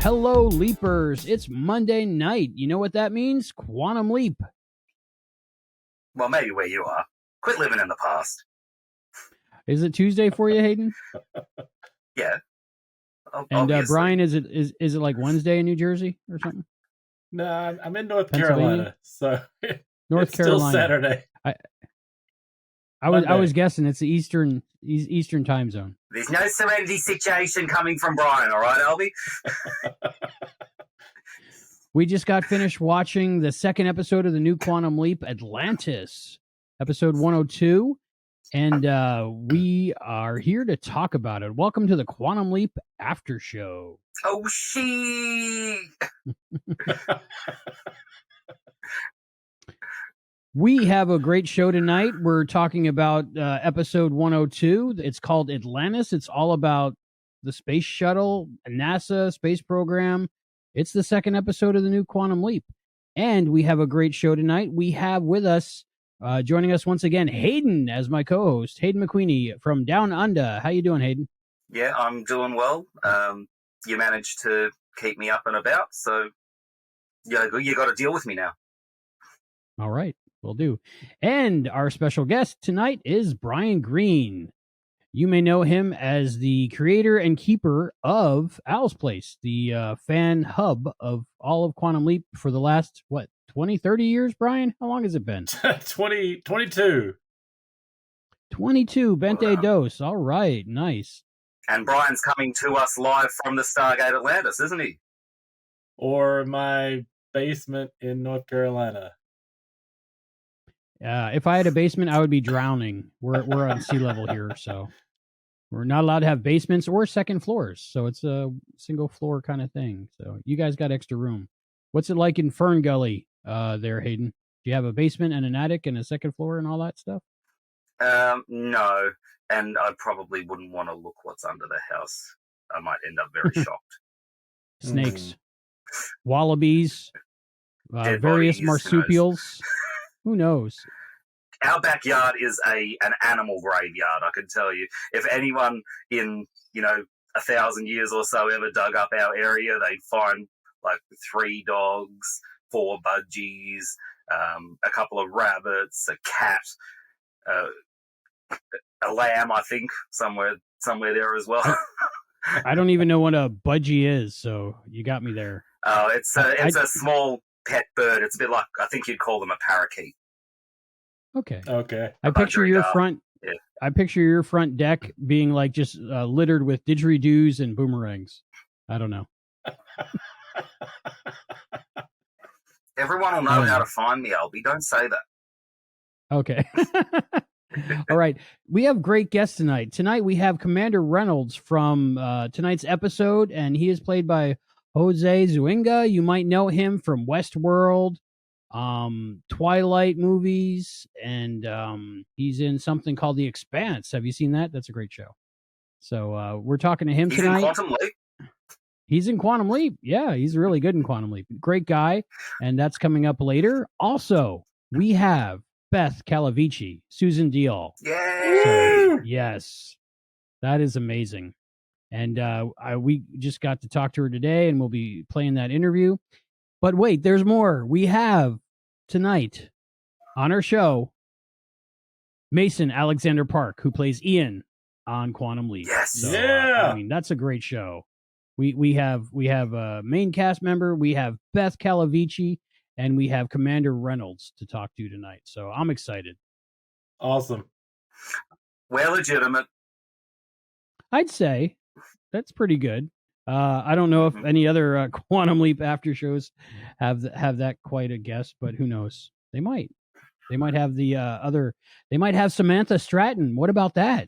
Hello, Leapers. It's Monday night. You know what that means? Quantum Leap. Well, maybe where you are. Quit living in the past. Is it Tuesday for you, Hayden? Yeah. And Brian, is it like Wednesday in New Jersey or something? No, I'm in North Carolina, so North Carolina. Still Saturday. I was guessing it's the Eastern time zone. There's no serenity situation coming from Brian, all right, Albie? We just got finished watching the second episode of the new Quantum Leap, Atlantis, episode 102, and we are here to talk about it. Welcome to the Quantum Leap After Show. Oh, she. We have a great show tonight. We're talking about episode 102. It's called Atlantis. It's all about the space shuttle, NASA space program. It's the second episode of the new Quantum Leap. And we have a great show tonight. We have with us, joining us once again, Hayden as my co-host. Hayden McQueenie from Down Under. How you doing, Hayden? Yeah, I'm doing well. You managed to keep me up and about, so you got to deal with me now. All right. Will do. And our special guest tonight is Brian Greene. You may know him as the creator and keeper of Owl's Place, the fan hub of all of Quantum Leap for the last, 20, 30 years, Brian? How long has it been? 22. 22, Bente Dos. All right, nice. And Brian's coming to us live from the Stargate Atlantis, isn't he? Or my basement in North Carolina. If I had a basement, I would be drowning. We're on sea level here, so we're not allowed to have basements or second floors. So it's a single floor kind of thing. So you guys got extra room. What's it like in Fern Gully there, Hayden? Do you have a basement and an attic and a second floor and all that stuff? No, and I probably wouldn't want to look what's under the house. I might end up very shocked. Snakes, wallabies, various marsupials. Who knows? Our backyard is an animal graveyard, I can tell you. If anyone in, 1,000 years or so ever dug up our area, they'd find like 3 dogs, 4 budgies, a couple of rabbits, a cat, a lamb, I think, somewhere there as well. I don't even know what a budgie is, so you got me there. Oh, it's a small pet bird. It's a bit like, I think you'd call them a parakeet. Okay. I picture your front. Yeah. I picture your front deck being like just littered with didgeridoos and boomerangs. I don't know. Everyone will know how to find me, Albie. Don't say that. Okay. All right. We have great guests tonight. Tonight we have Commander Reynolds from tonight's episode, and he is played by José Zúñiga. You might know him from Westworld, Twilight movies, and he's in something called The Expanse. Have you seen that? That's a great show. So we're talking to him tonight. He's in Quantum Leap? He's in Quantum Leap. Yeah, he's really good in Quantum Leap. Great guy, and that's coming up later. Also, we have Beth Calavicci, Susan Diol. Yay! So, yes, that is amazing. And we just got to talk to her today, and we'll be playing that interview. But wait, there's more. We have tonight on our show Mason Alexander Park, who plays Ian on Quantum Leap. Yes, so, I mean, that's a great show. We have a main cast member. We have Beth Calavicci, and we have Commander Reynolds to talk to tonight. So I'm excited. Awesome. We're legitimate. I'd say that's pretty good. I don't know if any other Quantum Leap after shows have that quite a guest, but who knows? They might. They might have the They might have Samantha Stratton. What about that?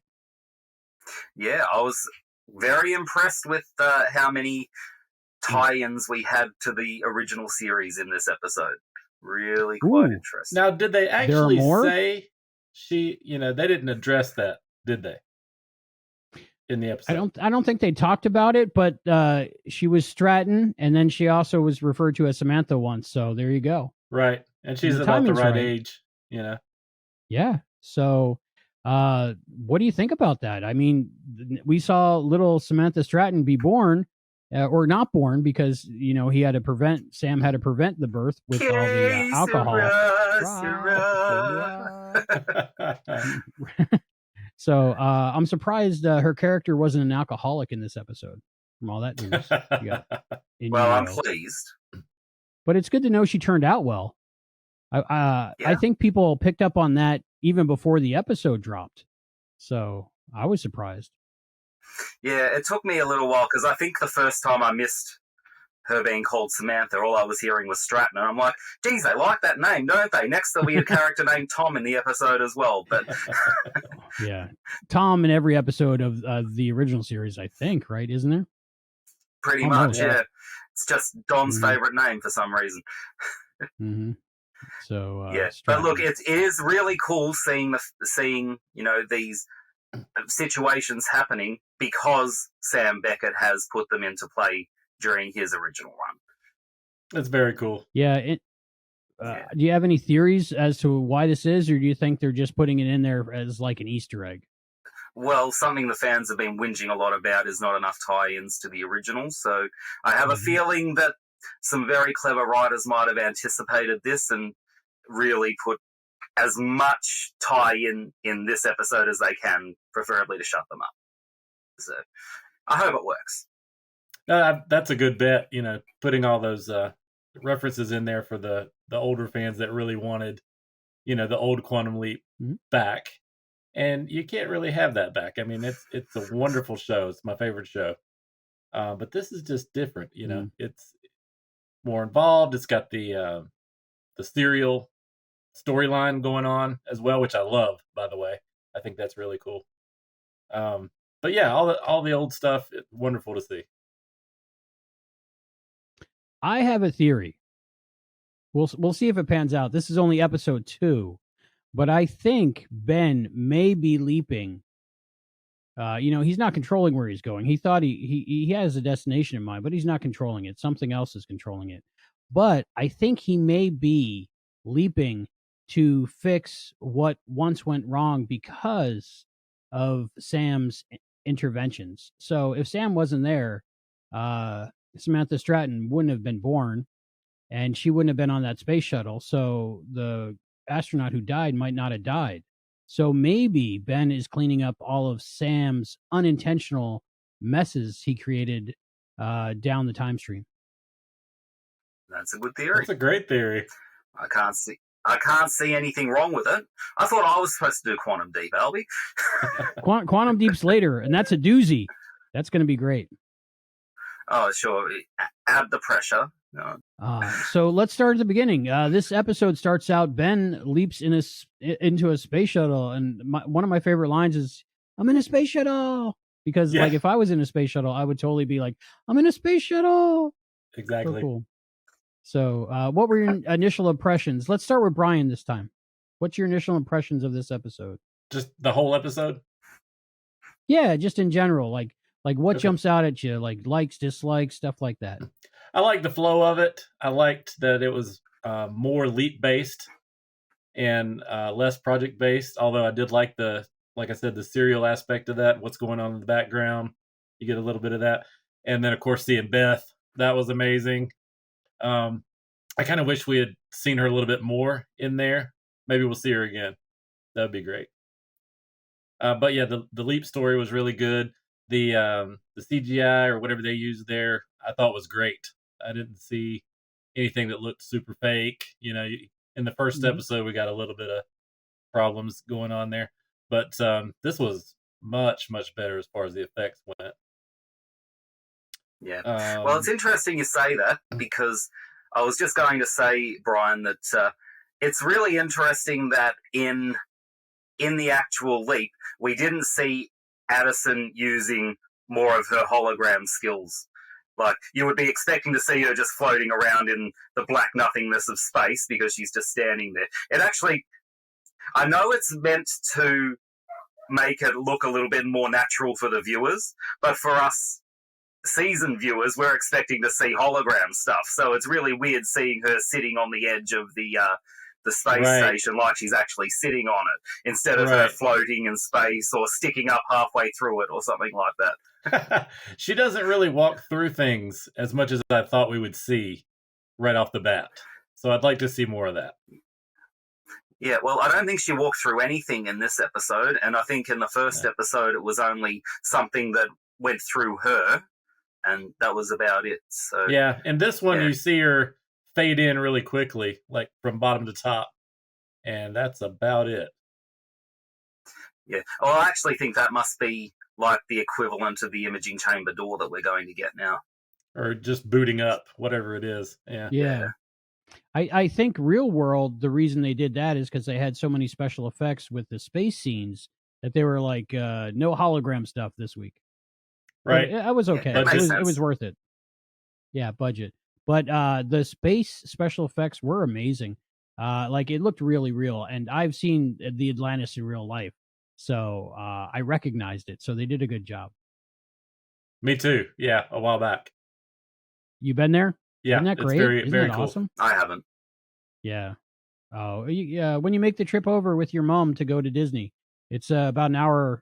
Yeah, I was very impressed with how many tie-ins we had to the original series in this episode. Really quite interesting. Now, did they actually say she? They didn't address that, did they? In the episode, I don't think they talked about it, but she was Stratton, and then she also was referred to as Samantha once. So there you go. Right, and she's about the right age, Yeah. So, what do you think about that? I mean, we saw little Samantha Stratton be born, or not born, because he had to Sam had to prevent the birth with all the alcohol. So I'm surprised her character wasn't an alcoholic in this episode. From all that news, well, I'm pleased. But it's good to know she turned out well. I think people picked up on that even before the episode dropped. So I was surprised. Yeah, it took me a little while, because I think the first time I missed her being called Samantha, all I was hearing was Stratton, and I'm like, geez, they like that name, don't they? Next there'll be a character named Tom in the episode as well. But yeah, Tom in every episode of the original series, I think, right? Isn't there? Pretty much, yeah. It's just Don's favorite name for some reason. Mm-hmm. So yeah, but look, it is really cool seeing these situations happening, because Sam Beckett has put them into play during his original run. That's very cool. Yeah. Do you have any theories as to why this is, or do you think they're just putting it in there as like an Easter egg? Well, something the fans have been whinging a lot about is not enough tie-ins to the original, so I have a feeling that some very clever writers might have anticipated this and really put as much tie-in in this episode as they can, preferably to shut them up. So I hope it works. That's a good bet, putting all those references in there for the older fans that really wanted, the old Quantum Leap back. And you can't really have that back. I mean, it's a wonderful show. It's my favorite show. But this is just different, It's more involved. It's got the serial storyline going on as well, which I love, by the way. I think that's really cool. But yeah, all the old stuff, it's wonderful to see. I have a theory. We'll see if it pans out. This is only episode 2, but I think Ben may be leaping. He's not controlling where he's going. He thought he has a destination in mind, but he's not controlling it. Something else is controlling it. But I think he may be leaping to fix what once went wrong because of Sam's interventions. So if Sam wasn't there, Samantha Stratton wouldn't have been born, and she wouldn't have been on that space shuttle. So the astronaut who died might not have died. So maybe Ben is cleaning up all of Sam's unintentional messes he created down the time stream. That's a good theory. That's a great theory. I can't see anything wrong with it. I thought I was supposed to do Quantum Deep, Albie. Quantum Deep's later, and that's a doozy. That's going to be great. Oh, sure. Add the pressure. No. So let's start at the beginning. This episode starts out, Ben leaps into a space shuttle, and one of my favorite lines is, "I'm in a space shuttle." Because like if I was in a space shuttle, I would totally be like, "I'm in a space shuttle." Exactly. So cool. So what were your initial impressions? Let's start with Brian this time. What's your initial impressions of this episode? Just the whole episode? Yeah, just in general. Like what jumps out at you? Like likes, dislikes, stuff like that. I liked the flow of it. I liked that it was more leap based and less project based. Although I did like like I said, the serial aspect of that. What's going on in the background? You get a little bit of that, and then of course seeing Beth, that was amazing. I kind of wish we had seen her a little bit more in there. Maybe we'll see her again. That would be great. But yeah, the leap story was really good. The CGI or whatever they used there, I thought was great. I didn't see anything that looked super fake. In the first episode, we got a little bit of problems going on there, but this was much, much better as far as the effects went. Yeah. Well, it's interesting you say that, because I was just going to say, Brian, that it's really interesting that in the actual leap, we didn't see Addison using more of her hologram skills. Like, you would be expecting to see her just floating around in the black nothingness of space because she's just standing there. It actually, I know it's meant to make it look a little bit more natural for the viewers, but for us seasoned viewers, we're expecting to see hologram stuff. So it's really weird seeing her sitting on the edge of the the space station like she's actually sitting on it, instead of her floating in space or sticking up halfway through it or something like that. She doesn't really walk through things as much as I thought we would see right off the bat. So I'd like to see more of that. Yeah, well, I don't think she walked through anything in this episode, and I think in the first episode it was only something that went through her, and that was about it. So yeah, in this one you see her fade in really quickly, like from bottom to top, and that's about it. Yeah, well, I actually think that must be like the equivalent of the imaging chamber door that we're going to get now. Or just booting up, whatever it is. Yeah. I think real world, the reason they did that is because they had so many special effects with the space scenes that they were like, no hologram stuff this week. Right. But it was okay. It was worth it. Yeah, budget. But the space special effects were amazing. Like, it looked really real. And I've seen the Atlantis in real life. So I recognized it. So they did a good job. Me too. Yeah, a while back. You been there? Yeah, isn't that great? Isn't very that cool. Awesome? I haven't. Yeah. Oh, yeah. When you make the trip over with your mom to go to Disney, it's about an hour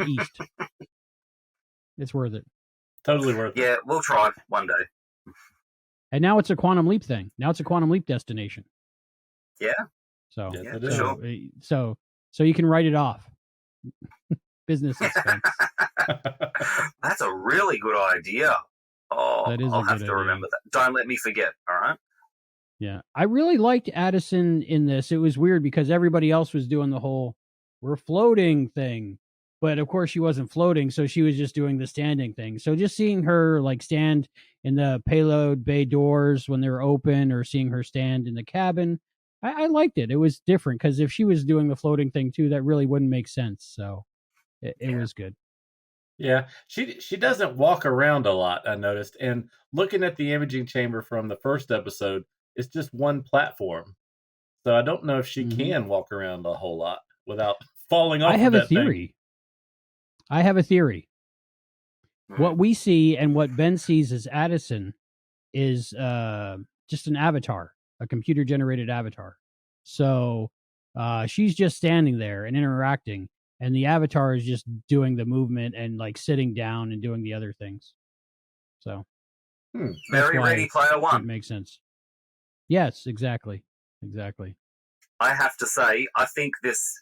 east. It's worth it. Totally worth it. Yeah, we'll try one day. And now it's a quantum leap thing. Now it's a quantum leap destination. Yeah. So, sure. So you can write it off. Business expense. That's a really good idea. Oh, I'll have to remember that. Don't let me forget, all right? Yeah. I really liked Addison in this. It was weird because everybody else was doing the whole we're floating thing. But of course she wasn't floating, so she was just doing the standing thing. So just seeing her like stand in the payload bay doors when they're open, or seeing her stand in the cabin, I liked it. It was different because if she was doing the floating thing too, that really wouldn't make sense. So it was good. Yeah, she doesn't walk around a lot, I noticed. And looking at the imaging chamber from the first episode, it's just one platform. So I don't know if she can walk around a whole lot without falling off. I have a theory. What we see and what Ben sees as Addison is just an avatar, a computer-generated avatar. So she's just standing there and interacting, and the avatar is just doing the movement and like sitting down and doing the other things. So Very Ready Player One. It makes sense. Yes, exactly. I have to say, I think this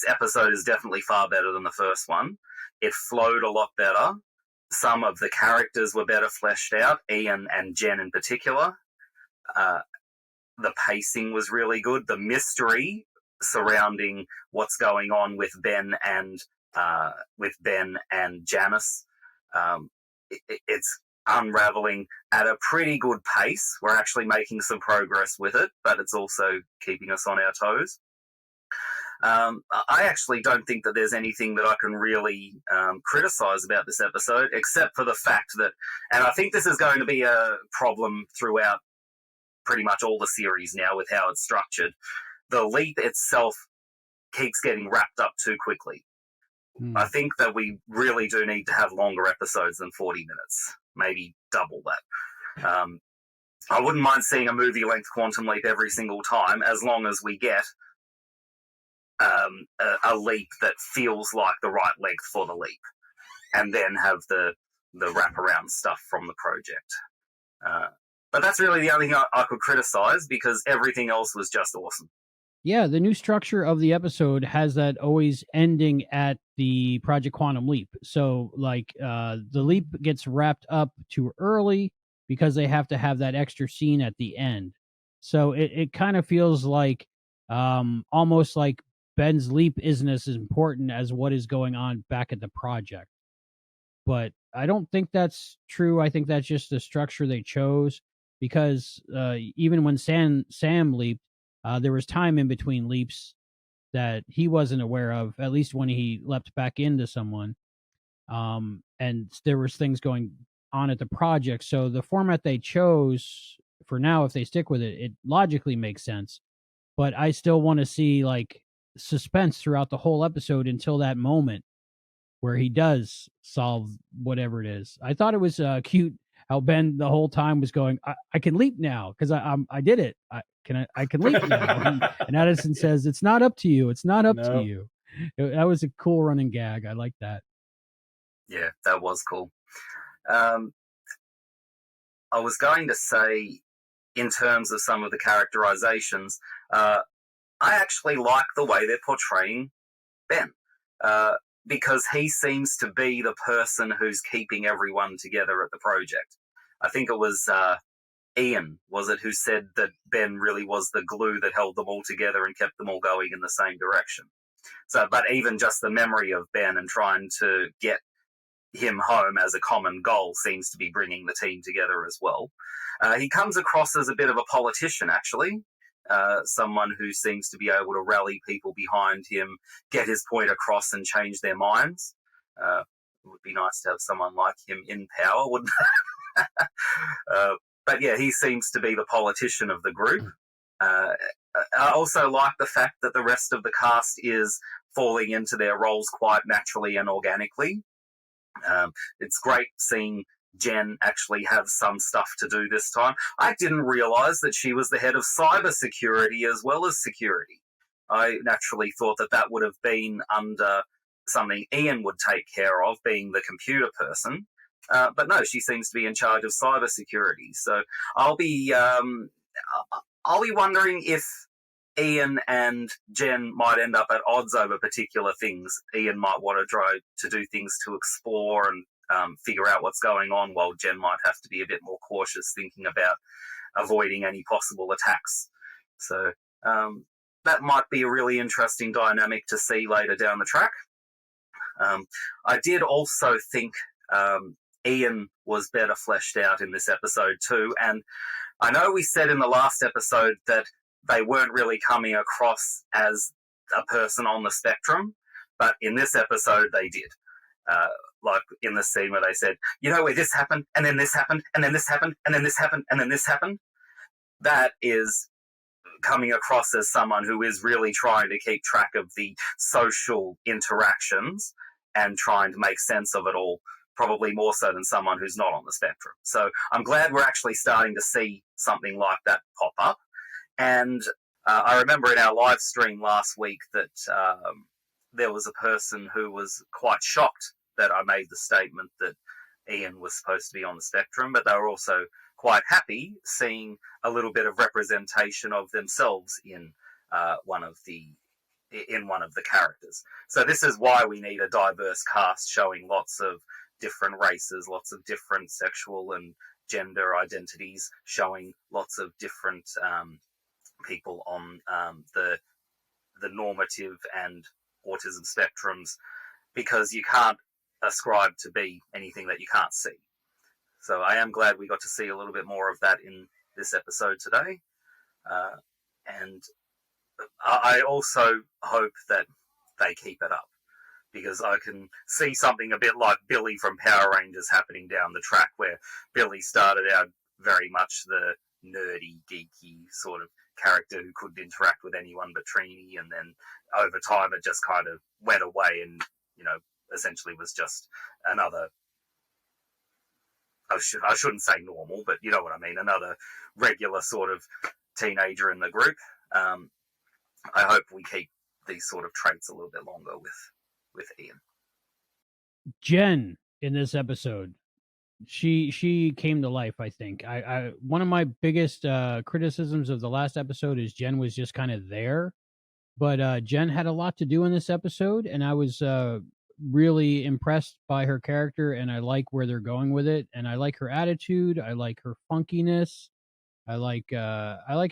episode is definitely far better than the first one. It flowed a lot better. Some of the characters were better fleshed out, Ian and Jen in particular. The pacing was really good. The mystery surrounding what's going on with Ben and Janice, it's unraveling at a pretty good pace. We're actually making some progress with it, but it's also keeping us on our toes. I actually don't think that there's anything that I can really criticize about this episode, except for the fact that, and I think this is going to be a problem throughout pretty much all the series now with how it's structured, the leap itself keeps getting wrapped up too quickly. I think that we really do need to have longer episodes than 40 minutes, maybe double that. I wouldn't mind seeing a movie-length Quantum Leap every single time, as long as we get a leap that feels like the right length for the leap, and then have the wraparound stuff from the project. But that's really the only thing I could criticize, because everything else was just awesome. Yeah, the new structure of the episode has that always ending at the Project Quantum Leap. So, like, the leap gets wrapped up too early because they have to have that extra scene at the end. So it kind of feels like almost like Ben's leap isn't as important as what is going on back at the project. But I don't think that's true. I think that's just the structure they chose, because even when Sam leaped, there was time in between leaps that he wasn't aware of, at least when he leapt back into someone. And there was things going on at the project. So the format they chose for now, if they stick with it, it logically makes sense. But I still want to see like suspense throughout the whole episode until that moment where he does solve whatever it is. I thought it was cute how Ben the whole time was going, I can leap now because I did it. I can leave now. And Addison says, it's not up to you. It's not up to No. you. That was a cool running gag. I like that. Yeah, that was cool. I was going to say, in terms of some of the characterizations, I actually like the way they're portraying Ben, because he seems to be the person who's keeping everyone together at the project. I think it was Ian, was it, who said that Ben really was the glue that held them all together and kept them all going in the same direction. So, but even just the memory of Ben and trying to get him home as a common goal seems to be bringing the team together as well. He comes across as a bit of a politician, actually, someone who seems to be able to rally people behind him, get his point across and change their minds. It would be nice to have someone like him in power, wouldn't it? But yeah, he seems to be the politician of the group. I also like the fact that the rest of the cast is falling into their roles quite naturally and organically. It's great seeing Jen actually have some stuff to do this time. I didn't realise that she was the head of cybersecurity as well as security. I naturally thought that would have been under something Ian would take care of, being the computer person. But no, she seems to be in charge of cybersecurity. So I'll be wondering if Ian and Jen might end up at odds over particular things. Ian might want to try to do things to explore and figure out what's going on, while Jen might have to be a bit more cautious, thinking about avoiding any possible attacks. So that might be a really interesting dynamic to see later down the track. I did also think Ian was better fleshed out in this episode too, and I know we said in the last episode that they weren't really coming across as a person on the spectrum, but in this episode they did. Like in the scene where they said, where this happened, and then this happened, and then this happened, and then this happened, and then this happened. That is coming across as someone who is really trying to keep track of the social interactions and trying to make sense of it all, probably more so than someone who's not on the spectrum. So I'm glad we're actually starting to see something like that pop up. And I remember in our live stream last week that there was a person who was quite shocked that I made the statement that Ian was supposed to be on the spectrum, but they were also quite happy seeing a little bit of representation of themselves in one of the characters. So this is why we need a diverse cast showing lots of different races, lots of different sexual and gender identities, showing lots of different people on the normative and autism spectrums, because you can't ascribe to be anything that you can't see. So I am glad we got to see a little bit more of that in this episode today. And I also hope that they keep it up, because I can see something a bit like Billy from Power Rangers happening down the track, where Billy started out very much the nerdy, geeky sort of character who couldn't interact with anyone but Trini, and then over time it just kind of went away and, essentially was just another, I shouldn't say normal, but you know what I mean, another regular sort of teenager in the group. I hope we keep these sort of traits a little bit longer with Ian. Jen in this episode, she came to life, I think. I one of my biggest criticisms of the last episode is Jen was just kind of there, but Jen had a lot to do in this episode, and I was really impressed by her character, and I like where they're going with it, and I like her attitude, I like her funkiness, I like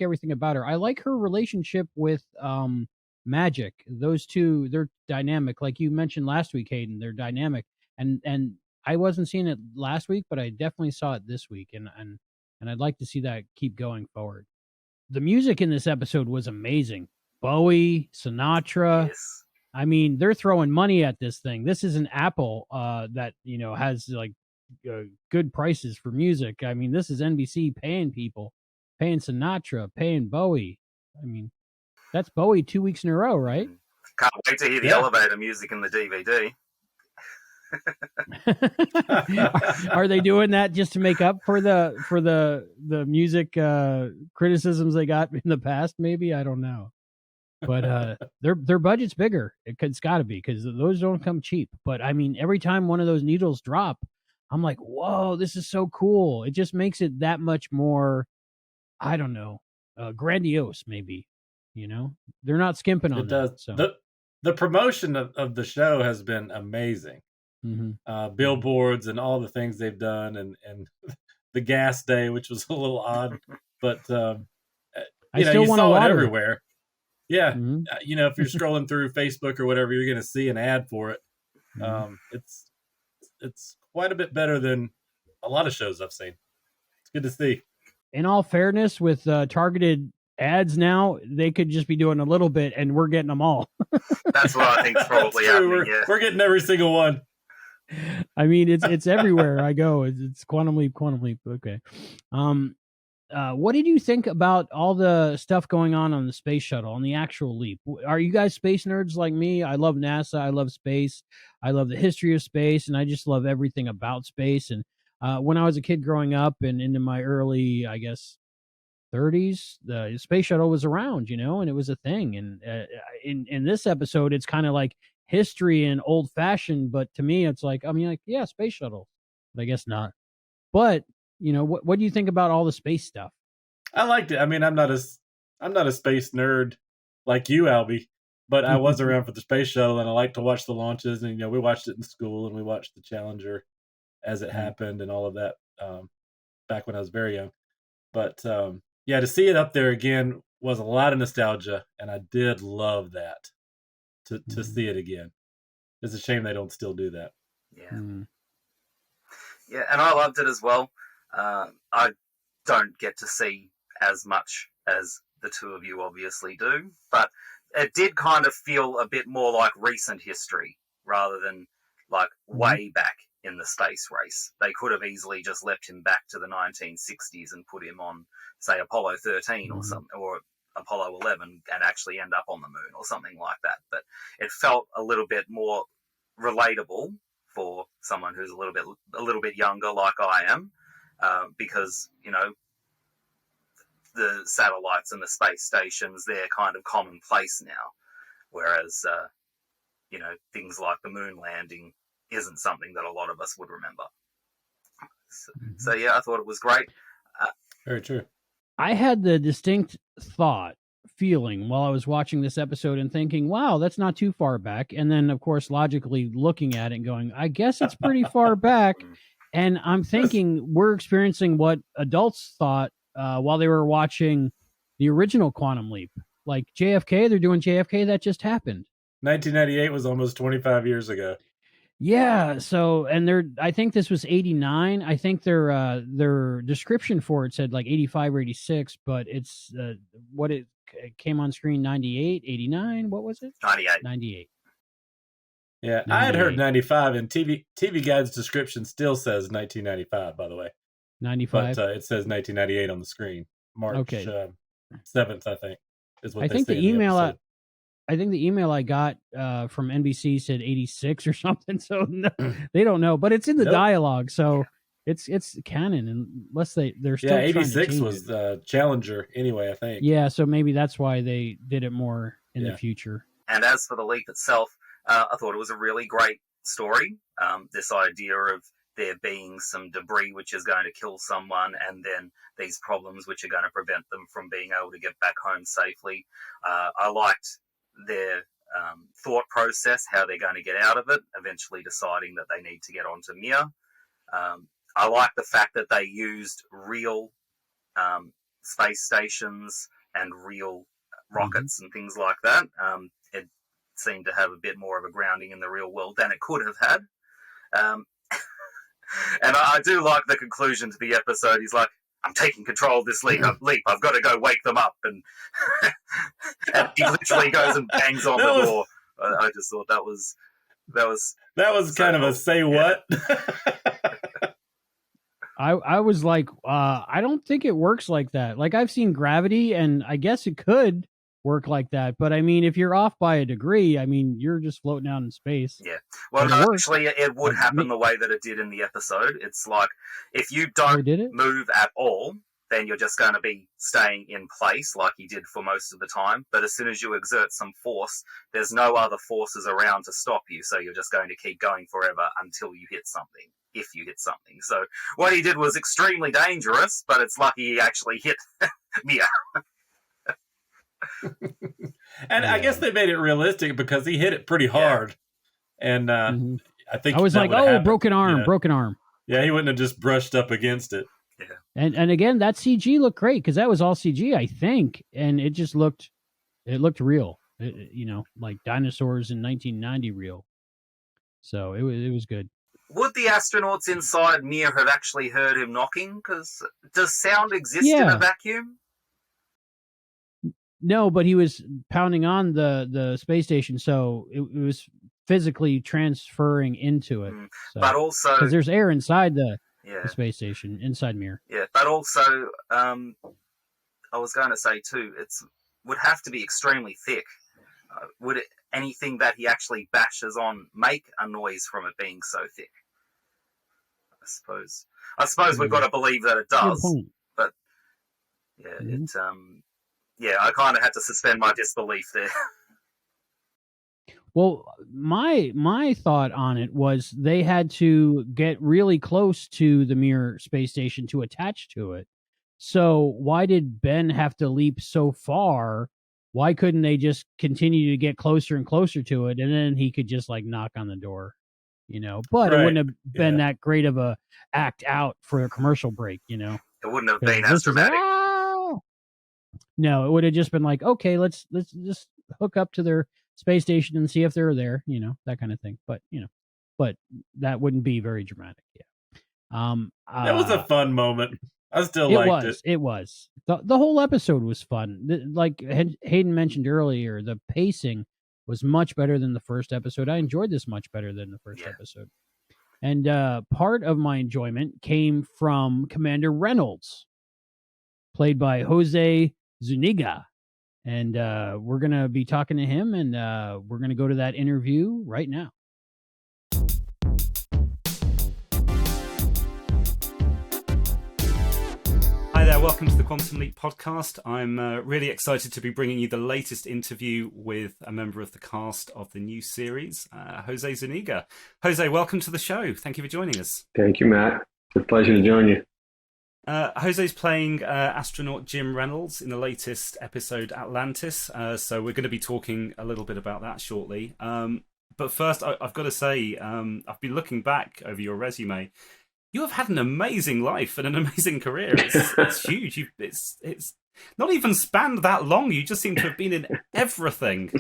everything about her. I like her relationship with Magic. Those two, they're dynamic, like you mentioned last week, Hayden. They're dynamic, and I wasn't seeing it last week, but I definitely saw it this week, and I'd like to see that keep going forward. The music in this episode was amazing. Bowie, Sinatra. Yes. I mean, they're throwing money at this thing. This is an Apple that has like good prices for music. I mean, this is NBC paying people, paying Sinatra, paying Bowie. I mean, that's Bowie 2 weeks in a row, right? Can't wait to hear the elevator music in the DVD. Are they doing that just to make up for the music criticisms they got in the past? Maybe, I don't know. But their budget's bigger. It's got to be, because those don't come cheap. But I mean, every time one of those needles drop, I'm like, whoa, this is so cool. It just makes it that much more, I don't know, grandiose. Maybe, they're not skimping on It does. that. So The promotion of the show has been amazing. Billboards and all the things they've done, and the gas day, which was a little odd, but I still you want to saw it water. everywhere. Yeah, if you're scrolling through Facebook or whatever, you're going to see an ad for it. It's quite a bit better than a lot of shows I've seen. It's good to see. In all fairness, with targeted ads now, they could just be doing a little bit, and we're getting them all. That's what I think is probably happening. We're getting every single one. I mean, it's everywhere I go. It's Quantum Leap. Okay. What did you think about all the stuff going on the space shuttle, on the actual leap? Are you guys space nerds like me? I love NASA. I love space. I love the history of space, and I just love everything about space. And when I was a kid growing up and into my early, I guess, 30s, the space shuttle was around, and it was a thing. And in this episode, it's kind of like history and old fashioned, but to me, it's like, yeah, space shuttle, but I guess not. But what do you think about all the space stuff? I liked it. I mean, I'm not a space nerd like you, Albie, but I was around for the space shuttle, and I like to watch the launches. And we watched it in school, and we watched the Challenger as it happened, and all of that back when I was very young. But to see it up there again was a lot of nostalgia, and I did love that to see it again. It's a shame they don't still do that. Yeah, yeah, and I loved it as well. I don't get to see as much as the two of you obviously do, but it did kind of feel a bit more like recent history rather than like way back in the space race. They could have easily just left him back to the 1960s and put him on, say, Apollo 13 or something, or Apollo 11, and actually end up on the moon or something like that. But it felt a little bit more relatable for someone who's a little bit younger, like I am. Because, the satellites and the space stations, they're kind of commonplace now. Whereas, things like the moon landing isn't something that a lot of us would remember. So yeah, I thought it was great. Very true. I had the distinct feeling while I was watching this episode and thinking, wow, that's not too far back. And then, of course, logically looking at it and going, I guess it's pretty far back. And I'm thinking we're experiencing what adults thought while they were watching the original Quantum Leap. Like JFK, they're doing JFK. That just happened. 1998 was almost 25 years ago. Yeah. So, and I think this was 89. I think their description for it said like 85 or 86, but it's what it came on screen 98, 89. What was it? 98. Yeah, 98. I had heard 95, and TV Guide's description still says 1995, by the way. 95? But it says 1998 on the screen. March 7th, I think, is what I they think say the email. I think the email I got from NBC said 86 or something, so no, they don't know. But it's in the dialogue, so it's canon, unless they're still trying to 86 change was it. the Challenger anyway, I think. Yeah, so maybe that's why they did it more in the future. And as for the leap itself, I thought it was a really great story. This idea of there being some debris which is going to kill someone, and then these problems which are going to prevent them from being able to get back home safely. I liked their thought process, how they're going to get out of it, eventually deciding that they need to get onto Mir. I like the fact that they used real space stations and real rockets and things like that. It seemed to have a bit more of a grounding in the real world than it could have had. And I do like the conclusion to the episode. He's like, I'm taking control of this leap. I've got to go wake them up. And, and he literally goes and bangs on the door. I just thought that was so kind of a say what. I was like, I don't think it works like that. Like, I've seen Gravity, and I guess it could, work like that. But I mean, if you're off by a degree, I mean, you're just floating out in space. Yeah. Well, And it works. actually, it would Like, happen the way that it did in the episode. It's like if you don't did it? move at all, then you're just going to be staying in place like you did for most of the time. But as soon as you exert some force, there's no other forces around to stop you. So you're just going to keep going forever until you hit something, if you hit something. So what he did was extremely dangerous, but it's lucky he actually hit Mia. And I guess they made it realistic because he hit it pretty hard. And I think I was like, oh, happen. broken arm, Yeah. broken arm. Yeah, he wouldn't have just brushed up against it. Yeah. And again, that CG looked great because that was all CG, I think, and it just looked real. Like dinosaurs in 1990 real. So it was good. Would the astronauts inside Mir have actually heard him knocking? Because does sound exist in a vacuum? No, but he was pounding on the space station, so it was physically transferring into it. So, but also, because there's air inside the space station, inside Mir. Yeah, but also, I was going to say too, would have to be extremely thick. Would anything that he actually bashes on make a noise from it being so thick? I suppose we've got to believe that it does. But yeah, I kind of had to suspend my disbelief there. Well, my thought on it was they had to get really close to the Mir space station to attach to it. So why did Ben have to leap so far? Why couldn't they just continue to get closer and closer to it, and then he could just like knock on the door, But it wouldn't have been that great of a act out for a commercial break, It wouldn't have been as dramatic. No, it would have just been like, okay, let's just hook up to their space station and see if they're there, that kind of thing. But but that wouldn't be very dramatic. Yeah. That was a fun moment. I still liked it. It was. The whole episode was fun. Like Hayden mentioned earlier, the pacing was much better than the first episode. I enjoyed this much better than the first episode. And part of my enjoyment came from Commander Reynolds, played by José Zúñiga. And we're going to be talking to him, and we're going to go to that interview right now. Hi there, welcome to the Quantum Leap podcast. I'm really excited to be bringing you the latest interview with a member of the cast of the new series, José Zúñiga. José, welcome to the show. Thank you for joining us. Thank you, Matt. It's a pleasure to join you. José's playing astronaut Jim Reynolds in the latest episode, Atlantis. So we're going to be talking a little bit about that shortly. But first, I've got to say, I've been looking back over your resume. You have had an amazing life and an amazing career. It's huge. It's not even spanned that long. You just seem to have been in everything,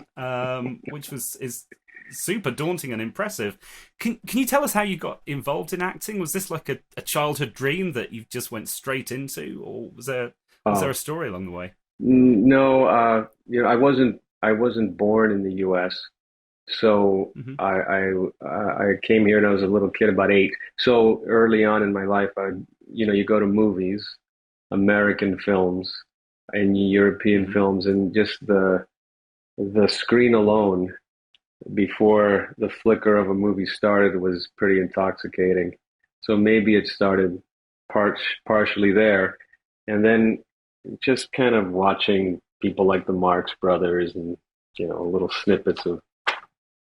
which is super daunting and impressive. Can you tell us how you got involved in acting? Was this like a childhood dream that you just went straight into, or was there a story along the way? No, I wasn't born in the U.S. So I came here and I was a little kid, about 8. So early on in my life, you go to movies, American films and European films, and just the screen alone before the flicker of a movie started was pretty intoxicating. So maybe it started partially there, and then just kind of watching people like the Marx Brothers and little snippets of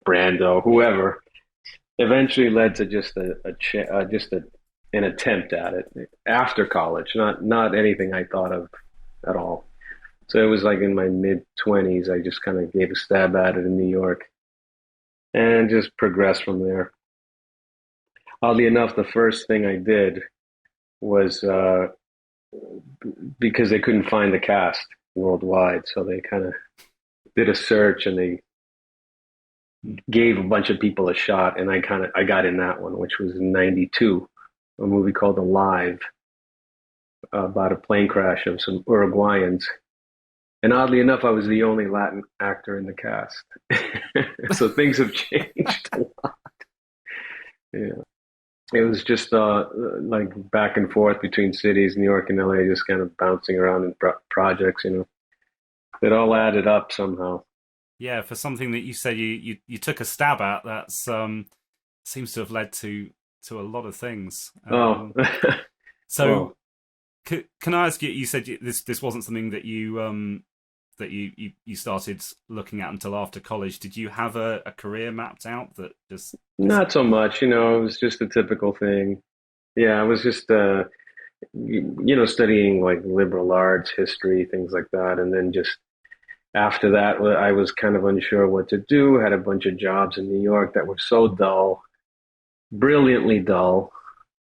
Brando, whoever, eventually led to just an attempt at it after college. Not anything I thought of at all. So it was like in my mid-20s, I just kind of gave a stab at it in New York, and just progressed from there. Oddly enough, the first thing I did was because they couldn't find the cast worldwide, so they kind of did a search and they gave a bunch of people a shot, and I got in that one, which was in '92, a movie called Alive, about a plane crash of some Uruguayans. And oddly enough, I was the only Latin actor in the cast. So things have changed a lot. Yeah. It was just like back and forth between cities, New York and LA, just kind of bouncing around in projects, it all added up somehow. Yeah, for something that you said you took a stab at, that's seems to have led to a lot of things. Oh, So, well, can I ask you? You said this wasn't something that you started looking at until after college. Did you have a career mapped out that just not so much. It was just a typical thing. Yeah, I was just studying like liberal arts, history, things like that, and then just after that, I was kind of unsure what to do. Had a bunch of jobs in New York that were so dull, brilliantly dull.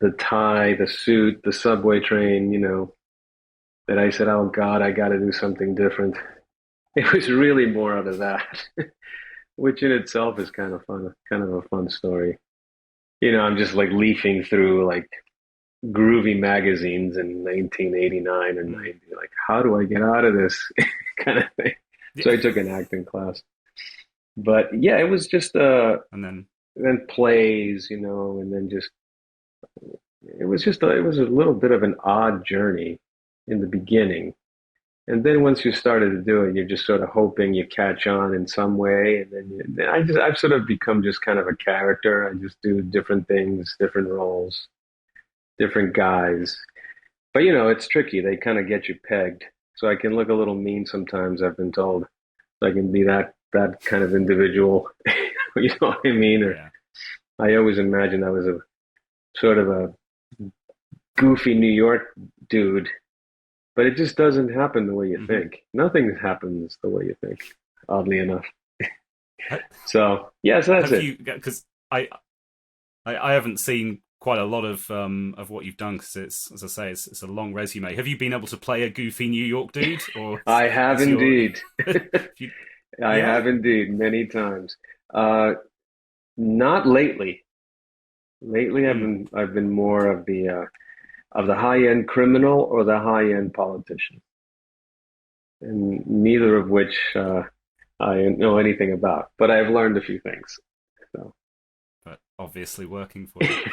The tie, the suit, the subway train, that I said, oh God, I got to do something different. It was really more out of that, which in itself is kind of fun, kind of a fun story. I'm just like leafing through like groovy magazines in 1989 and 90, like, how do I get out of this kind of thing? So I took an acting class. But yeah, it was just and then plays, and then just it was a little bit of an odd journey in the beginning. And then once you started to do it, you're just sort of hoping you catch on in some way. And then I've sort of become just kind of a character. I just do different things, different roles, different guys. But it's tricky. They kind of get you pegged. So I can look a little mean sometimes, I've been told. So I can be that kind of individual. You know what I mean? Or yeah. I always imagined I was a sort of a goofy New York dude, but it just doesn't happen the way you think. Nothing happens the way you think, oddly enough. So that's it. Because I haven't seen quite a lot of what you've done, because it's, as I say, it's a long resume. Have you been able to play a goofy New York dude? Or I have indeed. I Yeah? have indeed, many times. Not lately. Lately, I've been more of the high end criminal or the high end politician, and neither of which I know anything about. But I've learned a few things. So, But obviously working for you.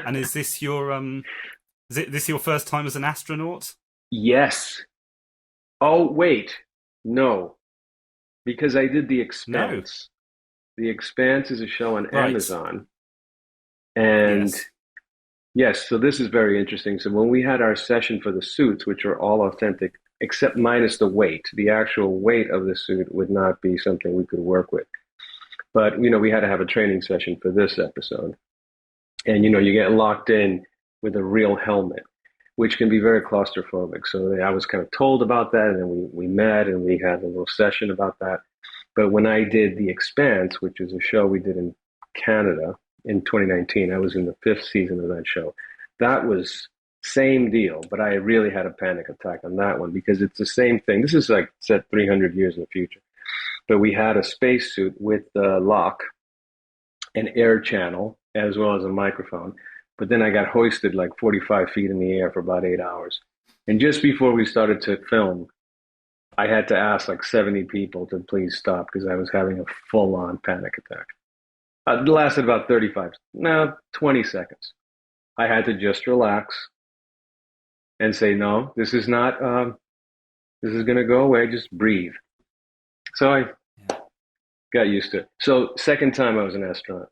And is this your this your first time as an astronaut? yes. Oh wait, no, because I did The No. Expanse. The Expanse is a show on Right. Amazon, and Yes. yes, so this is very interesting. So when we had our session for the suits, which are all authentic, except minus the weight, the actual weight of the suit would not be something we could work with. But, we had to have a training session for this episode. And, you get locked in with a real helmet, which can be very claustrophobic. So I was kind of told about that, and then we met and we had a little session about that. But when I did The Expanse, which is a show we did in Canada in 2019, I was in the 5th season of that show. That was same deal, but I really had a panic attack on that one because it's the same thing. This is like set 300 years in the future. But we had a spacesuit with a lock, an air channel, as well as a microphone. But then I got hoisted like 45 feet in the air for about 8 hours. And just before we started to film, I had to ask like 70 people to please stop because I was having a full-on panic attack. It lasted about 20 seconds. I had to just relax and say, no, this is not, this is going to go away. Just breathe. So I got used to it. So second time I was an astronaut.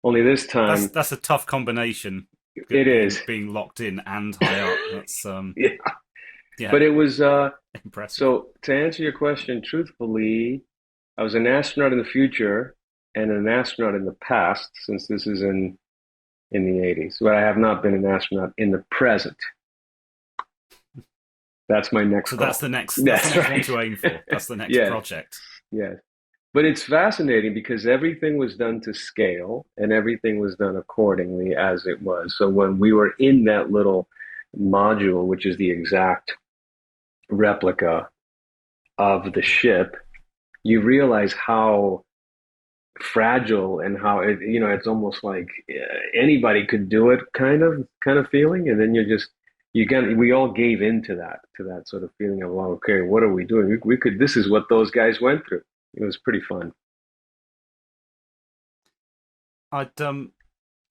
Only this time. That's a tough combination. It is. Being locked in and high up. That's yeah. But it was impressive. So to answer your question, truthfully, I was an astronaut in the future and an astronaut in the past, since this is in the 80s. But I have not been an astronaut in the present. That's my next goal. That's the next one to aim for. That's the next project. Yeah. But it's fascinating because everything was done to scale and everything was done accordingly as it was. So when we were in that little module, which is the exact replica of the ship, you realize how fragile and how it's almost like anybody could do it kind of feeling. And then we all gave into that sort of feeling of, well, okay, what are we doing? We could, this is what those guys went through. It was pretty fun. I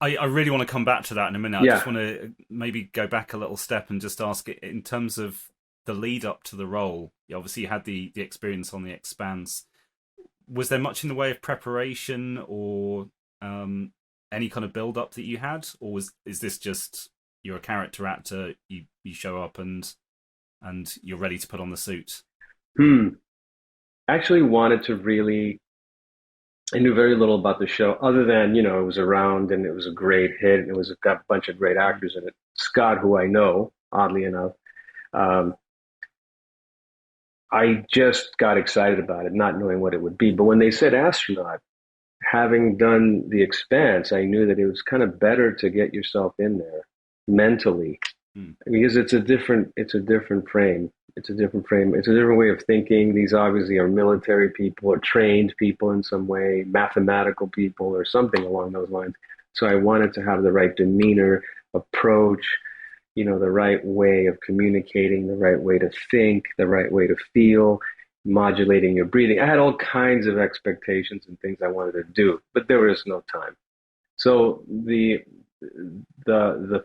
really want to come back to that in a minute. I just want to maybe go back a little step and just ask it in terms of the lead up to the role. Obviously, you had the experience on the Expanse. Was there much in the way of preparation or any kind of build up that you had, or is this just you're a character actor, you show up and you're ready to put on the suit? Actually wanted to really. I knew very little about the show other than, it was around and it was a great hit and it got a bunch of great actors in it. Scott, who I know, oddly enough, I just got excited about it, not knowing what it would be. But when they said astronaut, having done The Expanse, I knew that it was kind of better to get yourself in there mentally because it's a different frame. It's a different frame. It's a different way of thinking. These obviously are military people or trained people in some way, mathematical people or something along those lines. So I wanted to have the right demeanor, approach, the right way of communicating, the right way to think, the right way to feel, modulating your breathing. I had all kinds of expectations and things I wanted to do, but there was no time. So the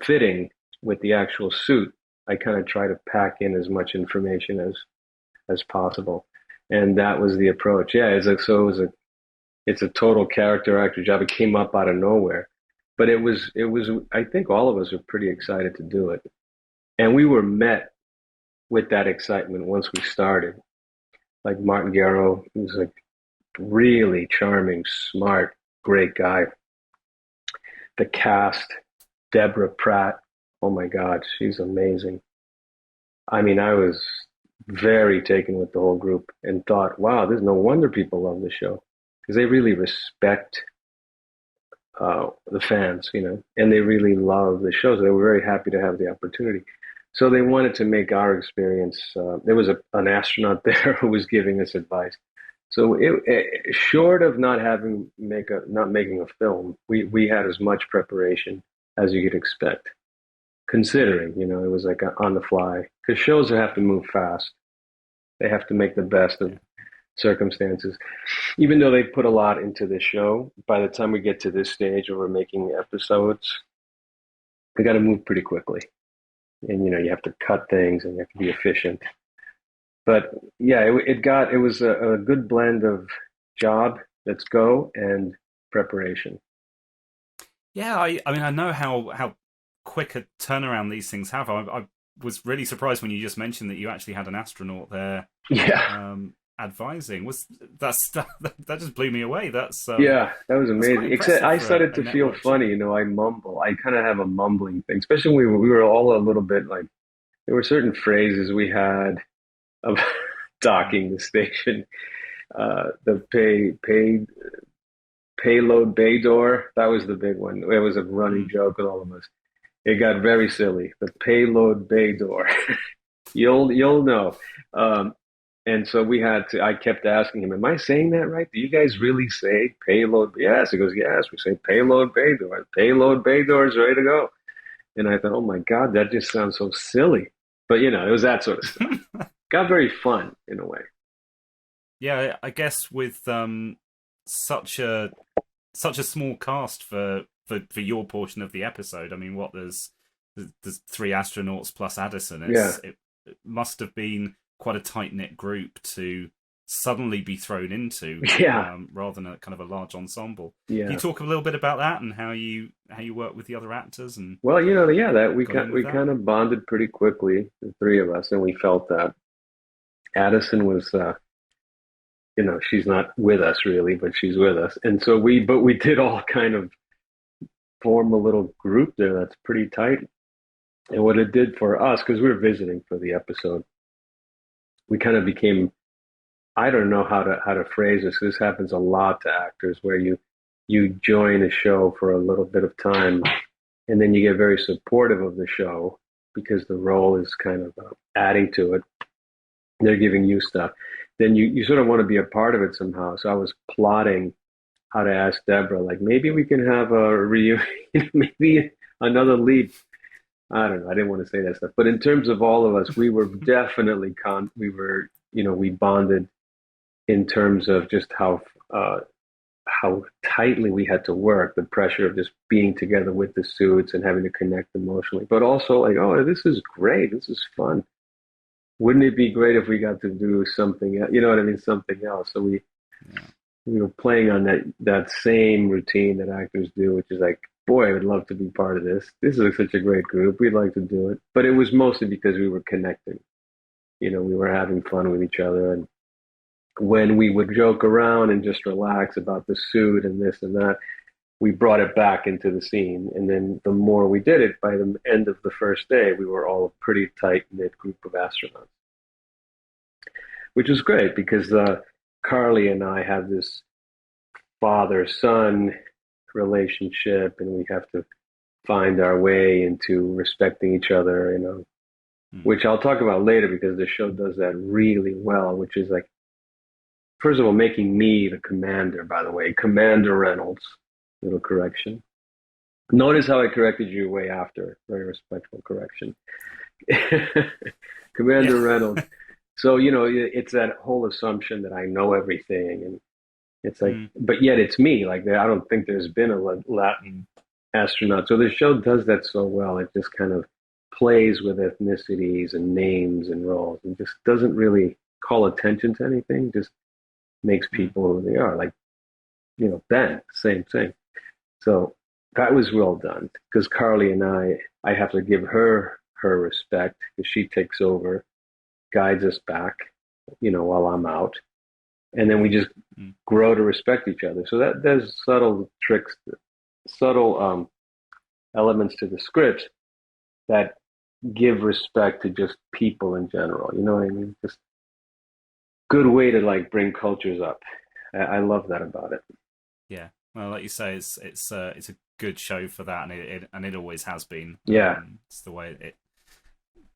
fitting with the actual suit, I kind of try to pack in as much information as possible, and that was the approach. Yeah, it's a total character actor job. It came up out of nowhere, but it was. I think all of us were pretty excited to do it, and we were met with that excitement once we started. Like Martin Garrow, he was like really charming, smart, great guy. The cast, Deborah Pratt. Oh my God, she's amazing. I mean, I was very taken with the whole group and thought, wow, there's no wonder people love the show because they really respect the fans, and they really love the show. So they were very happy to have the opportunity. So they wanted to make our experience. There was an astronaut there who was giving us advice. So short of not making a film, we had as much preparation as you could expect. Considering, it was like on the fly, because shows have to move fast. They have to make the best of circumstances. Even though they put a lot into the show, by the time we get to this stage where we're making episodes, we got to move pretty quickly. And, you have to cut things and you have to be efficient. But yeah, it was a good blend of job, let's go, and preparation. Yeah, I mean, I know how quick a turnaround these things have. I was really surprised when you just mentioned that you actually had an astronaut there. Yeah. Advising that just blew me away. That was amazing. Except I started to feel funny. I mumble. I kind of have a mumbling thing, especially when we were all a little bit like there were certain phrases we had of docking the station. The payload bay door. That was the big one. It was a running joke with all of us. It got very silly. The payload bay door. You'll know. And so I kept asking him, am I saying that right? Do you guys really say payload? Yes. He goes, yes, we say payload bay door. Payload bay door is ready to go. And I thought, oh my God, that just sounds so silly. But it was that sort of stuff. Got very fun in a way. Yeah, I guess with such a small cast for your portion of the episode. I mean, there's 3 astronauts plus Addison. It must have been quite a tight-knit group to suddenly be thrown into, rather than a kind of a large ensemble. Yeah. Can you talk a little bit about that and how you work with the other actors? And well, that we kind of bonded pretty quickly, the 3 of us, and we felt that Addison was, she's not with us really, but she's with us, and so we did all kind of form a little group there that's pretty tight. And what it did for us, because we were visiting for the episode, we kind of became, I don't know how to phrase this. This happens a lot to actors where you join a show for a little bit of time and then you get very supportive of the show because the role is kind of adding to it. They're giving you stuff. Then you sort of want to be a part of it somehow. So I was plotting how to ask Deborah, like, maybe we can have a reunion, maybe another leap. I don't know. I didn't want to say that stuff. But in terms of all of us, we were definitely, we bonded in terms of just how tightly we had to work, the pressure of just being together with the suits and having to connect emotionally, but also like, oh, this is great. This is fun. wouldn't it be great if we got to do something, you know what I mean, something else. So we were playing on that same routine that actors do, which is like, boy, I would love to be part of this. This is such a great group. We'd like to do it. But it was mostly because we were connecting. You know, we were having fun with each other. And when we would joke around and just relax about the suit and this and that, we brought it back into the scene. And then the more we did it, by the end of the first day, we were all a pretty tight-knit group of astronauts, which was great because Carly and I have this father-son relationship, and we have to find our way into respecting each other, you know, which I'll talk about later because the show does that really well, which is like, first of all, making me the commander, by the way, Commander Reynolds, little correction. Notice how I corrected you way after, very respectful correction. Commander Reynolds. So, you know, it's that whole assumption that I know everything, and it's like, but yet it's me. Like, I don't think there's been a Latin astronaut. So the show does that so well. It just kind of plays with ethnicities and names and roles, and just doesn't really call attention to anything. Just makes people who they are. Like, you know, Ben, same thing. So that was well done because Carly and I have to give her respect because she takes over, guides us back, you know, while I'm out. And then we just grow to respect each other. So that there's subtle tricks, subtle elements to the script that give respect to just people in general. You know what I mean? Just good way to like bring cultures up. I love that about it. Yeah. Well, like you say, it's a good show for that, and it always has been. Yeah. It's the way it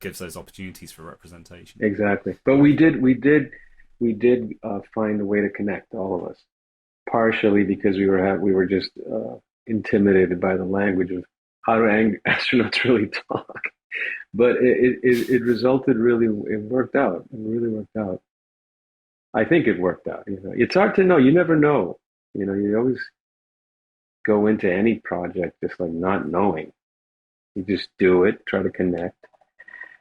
gives those opportunities for representation. Exactly. But we did find a way to connect, all of us, partially because we were just intimidated by the language of how do astronauts really talk. But it resulted really, it worked out. It really worked out. I think it worked out. You know, it's hard to know. You never know. You know, you always go into any project just like not knowing. You just do it, try to connect.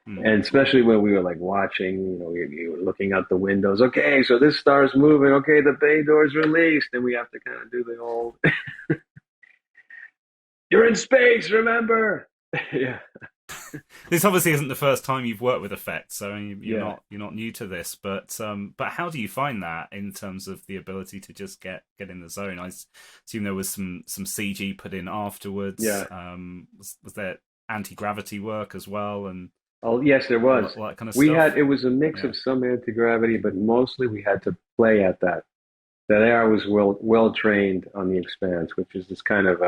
And especially when we were like watching, you know, you were looking out the windows. Okay, so this star's moving. Okay, the bay door's released. And we have to kind of do the old, you're in space, remember? Yeah. This obviously isn't the first time you've worked with effects, so you're not new to this. But how do you find that in terms of the ability to just get in the zone? I assume there was some CG put in afterwards. Yeah. Was there anti-gravity work as well? And oh yes, there was. All that kind of stuff. It was a mix of some anti-gravity, but mostly we had to play at that. That air was well trained on the Expanse, which is this kind of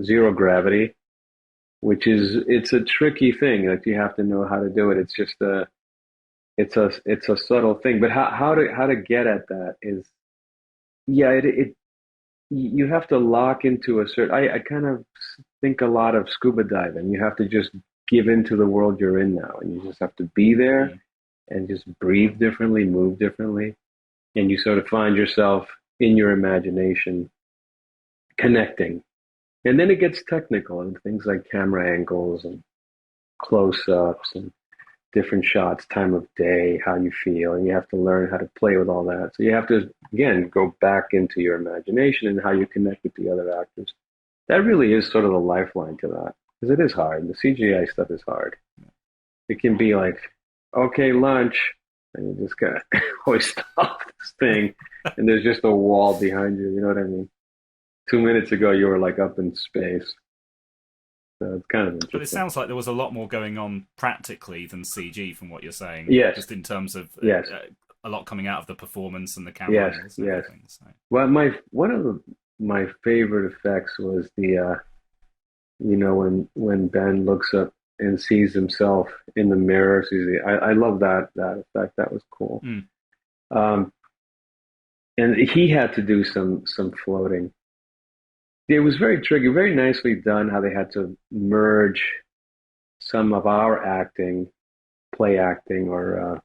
zero gravity. Which is, it's a tricky thing. Like, you have to know how to do it. It's just it's a subtle thing. But how to get at that is, you have to lock into a certain. I kind of think a lot of scuba diving. You have to just give into the world you're in now, and you just have to be there and just breathe differently, move differently, and you sort of find yourself in your imagination connecting. And then it gets technical, and things like camera angles and close-ups and different shots, time of day, how you feel, and you have to learn how to play with all that. So you have to, again, go back into your imagination and how you connect with the other actors. That really is sort of the lifeline to that, because it is hard. The CGI stuff is hard. It can be like, okay, lunch, and you just gotta hoist off this thing, and there's just a wall behind you, you know what I mean? 2 minutes ago, you were like up in space. So it's kind of interesting. But it sounds like there was a lot more going on practically than CG from what you're saying. Yes. Just in terms of a lot coming out of the performance and the camera. Yes, yes. So. Well, one of my favorite effects was the, when Ben looks up and sees himself in the mirror. I love that effect. That was cool. And he had to do some floating. It was very tricky, very nicely done how they had to merge some of our acting, play acting, or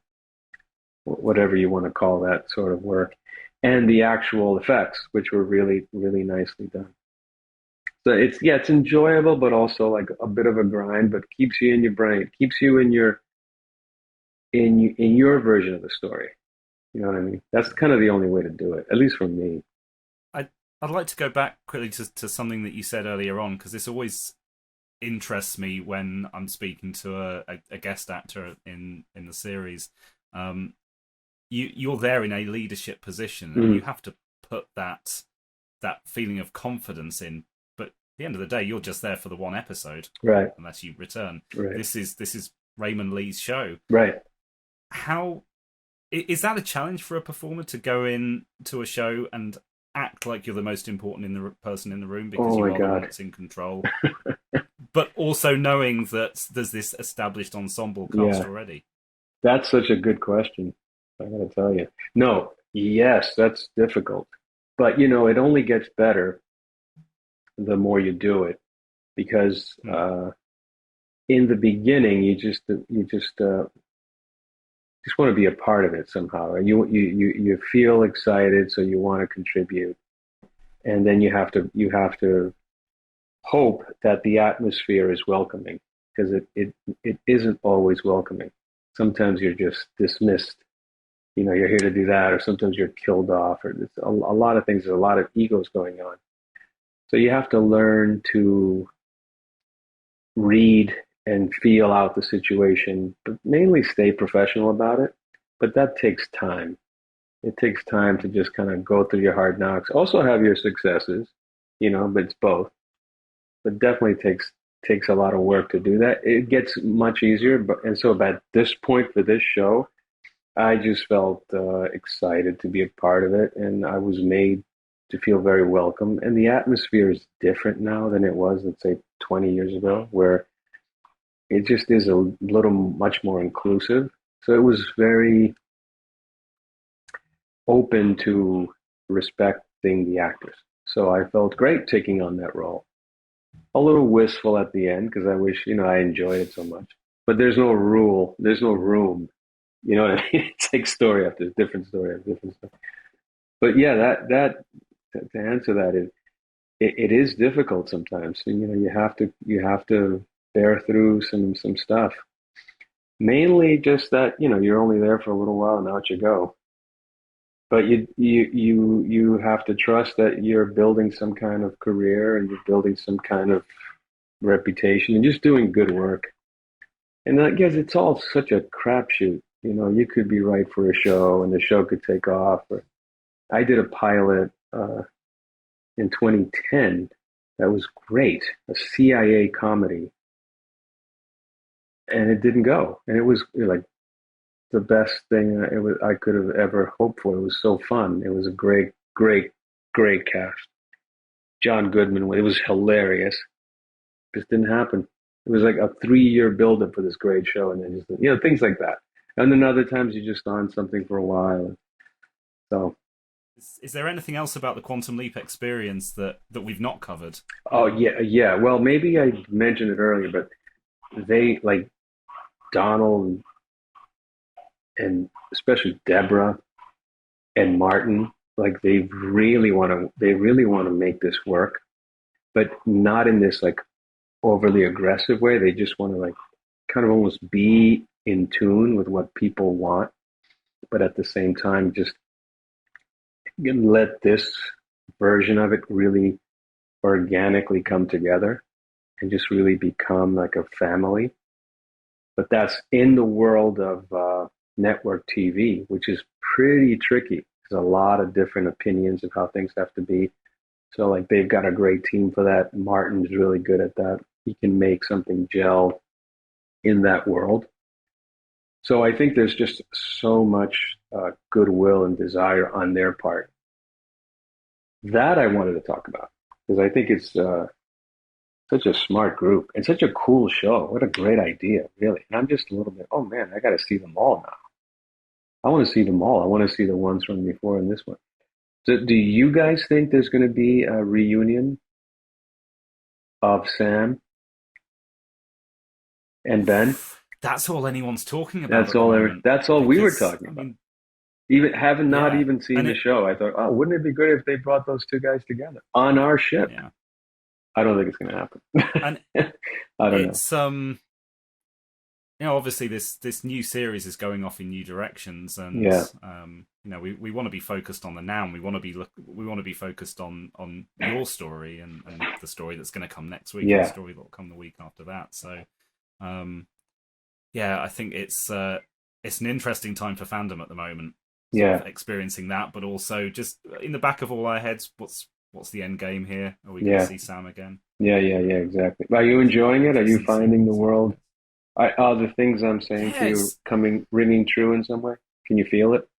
whatever you want to call that sort of work, and the actual effects, which were really, really nicely done. So it's enjoyable, but also like a bit of a grind, but keeps you in your brain, keeps you in your in your version of the story. You know what I mean? That's kind of the only way to do it, at least for me. I'd like to go back quickly to something that you said earlier on, because this always interests me when I'm speaking to a guest actor in the series. You're there in a leadership position, and you have to put that feeling of confidence in. But at the end of the day, you're just there for the one episode, right? Unless you return. Right. This is Raymond Lee's show, right? How is that a challenge for a performer to go in to a show and act like you're the most important person in the room because you are the one that's in control, but also knowing that there's this established ensemble cast already? That's such a good question. I gotta tell you. No, yes, that's difficult. But, it only gets better the more you do it, because in the beginning, you just want to be a part of it somehow. You feel excited, so you want to contribute, and then you have to hope that the atmosphere is welcoming, because it isn't always welcoming. Sometimes you're just dismissed. You're here to do that, or sometimes you're killed off, or there's a lot of things. There's a lot of egos going on. So you have to learn to read and feel out the situation, but mainly stay professional about it. But that takes time. It takes time to just kind of go through your hard knocks. Also have your successes, but it's both. But definitely takes a lot of work to do that. It gets much easier, and so at this point for this show, I just felt excited to be a part of it, and I was made to feel very welcome. And the atmosphere is different now than it was, let's say, 20 years ago, where it just is a little much more inclusive. So it was very open to respecting the actors. So I felt great taking on that role. A little wistful at the end, because I wish, I enjoyed it so much. But there's no rule. There's no room. You know what I mean? It takes story after different story after different story. But yeah, that to answer that, it is difficult sometimes. You have to bear through some stuff. Mainly just that you're only there for a little while and out you go. But you have to trust that you're building some kind of career, and you're building some kind of reputation, and just doing good work. And I guess it's all such a crapshoot. You could be right for a show, and the show could take off. I did a pilot in 2010 that was great, a CIA comedy, and it didn't go. And it was like the best thing I could have ever hoped for. It was so fun. It was a great cast. John Goodman. It was hilarious. It just didn't happen. It was like a 3-year buildup for this great show, and then just things like that. And then other times you're just on something for a while. So, is there anything else about the Quantum Leap experience that we've not covered? Oh yeah. Well, maybe I mentioned it earlier, but they, like Donald and especially Deborah and Martin, like they really want to make this work, but not in this like overly aggressive way. They just want to like kind of almost be in tune with what people want, but at the same time just let this version of it really organically come together and just really become like a family. But that's in the world of network TV, which is pretty tricky. There's a lot of different opinions of how things have to be. So like they've got a great team for that. Martin's really good at that. He can make something gel in that world. So I think there's just so much goodwill and desire on their part. That I wanted to talk about, because I think it's such a smart group and such a cool show. What a great idea, really. And I'm just a little bit, oh man, I got to see them all now. I want to see them all. I want to see the ones from before and this one. So do you guys think there's going to be a reunion of Sam and Ben? That's all anyone's talking about. That's all we were talking about. Even having not even seen the show, I thought, oh, wouldn't it be great if they brought those two guys together on our ship? Yeah. I don't think it's going to happen. And I don't know. obviously this new series is going off in new directions, and we want to be focused on the now. And we want to be focused on your story and the story that's going to come next week, and the story that will come the week after that. So, I think it's an interesting time for fandom at the moment. Sort of experiencing that, but also just in the back of all our heads, what's the end game here? Are we going to see Sam again? Yeah, exactly. Are you enjoying it? Are you finding the world? Are the things I'm saying to you ringing true in some way? Can you feel it?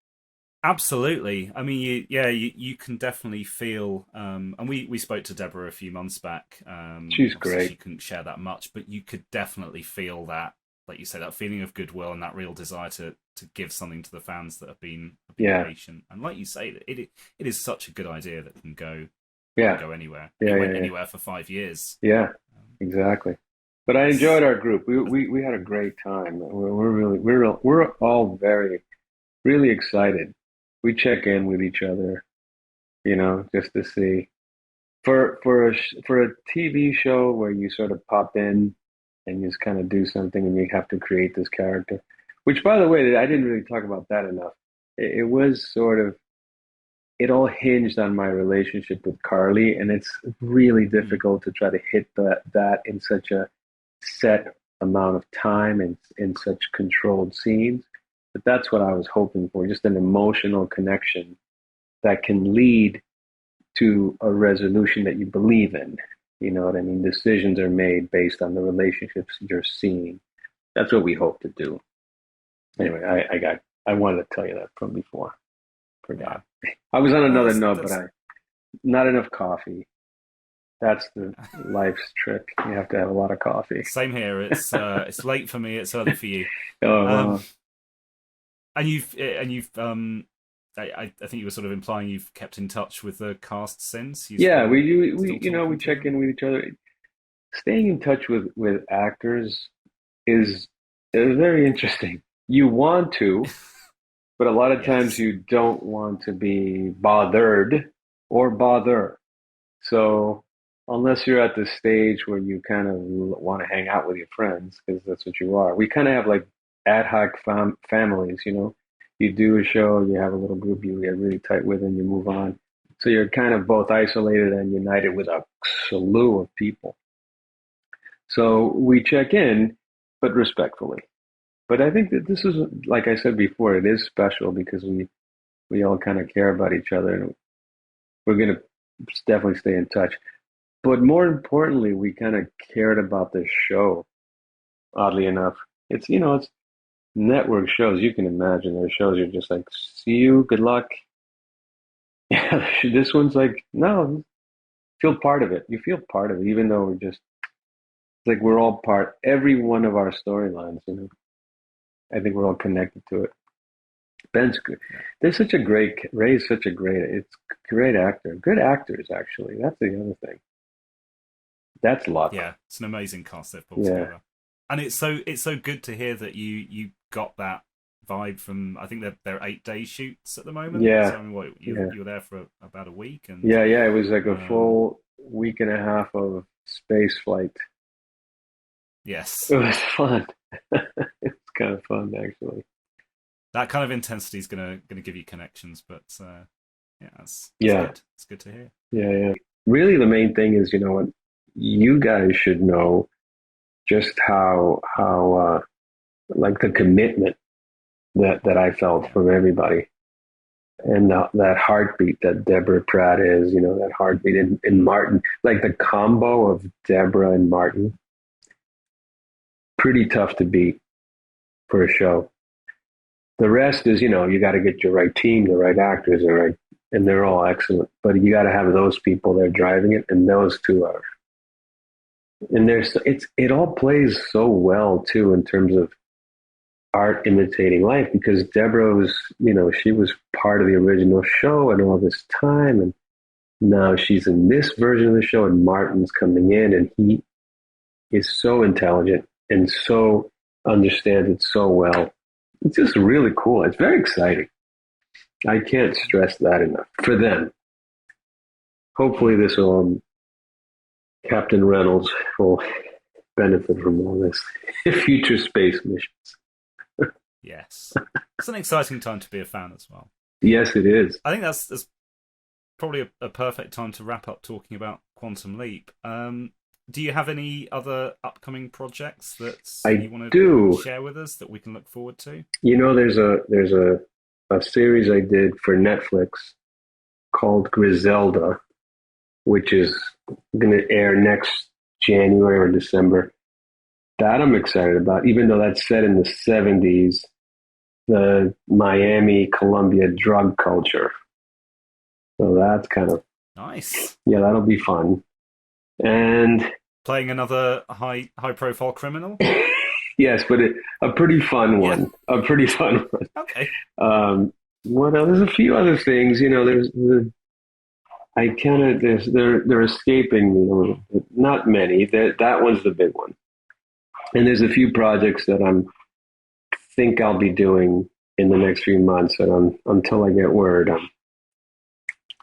Absolutely. I mean, you can definitely feel. And we spoke to Deborah a few months back. She's great. She couldn't share that much, but you could definitely feel that, like you said, that feeling of goodwill and that real desire to give something to the fans that have been patient. And like you say, it is such a good idea that can go anywhere. It went anywhere for 5 years. Yeah, exactly. But I enjoyed our group. We had a great time. We're all really excited. We check in with each other, just to see. For a TV show where you sort of pop in and you just kind of do something and you have to create this character, which, by the way, I didn't really talk about that enough. It was sort of, it all hinged on my relationship with Carly, and it's really difficult to try to hit that in such a set amount of time and in such controlled scenes. But that's what I was hoping for, just an emotional connection that can lead to a resolution that you believe in. You know what I mean? Decisions are made based on the relationships you're seeing. That's what we hope to do. Anyway, I wanted to tell you that from before. Forgot. I was on another note, but not enough coffee. That's the life's trick. You have to have a lot of coffee. Same here. It's late for me. It's early for you. Wow. And you've I think you were sort of implying you've kept in touch with the cast since. We check in with each other. Staying in touch with actors is very interesting. You want to, but a lot of times you don't want to be bothered or bother. So unless you're at the stage where you kind of want to hang out with your friends, because that's what you are. We kind of have like ad hoc families, You do a show, you have a little group you get really tight with, and you move on. So you're kind of both isolated and united with a slew of people. So we check in, but respectfully. But I think that this is, like I said before, it is special because we all kind of care about each other, and we're going to definitely stay in touch. But more importantly, we kind of cared about this show, oddly enough. It's network shows. You can imagine their shows are just like, see you, good luck. Yeah, this one's like, no, feel part of it. You feel part of it, even though it's like we're all part, every one of our storylines, I think we're all connected to it. Ben's good. Ray's such a great, it's a great actor. Good actors, actually. That's the other thing. That's luck. Yeah, it's an amazing cast they've put together. And it's so good to hear that you got that vibe from, I think they're 8-day shoots at the moment. Yeah. So, you were there for about a week. And it was like a full week and a half of space flight. Yes. It was fun. It's kind of fun, actually. That kind of intensity is gonna give you connections, but it's good. It's good to hear. Yeah. Really, the main thing is, what you guys should know, just how like the commitment that I felt from everybody, and that heartbeat that Deborah Pratt is, that heartbeat in Martin, like the combo of Deborah and Martin, pretty tough to beat for a show. The rest is, you got to get your right team, the right actors, and they're all excellent. But you got to have those people that are driving it, and those two are. And it all plays so well too in terms of art imitating life, because Deborah was, she was part of the original show and all this time, and now she's in this version of the show, and Martin's coming in, and he is so intelligent and so understands it so well. It's just really cool. It's very exciting. I can't stress that enough for them. Hopefully this will Captain Reynolds will benefit from all this future space missions. Yes. It's an exciting time to be a fan as well. Yes, it is. I think that's probably a perfect time to wrap up talking about Quantum Leap. Do you have any other upcoming projects that you want to share with us that we can look forward to? You know, there's a series I did for Netflix called Griselda, which is going to air next January or December. That I'm excited about, even though that's set in the 70s, the Miami, Columbia drug culture. So that's kind of nice. Yeah, that'll be fun. And playing another high profile criminal. Yes, but a pretty fun one. Yeah. A pretty fun one. Okay. What else? There's a few other things. You know, they're escaping me. Not many. That one's the big one. And there's a few projects that think I'll be doing in the next few months, and until I get word, I'm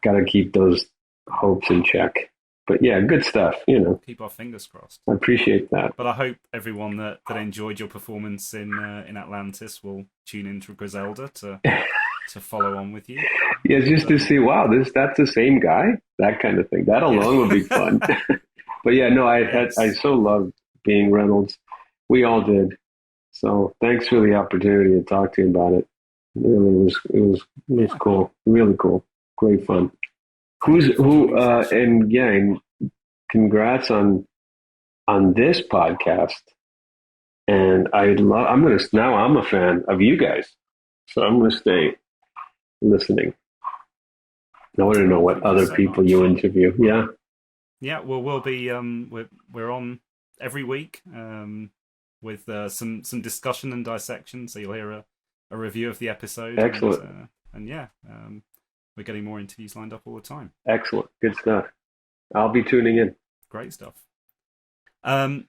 got to keep those hopes in check. But yeah, good stuff, you know. Keep our fingers crossed. I appreciate that. But I hope everyone that enjoyed your performance in Atlantis will tune into Griselda to follow on with you. Yeah, just to see, wow, that's the same guy, that kind of thing. That alone would be fun. But yeah, no, I so loved being Reynolds. We all did. So thanks for the opportunity to talk to you about it. It was cool, really cool, great fun. And congrats on this podcast. And now I'm a fan of you guys, so I'm gonna stay listening. I want to know what other people you interview. Yeah. Well, we'll be we're on every week with some discussion and dissection. So you'll hear a review of the episode. Excellent. We're getting more interviews lined up all the time. Excellent. Good stuff. I'll be tuning in. Great stuff. Thank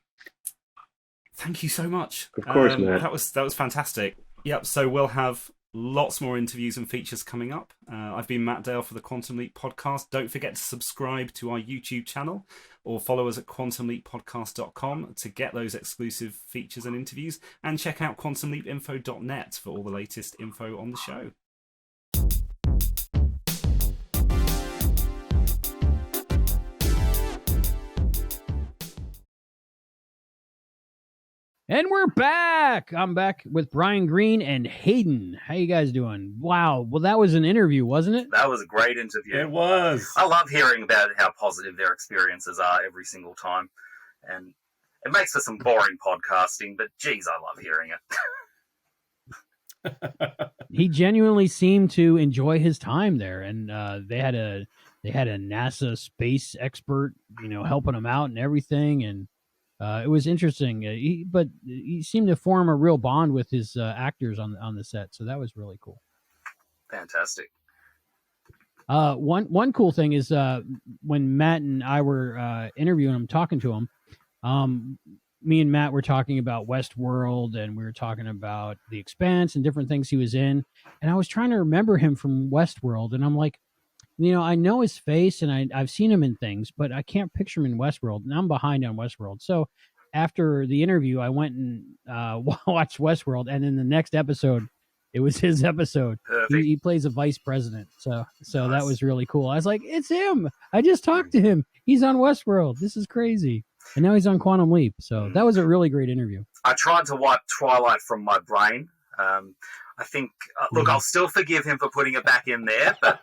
you so much. Of course, Matt. That was fantastic. Yep. So we'll have lots more interviews and features coming up. I've been Matt Dale for the Quantum Leap Podcast. Don't forget to subscribe to our YouTube channel or follow us at quantumleappodcast.com to get those exclusive features and interviews, and check out quantumleapinfo.net for all the latest info on the show. And we're back. I'm back with Brian Greene and Hayden. How you guys doing? Wow. Well, that was an interview, wasn't it? That was a great interview. It was. I love hearing about how positive their experiences are every single time. And it makes for some boring podcasting, but geez, I love hearing it. He genuinely seemed to enjoy his time there, and they had a NASA space expert, helping him out and everything, and it was interesting. But he seemed to form a real bond with his actors on the set, so that was really cool. Fantastic. One cool thing is when Matt and I were interviewing him, talking to him, me and Matt were talking about Westworld, and we were talking about The Expanse and different things he was in, and I was trying to remember him from Westworld, and I'm like, I know his face, and I've seen him in things, but I can't picture him in Westworld, and I'm behind on Westworld. So after the interview, I went and watched Westworld, and in the next episode, it was his episode. He plays a vice president, so nice. That was really cool. I was like, it's him. I just talked to him. He's on Westworld. This is crazy. And now he's on Quantum Leap, so that was a really great interview. I tried to wipe Twilight from my brain. I think, look, I'll still forgive him for putting it back in there, but...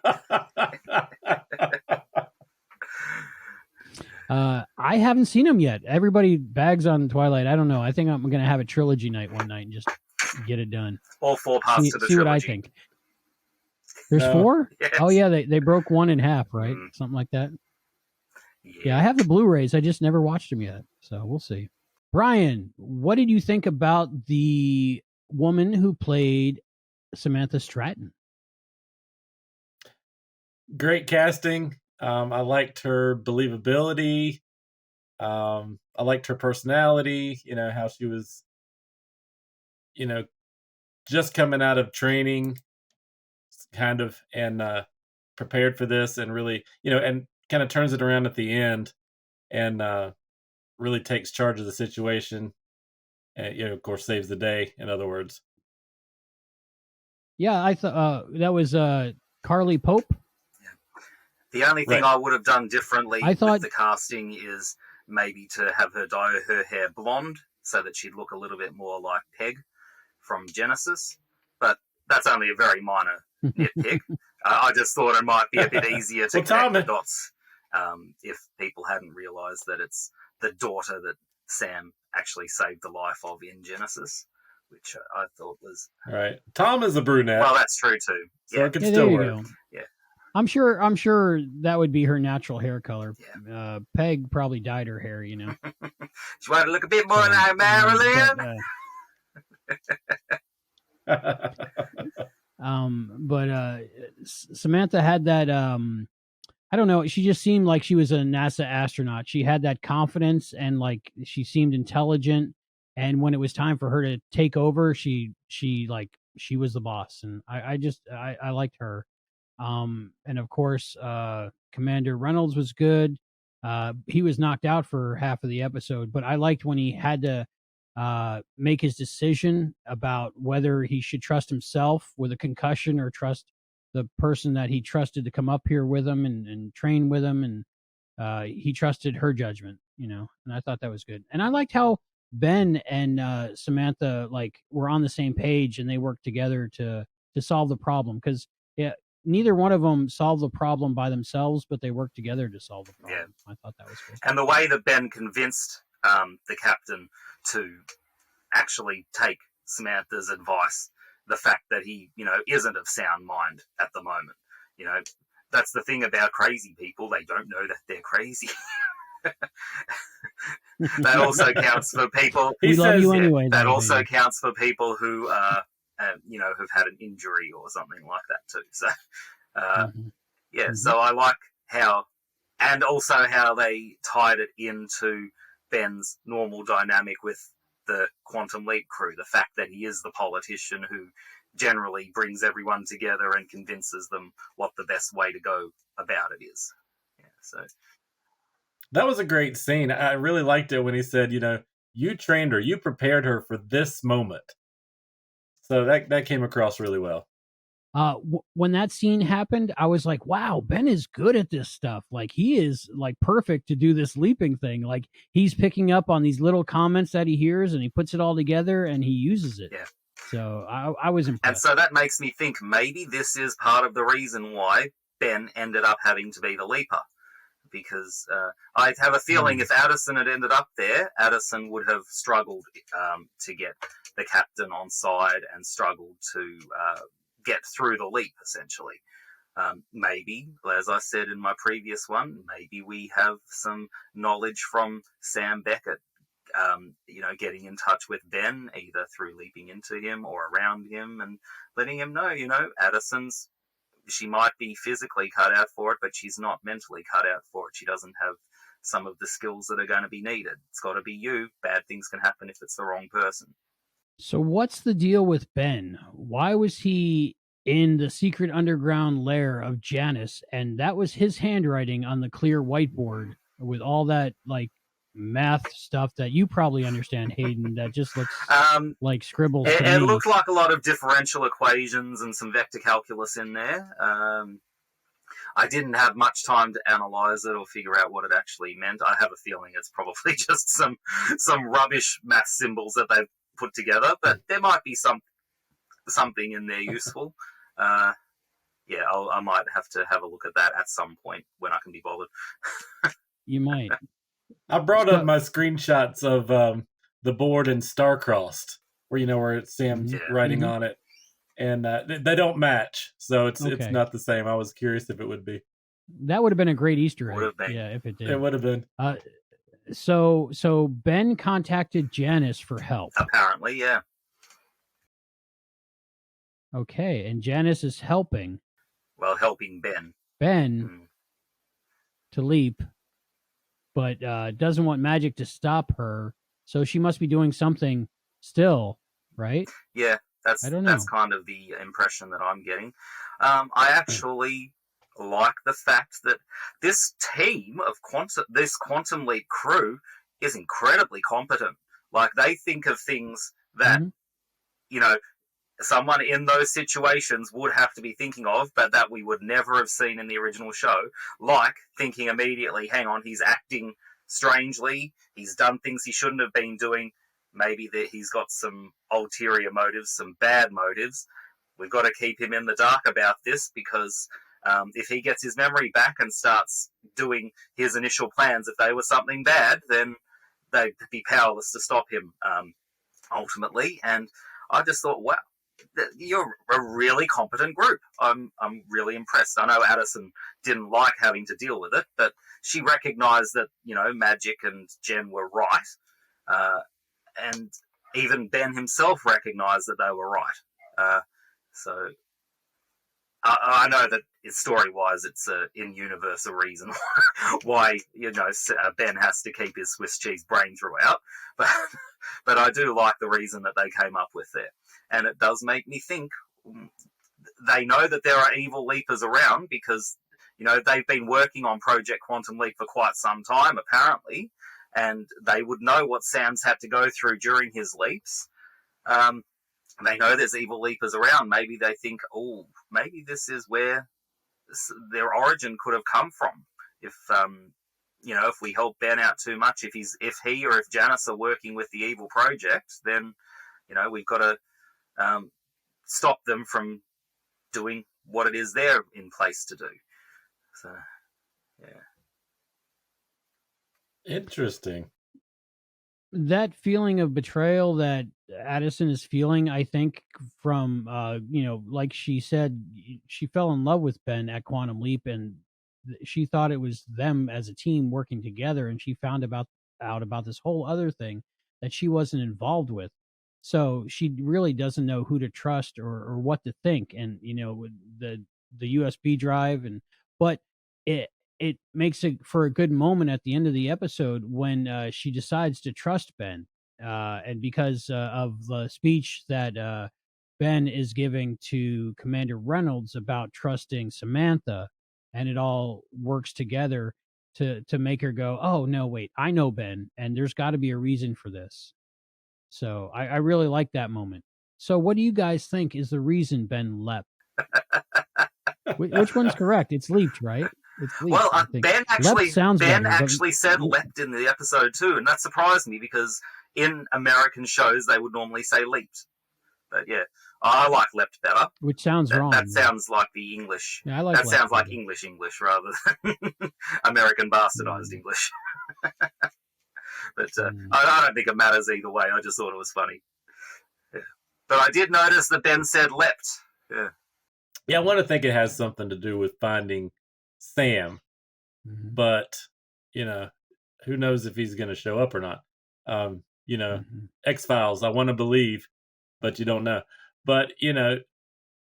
I haven't seen him yet. Everybody bags on Twilight. I don't know. I think I'm going to have a trilogy night one night and just get it done. All 4 parts to the trilogy. See what I think. There's 4? Yes. Oh, yeah, they broke 1 in half, right? Something like that. Yeah, I have the Blu-rays. I just never watched them yet, so we'll see. Brian, what did you think about the woman who played Samantha Stratton? Great casting. I liked her believability. I liked her personality, how she was, just coming out of training kind of, and prepared for this, and really, and kind of turns it around at the end. And really takes charge of the situation, and of course saves the day. In other words, Yeah, I thought that was Carly Pope. The only thing I would have done differently with the casting is maybe to have her dye her hair blonde so that she'd look a little bit more like Peg from Genesis. But that's only a very minor nitpick. I just thought it might be a bit easier to connect the dots if people hadn't realised that it's the daughter that Sam actually saved the life of in Genesis, which I thought was... Right. Tom is a brunette. Well, that's true too. So it can still work. Go. Yeah. I'm sure that would be her natural hair color. Yeah. Peg probably dyed her hair, She wanted to look a bit more like Marilyn. But Samantha had that I don't know, she just seemed like she was a NASA astronaut. She had that confidence and like she seemed intelligent, and when it was time for her to take over, she was the boss, and I liked her. And of course, Commander Reynolds was good. He was knocked out for half of the episode, but I liked when he had to make his decision about whether he should trust himself with a concussion or trust the person that he trusted to come up here with him and train with him. And he trusted her judgment, and I thought that was good. And I liked how Ben and Samantha were on the same page and they worked together to solve the problem, because neither one of them solved the problem by themselves, but they worked together to solve the problem. Yeah. I thought that was good. And the way that Ben convinced the captain to actually take Samantha's advice, the fact that he, isn't of sound mind at the moment. That's the thing about crazy people. They don't know that they're crazy. That also counts for people. We love you anyway. That also counts for people who have had an injury or something like that too. So, so I like how they tied it into Ben's normal dynamic with the Quantum Leap crew. The fact that he is the politician who generally brings everyone together and convinces them what the best way to go about it is. Yeah, so that was a great scene. I really liked it when he said, you trained her, you prepared her for this moment. So that came across really well. When that scene happened, I was like, wow, Ben is good at this stuff. Like, he is perfect to do this leaping thing. Like, he's picking up on these little comments that he hears and he puts it all together and he uses it. Yeah. So I was impressed. And so that makes me think maybe this is part of the reason why Ben ended up having to be the leaper. Because I have a feeling if Addison had ended up there, Addison would have struggled to get the captain on side and struggled to get through the leap, essentially. Maybe, as I said in my previous one, maybe we have some knowledge from Sam Beckett, getting in touch with Ben, either through leaping into him or around him and letting him know, she might be physically cut out for it, but she's not mentally cut out for it. She doesn't have some of the skills that are going to be needed. It's got to be you. Bad things can happen if it's the wrong person. So what's the deal with Ben? Why was he in the secret underground lair of Janice? And that was his handwriting on the clear whiteboard with all that math stuff that you probably understand, Hayden, that just looks like scribbles. It looked like a lot of differential equations and some vector calculus in there. I didn't have much time to analyze it or figure out what it actually meant. I have a feeling it's probably just some rubbish math symbols that they've put together, but there might be something in there useful. I might have to have a look at that at some point when I can be bothered. You might. I brought up my screenshots of the board in Star-Crossed, where it's Sam's writing on it, and they don't match, so it's not the same. I was curious if it would be. That would have been a great Easter egg. Yeah, if it did. It would have been. So Ben contacted Janice for help. Apparently, yeah. Okay, and Janice is helping. Well, helping Ben. To leap, but doesn't want magic to stop her, so she must be doing something still, right? Yeah, that's kind of the impression that I'm getting. I actually like the fact that this team of Quantum Leap crew is incredibly competent. Like, they think of things that, you know, someone in those situations would have to be thinking of, but that we would never have seen in the original show. Like thinking immediately, hang on, he's acting strangely, he's done things he shouldn't have been doing, maybe that he's got some ulterior motives, some bad motives. We've got to keep him in the dark about this, because if he gets his memory back and starts doing his initial plans, if they were something bad, then they'd be powerless to stop him, ultimately. And I just thought, wow, you're a really competent group. I'm really impressed. I know Addison didn't like having to deal with it, but she recognised that, you know, Magic and Jen were right, and even Ben himself recognised that they were right. So I know that story-wise, it's a in-universe a reason why, you know, Ben has to keep his Swiss cheese brain throughout, but I do like the reason that they came up with there. And it does make me think they know that there are evil leapers around, because, you know, they've been working on Project Quantum Leap for quite some time, apparently, and they would know what Sam's had to go through during his leaps. They know there's evil leapers around. Maybe they think, oh, maybe this is where their origin could have come from. If, you know, if we help Ben out too much, if he or if Janice are working with the evil project, then, you know, we've got to stop them from doing what it is they're in place to do. So, yeah. Interesting. That feeling of betrayal that Addison is feeling, I think, from you know, like she said, she fell in love with Ben at Quantum Leap, and she thought it was them as a team working together, and she found out about this whole other thing that she wasn't involved with. So she really doesn't know who to trust or what to think. And, you know, with the USB drive, but it makes it for a good moment at the end of the episode when she decides to trust Ben, and because of the speech that Ben is giving to Commander Reynolds about trusting Samantha, and it all works together to make her go, oh no, wait, I know Ben, and there's got to be a reason for this. So I really like that moment. So what do you guys think is the reason Ben leapt? Which one's correct? It's leaped, right? It's leaped, Well, Ben actually said but... leapt in the episode too, and that surprised me, because in American shows they would normally say leaped. But yeah, I like leapt better. Which sounds wrong. That sounds like the English. Yeah, I like that sounds like better. English rather than American bastardized English. But I don't think it matters either way. I just thought it was funny. Yeah. But I did notice that Ben said leapt. Yeah. Yeah, I want to think it has something to do with finding Sam, but, you know, who knows if he's going to show up or not. You know, X-Files, I want to believe, but you don't know. But, you know,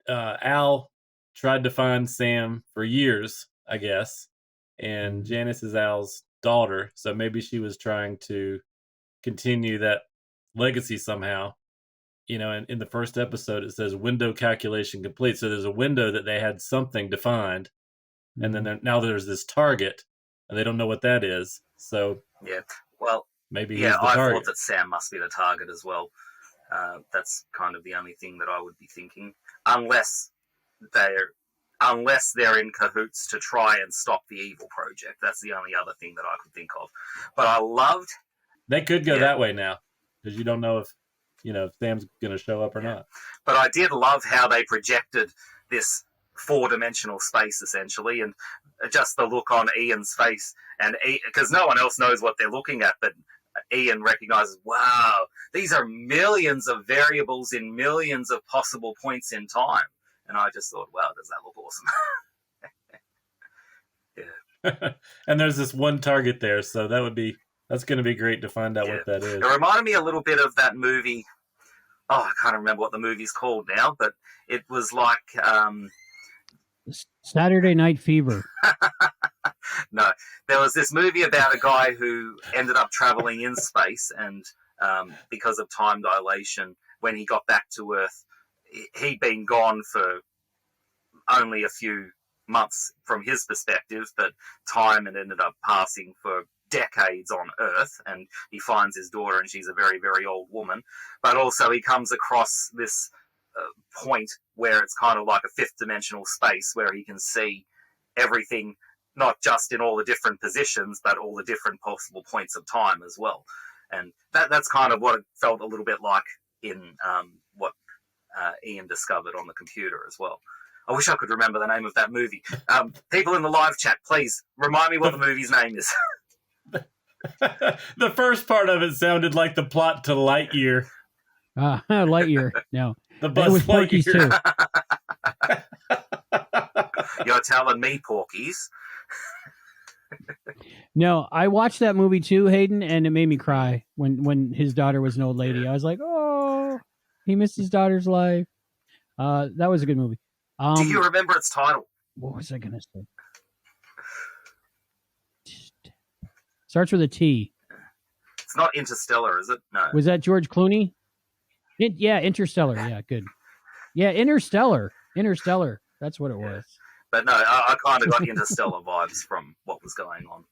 Al tried to find Sam for years, I guess, and Janice is Al's daughter, so maybe she was trying to continue that legacy somehow. You know, in the first episode, it says window calculation complete. So there's a window that they had something defined, and then now there's this target, and they don't know what that is. So yeah, well, maybe he's the target. I thought that Sam must be the target as well. That's kind of the only thing that I would be thinking, unless they're in cahoots to try and stop the evil project. That's the only other thing that I could think of. But I loved. They could go that way now, because you don't know if, you know, Sam's going to show up or not. But I did love how they projected this 4-dimensional space, essentially, and just the look on Ian's face, and because no one else knows what they're looking at, but Ian recognizes, wow, these are millions of variables in millions of possible points in time. And I just thought, wow, does that look awesome? Yeah. And there's this one target there, so that's going to be great to find out what that is. It reminded me a little bit of that movie. Oh, I can't remember what the movie's called now, but it was like Saturday Night Fever. No, there was this movie about a guy who ended up traveling in space, and because of time dilation, when he got back to Earth, he'd been gone for only a few months from his perspective, but time had ended up passing for decades on Earth, and he finds his daughter, and she's a very, very old woman. But also he comes across this point where it's kind of like a fifth dimensional space where he can see everything, not just in all the different positions, but all the different possible points of time as well. And that's kind of what it felt a little bit like in what Ian discovered on the computer as well. I wish I could remember the name of that movie. People in the live chat, please remind me what the movie's name is. The first part of it sounded like the plot to Lightyear. Lightyear. No. The It Buzz was Porky's too. Lightyear. You're telling me, Porkies. No, I watched that movie too, Hayden, and it made me cry when his daughter was an old lady. I was like, oh, he missed his daughter's life. That was a good movie. Do you remember its title? What was I going to say? Starts with a T. It's not Interstellar, is it? No. Was that George Clooney? Yeah, Interstellar. Yeah, good. Yeah, Interstellar. That's what it was. But no, I kind of got Interstellar vibes from what was going on.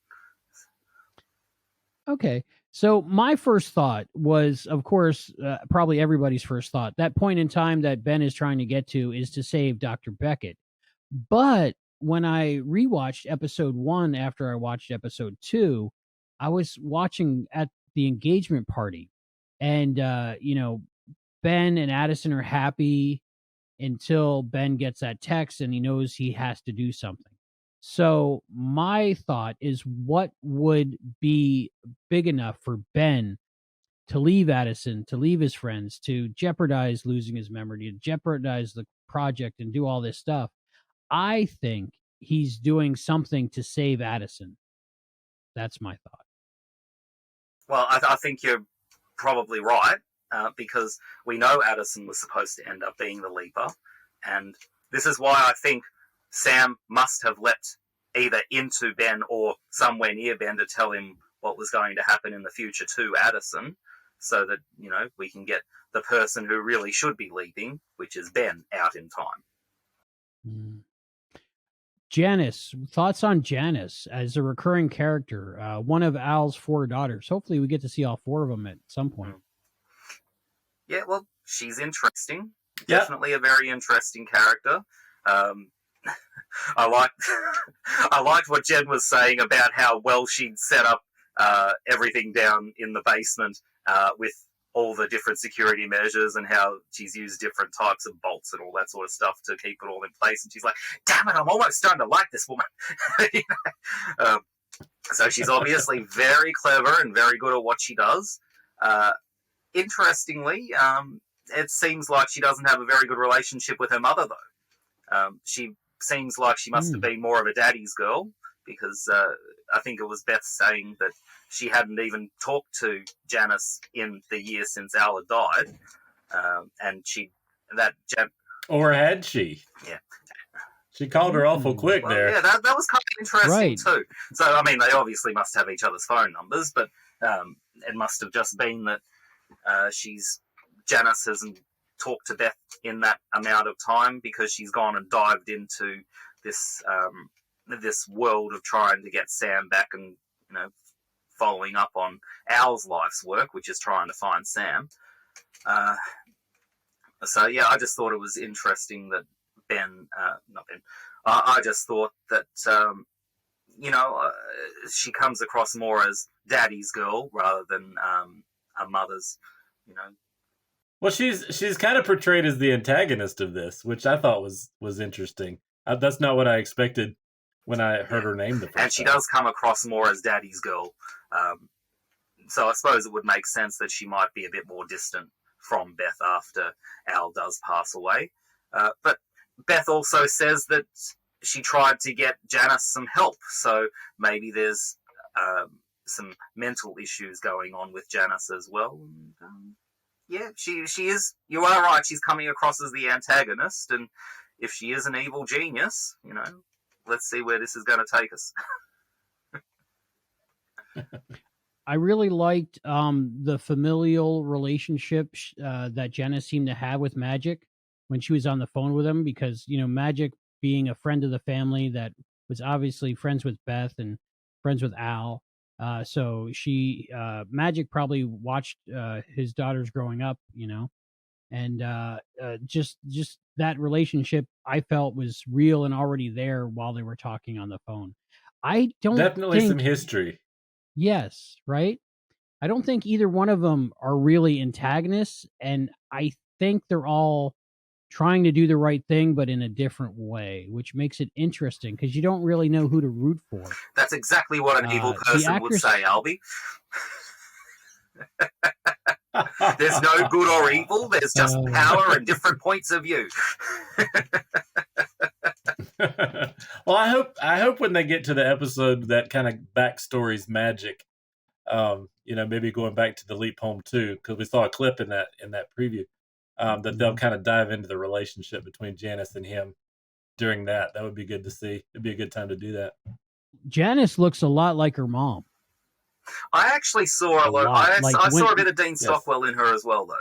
Okay. So my first thought was, of course, probably everybody's first thought. That point in time that Ben is trying to get to is to save Dr. Beckett. But when I rewatched episode 1 after I watched episode 2, I was watching at the engagement party. And, Ben and Addison are happy until Ben gets that text and he knows he has to do something. So my thought is, what would be big enough for Ben to leave Addison, to leave his friends, to jeopardize losing his memory, to jeopardize the project and do all this stuff? I think he's doing something to save Addison. That's my thought. Well, I think you're probably right, because we know Addison was supposed to end up being the Leaper, and this is why I think Sam must have leapt either into Ben or somewhere near Ben to tell him what was going to happen in the future to Addison, so that, we can get the person who really should be leaping, which is Ben, out in time. Janice, thoughts on Janice as a recurring character, one of Al's 4 daughters. Hopefully we get to see all 4 of them at some point. Yeah, well, she's interesting. Yeah. Definitely a very interesting character. I liked what Jen was saying about how well she'd set up everything down in the basement with all the different security measures, and how she's used different types of bolts and all that sort of stuff to keep it all in place. And she's like, damn it, I'm almost starting to like this woman. So she's obviously very clever and very good at what she does. Interestingly, it seems like she doesn't have a very good relationship with her mother, though. She seems like she must have been more of a daddy's girl, because I think it was Beth saying that she hadn't even talked to Janice in the year since Al had died. Or had she? Yeah. She called her awful quick there. Yeah, that was kind of interesting, right, too. So, I mean, they obviously must have each other's phone numbers, but it must have just been that Janice hasn't talked to Beth in that amount of time, because she's gone and dived into this world of trying to get Sam back, and following up on Al's life's work, which is trying to find Sam. So yeah, I just thought it was interesting that I just thought that she comes across more as daddy's girl rather than a mother's. Well, she's kind of portrayed as the antagonist of this, which I thought was interesting. That's not what I expected when I heard her name the first time. And she does come across more as daddy's girl. So I suppose it would make sense that she might be a bit more distant from Beth after Al does pass away. But Beth also says that she tried to get Janice some help, so maybe there's some mental issues going on with Janice as well. Yeah, she is. You are right. She's coming across as the antagonist, and if she is an evil genius, let's see where this is going to take us. I really liked the familial relationship that Janice seemed to have with Magic when she was on the phone with him, because, Magic being a friend of the family that was obviously friends with Beth and friends with Al. So she, Magic probably watched his daughters growing up, and just that relationship I felt was real and already there while they were talking on the phone. I don't Definitely think, some history. yes, right? I don't think either one of them are really antagonists, and I think they're all trying to do the right thing, but in a different way, which makes it interesting because you don't really know who to root for. That's exactly what an evil person would say, Albie. There's no good or evil. There's just power and different points of view. Well, I hope when they get to the episode that kind of backstories Magic, maybe going back to the Leap Home 2, because we saw a clip in that preview, that they'll kind of dive into the relationship between Janice and him during that. That would be good to see. It'd be a good time to do that. Janice looks a lot like her mom. I actually saw a lot. I saw a bit of Dean Stockwell in her as well, though.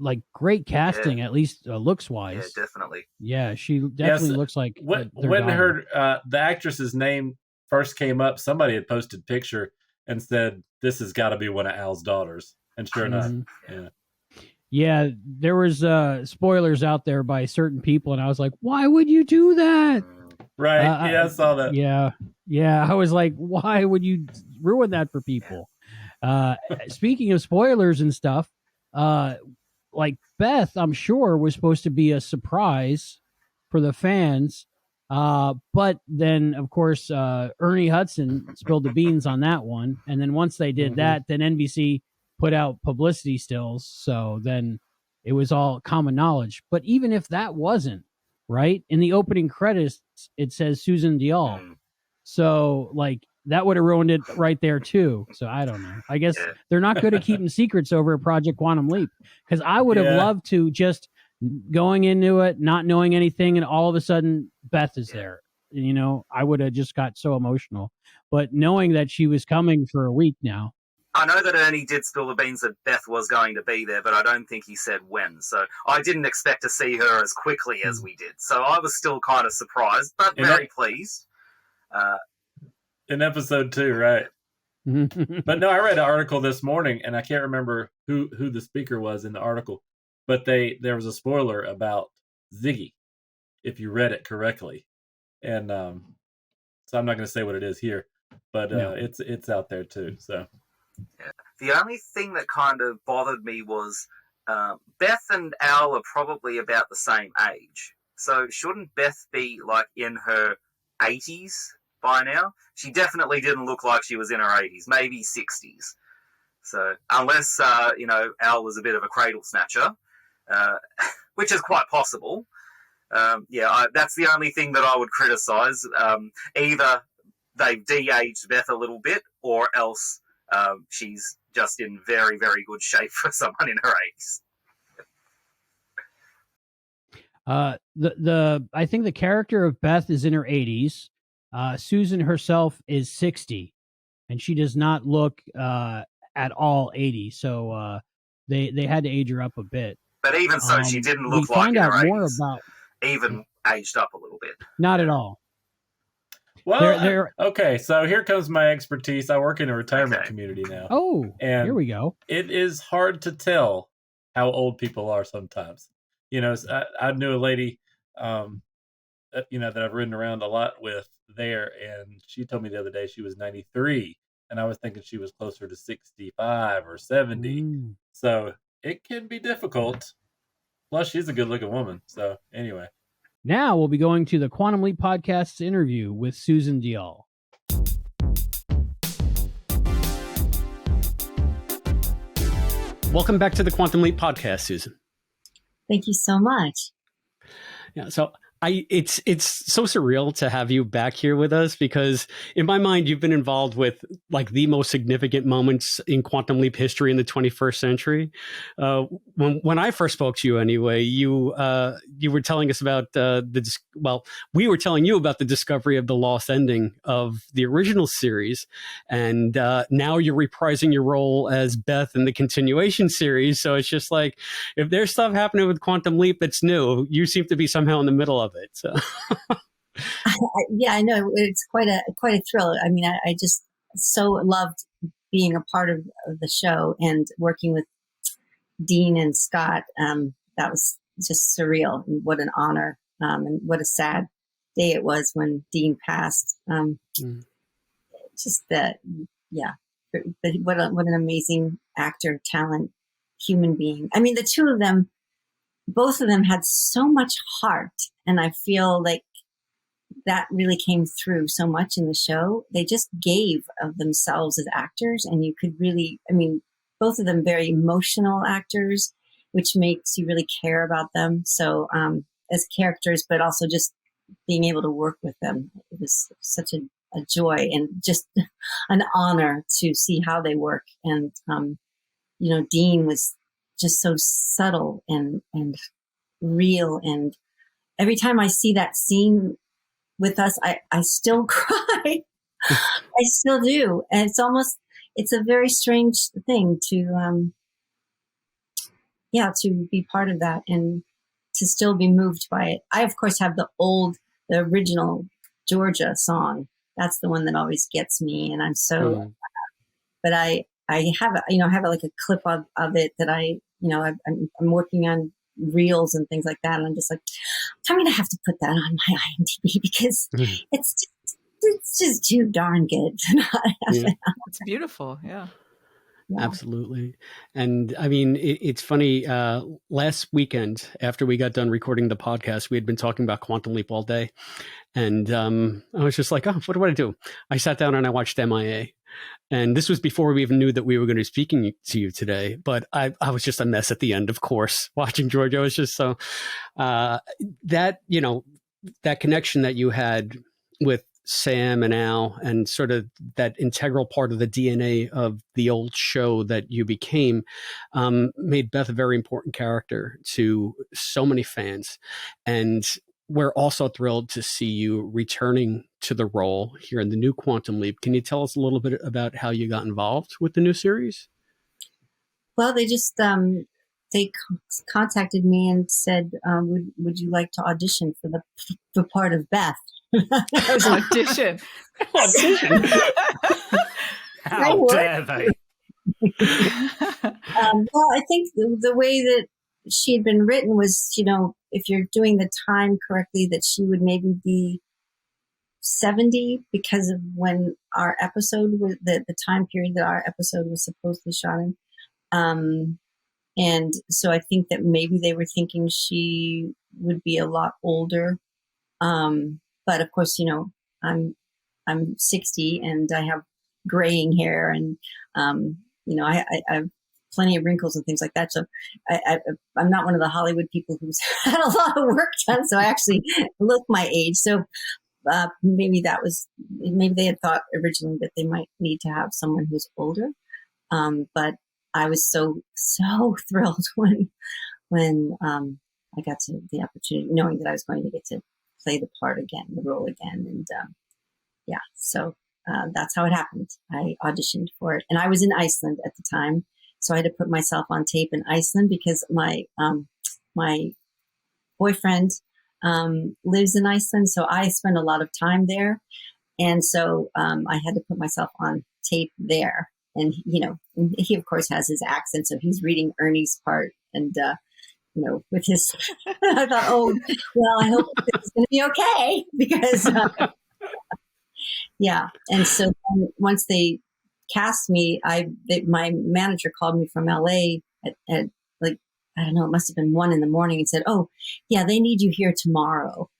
Like great casting, at least looks wise. Yeah, definitely. Yeah, she definitely looks like when her the actress's name first came up, somebody had posted a picture and said, "This has got to be one of Al's daughters," and sure enough, yeah, there was spoilers out there by certain people, and I was like, "Why would you do that?" Right? I saw that. Yeah, I was like, "Why would you ruin that for people?" Speaking of spoilers and stuff, like Beth, I'm sure was supposed to be a surprise for the fans. But then, of course, Ernie Hudson spilled the beans on that one. And then once they did that, then NBC put out publicity stills. So then it was all common knowledge. But even if that wasn't, right, in the opening credits, it says Susan Diol. So, like, that would have ruined it right there, too. So I don't know. I guess they're not good at keeping secrets over at Project Quantum Leap. Because I would have loved to just going into it, not knowing anything, and all of a sudden Beth is there. I would have just got so emotional. But knowing that she was coming for a week now. I know that Ernie did spill the beans that Beth was going to be there, but I don't think he said when. So I didn't expect to see her as quickly as we did. So I was still kind of surprised, but very pleased. In episode 2, right? But no, I read an article this morning, and I can't remember who the speaker was in the article, but there was a spoiler about Ziggy, if you read it correctly, and so I'm not going to say what it is here, but it's out there too. So the only thing that kind of bothered me was Beth and Al are probably about the same age, so shouldn't Beth be like in her 80s? By now, she definitely didn't look like she was in her 80s, maybe 60s. So unless Al was a bit of a cradle snatcher, which is quite possible. That's the only thing that I would criticize. Either they've de-aged Beth a little bit, or else she's just in very, very good shape for someone in her 80s. I think the character of Beth is in her 80s. Susan herself is 60, and she does not look at all 80. So they had to age her up a bit. But even so, she didn't look like in her 80s. Even aged up a little bit. Not at all. Well, okay, so here comes my expertise. I work in a retirement community now. Oh, and here we go. It is hard to tell how old people are sometimes. I knew a lady, that I've ridden around a lot with there, and she told me the other day she was 93, and I was thinking she was closer to 65 or 70. So it can be difficult. Plus, she's a good-looking woman. So anyway. Now we'll be going to the Quantum Leap Podcast's interview with Susan Diol. Welcome back to the Quantum Leap Podcast, Susan. Thank you so much. Yeah, so it's so surreal to have you back here with us, because in my mind, you've been involved with like the most significant moments in Quantum Leap history in the 21st century. When I first spoke to you anyway, you were telling us about we were telling you about the discovery of the lost ending of the original series. And now you're reprising your role as Beth in the continuation series. So it's just like, if there's stuff happening with Quantum Leap that's new, you seem to be somehow in the middle of it. So Yeah, I know it's quite a thrill. I mean, I just so loved being a part of the show and working with Dean and Scott. That was just surreal, and what an honor, and what a sad day it was when Dean passed. Just that, yeah. But what an amazing actor, talent, human being. I mean, the two of them, both of them had so much heart, and I feel like that really came through so much in the show. They just gave of themselves as actors, and you could really, I mean, both of them very emotional actors, which makes you really care about them. So as characters, but also just being able to work with them, it was such a joy and just an honor to see how they work. And Dean was just so subtle and real, and every time I see that scene with us, I still cry. I still do. And it's a very strange thing to be part of that and to still be moved by it. I, of course, have the original Georgia song. That's the one that always gets me. And I'm so, but I have, like a clip of it that I'm working on reels and things like that. And I'm just like, I'm going to have to put that on my IMDb because it's just too darn good to not have it. It's beautiful. Yeah. Absolutely. And I mean, it's funny. Last weekend, after we got done recording the podcast, we had been talking about Quantum Leap all day. And I was just like, oh, what do I do? I sat down and I watched MIA. And this was before we even knew that we were going to be speaking to you today. But I was just a mess at the end, of course, watching Georgia. I was just so that connection that you had with Sam and Al, and sort of that integral part of the DNA of the old show that you became, made Beth a very important character to so many fans. And we're also thrilled to see you returning to the role here in the new Quantum Leap. Can you tell us a little bit about how you got involved with the new series? Well, they just they contacted me and said, "Would you like to audition for the part of Beth?" Audition. How dare they? Well, I think the way that she had been written was, if you're doing the time correctly, that she would maybe be 70 because of when our episode was, the time period that our episode was supposed to be shot in. And so I think that maybe they were thinking she would be a lot older. But of course, I'm 60 and I have graying hair, and I have plenty of wrinkles and things like that. So I'm not one of the Hollywood people who's had a lot of work done. So I actually look my age. So maybe they had thought originally that they might need to have someone who's older. But I was so thrilled when I got to the opportunity, knowing that I was going to get to play the part again, the role again. And so that's how it happened. I auditioned for it, and I was in Iceland at the time. So I had to put myself on tape in Iceland because my boyfriend lives in Iceland. So I spend a lot of time there. And so I had to put myself on tape there. And, he, of course, has his accent. So he's reading Ernie's part. And, with his, I thought, oh, well, I hope it's going to be okay. Because, yeah. And so once they cast me, my manager called me from LA at like, I don't know, it must have been 1 a.m. and said, oh, yeah, they need you here tomorrow.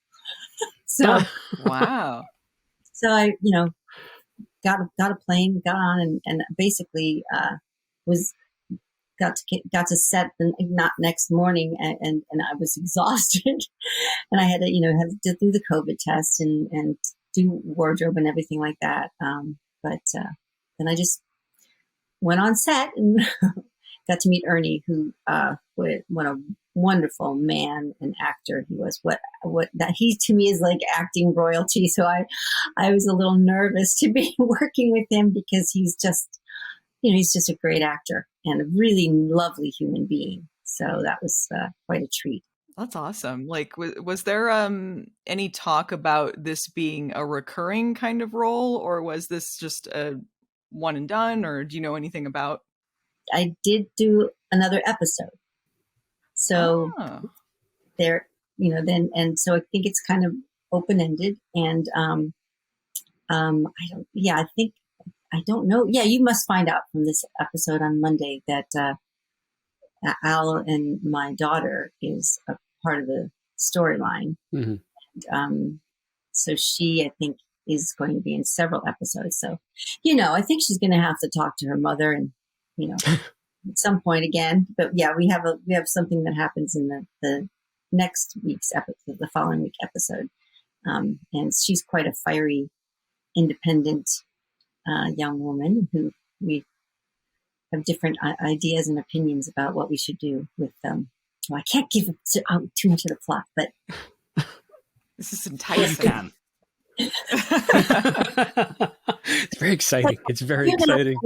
So, wow. So I, got a plane, got on, and basically got to set not next morning, and I was exhausted, and I had to do the COVID test and do wardrobe and everything like that. But then I just went on set and got to meet Ernie, who what a wonderful man and actor he was. What that he to me is like acting royalty. So I was a little nervous to be working with him because he's just a great actor and a really lovely human being. So that was quite a treat. That's awesome. Like, was there any talk about this being a recurring kind of role, or was this just a one and done, or do you know anything about? I did do another episode. So there, then, and so I think it's kind of open-ended, and I don't know. Yeah, you must find out from this episode on Monday that Al and my daughter is a part of the storyline. And, so she, I think, is going to be in several episodes. So, I think she's going to have to talk to her mother, and at some point again. But yeah, we have something that happens in the next week's episode, the following week episode, and she's quite a fiery, independent young woman who we have different ideas and opinions about what we should do with them. Well, I can't give out too much of the plot, but this is enticing. It's very exciting. It's very exciting.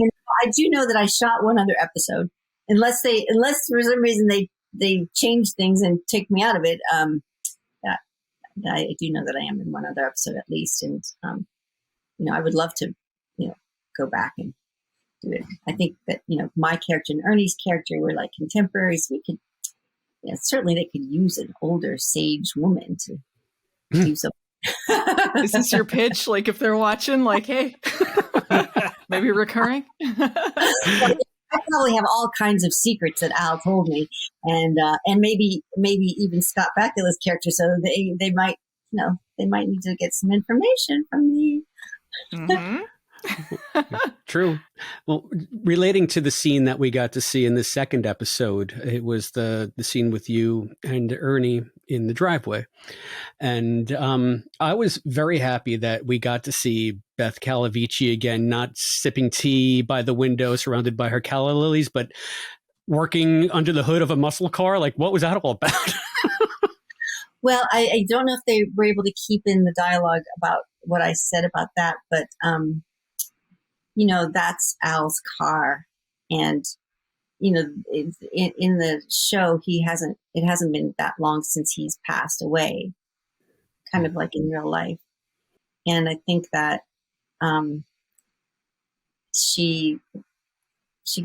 I do know that I shot one other episode, unless for some reason they change things and take me out of it. I do know that I am in one other episode at least, and I would love to go back and do it. I think that my character and Ernie's character were like contemporaries. We could certainly they could use an older sage woman to do something. Is this your pitch? Like, if they're watching, like, hey, maybe recurring? I probably have all kinds of secrets that Al told me, and maybe even Scott Bakula's character. So they might need to get some information from me. Mm-hmm. True. Well, relating to the scene that we got to see in the second episode, it was the scene with you and Ernie in the driveway. And I was very happy that we got to see Beth Calavicci again, not sipping tea by the window surrounded by her calla lilies, but working under the hood of a muscle car. Like, what was that all about? Well, I don't know if they were able to keep in the dialogue about what I said about that, but that's Al's car, and in the show it hasn't been that long since he's passed away, kind of like in real life. And I think that she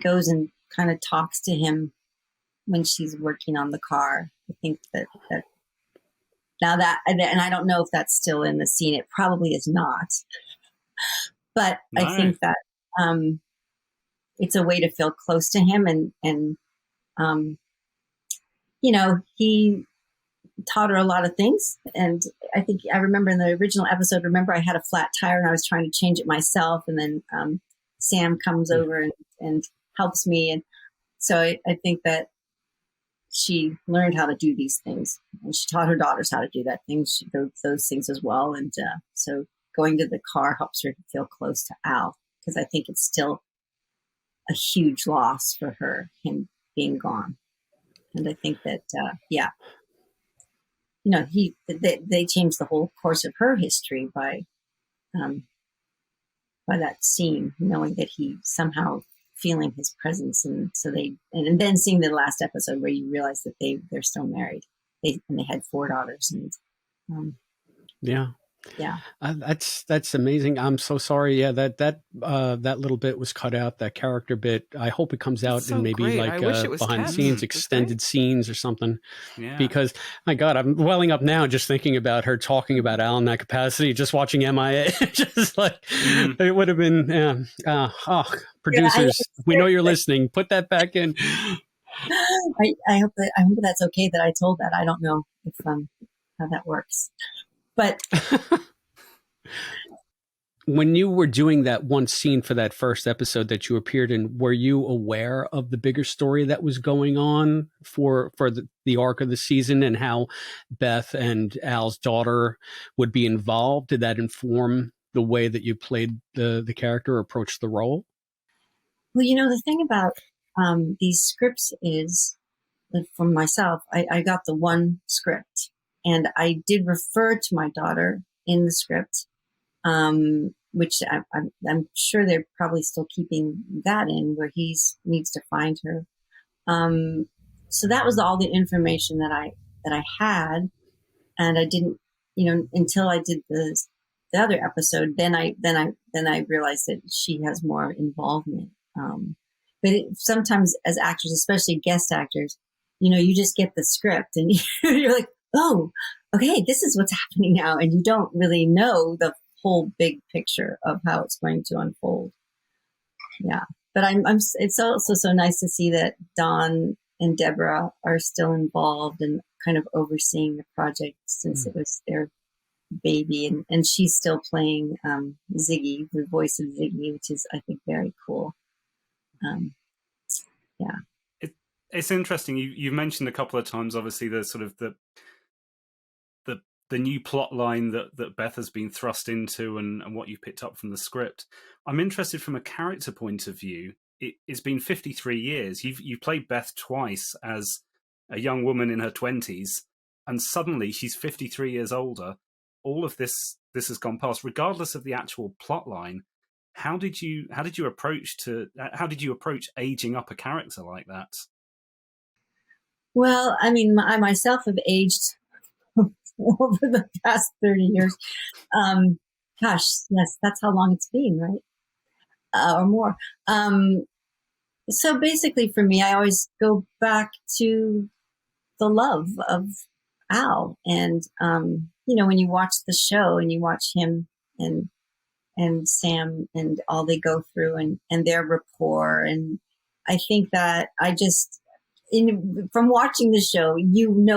goes and kind of talks to him when she's working on the car. I think that now that, and I don't know if that's still in the scene. It probably is not. But nice. I think that it's a way to feel close to him, and he taught her a lot of things. And I think I remember in the original episode, I had a flat tire and I was trying to change it myself, and then Sam comes over and helps me, and so I think that she learned how to do these things, and she taught her daughters how to do those things as well. And so going to the car helps her to feel close to Al, because I think it's still a huge loss for her, him being gone. And I think that, they changed the whole course of her history by that scene, knowing that he somehow feeling his presence. And so and then seeing the last episode where you realize that they're still married, and they had 4 daughters. And yeah. That's amazing. I'm so sorry. Yeah, that little bit was cut out, that character bit. I hope it comes out in maybe great. like behind the scenes, extended scenes or something. Yeah. Because my God, I'm welling up now just thinking about her talking about Al in that capacity, just watching MIA. Just like it would have been. Producers, we know you're listening. Put that back in. I hope that's okay that I told that. I don't know if how that works. But when you were doing that one scene for that first episode that you appeared in, were you aware of the bigger story that was going on for the arc of the season, and how Beth and Al's daughter would be involved? Did that inform the way that you played the character or approached the role? Well, the thing about these scripts is, from myself, I got the one script. And I did refer to my daughter in the script, which I'm sure they're probably still keeping that in, where he needs to find her. So that was all the information that that I had, and I didn't, until I did the other episode. Then I realized that she has more involvement. But sometimes as actors, especially guest actors, you just get the script and you're like, oh, okay, this is what's happening now, and you don't really know the whole big picture of how it's going to unfold. Yeah, but it's also so nice to see that Dawn and Deborah are still involved and kind of overseeing the project since it was their baby, and she's still playing Ziggy, the voice of Ziggy, which is, I think, very cool. Yeah. It's interesting. You've mentioned a couple of times, obviously, the sort of the new plot line that Beth has been thrust into and what you picked up from the script. I'm interested from a character point of view. It's been 53 years. You've played Beth twice as a young woman in her 20s, and suddenly she's 53 years older. All of this has gone past, regardless of the actual plot line. How did you approach aging up a character like that? Well, I mean, I myself have aged over the past 30 years. Gosh, yes, that's how long it's been, right? Or more. So basically for me, I always go back to the love of Al. And, when you watch the show and you watch him and Sam and all they go through and their rapport. And I think that from watching the show,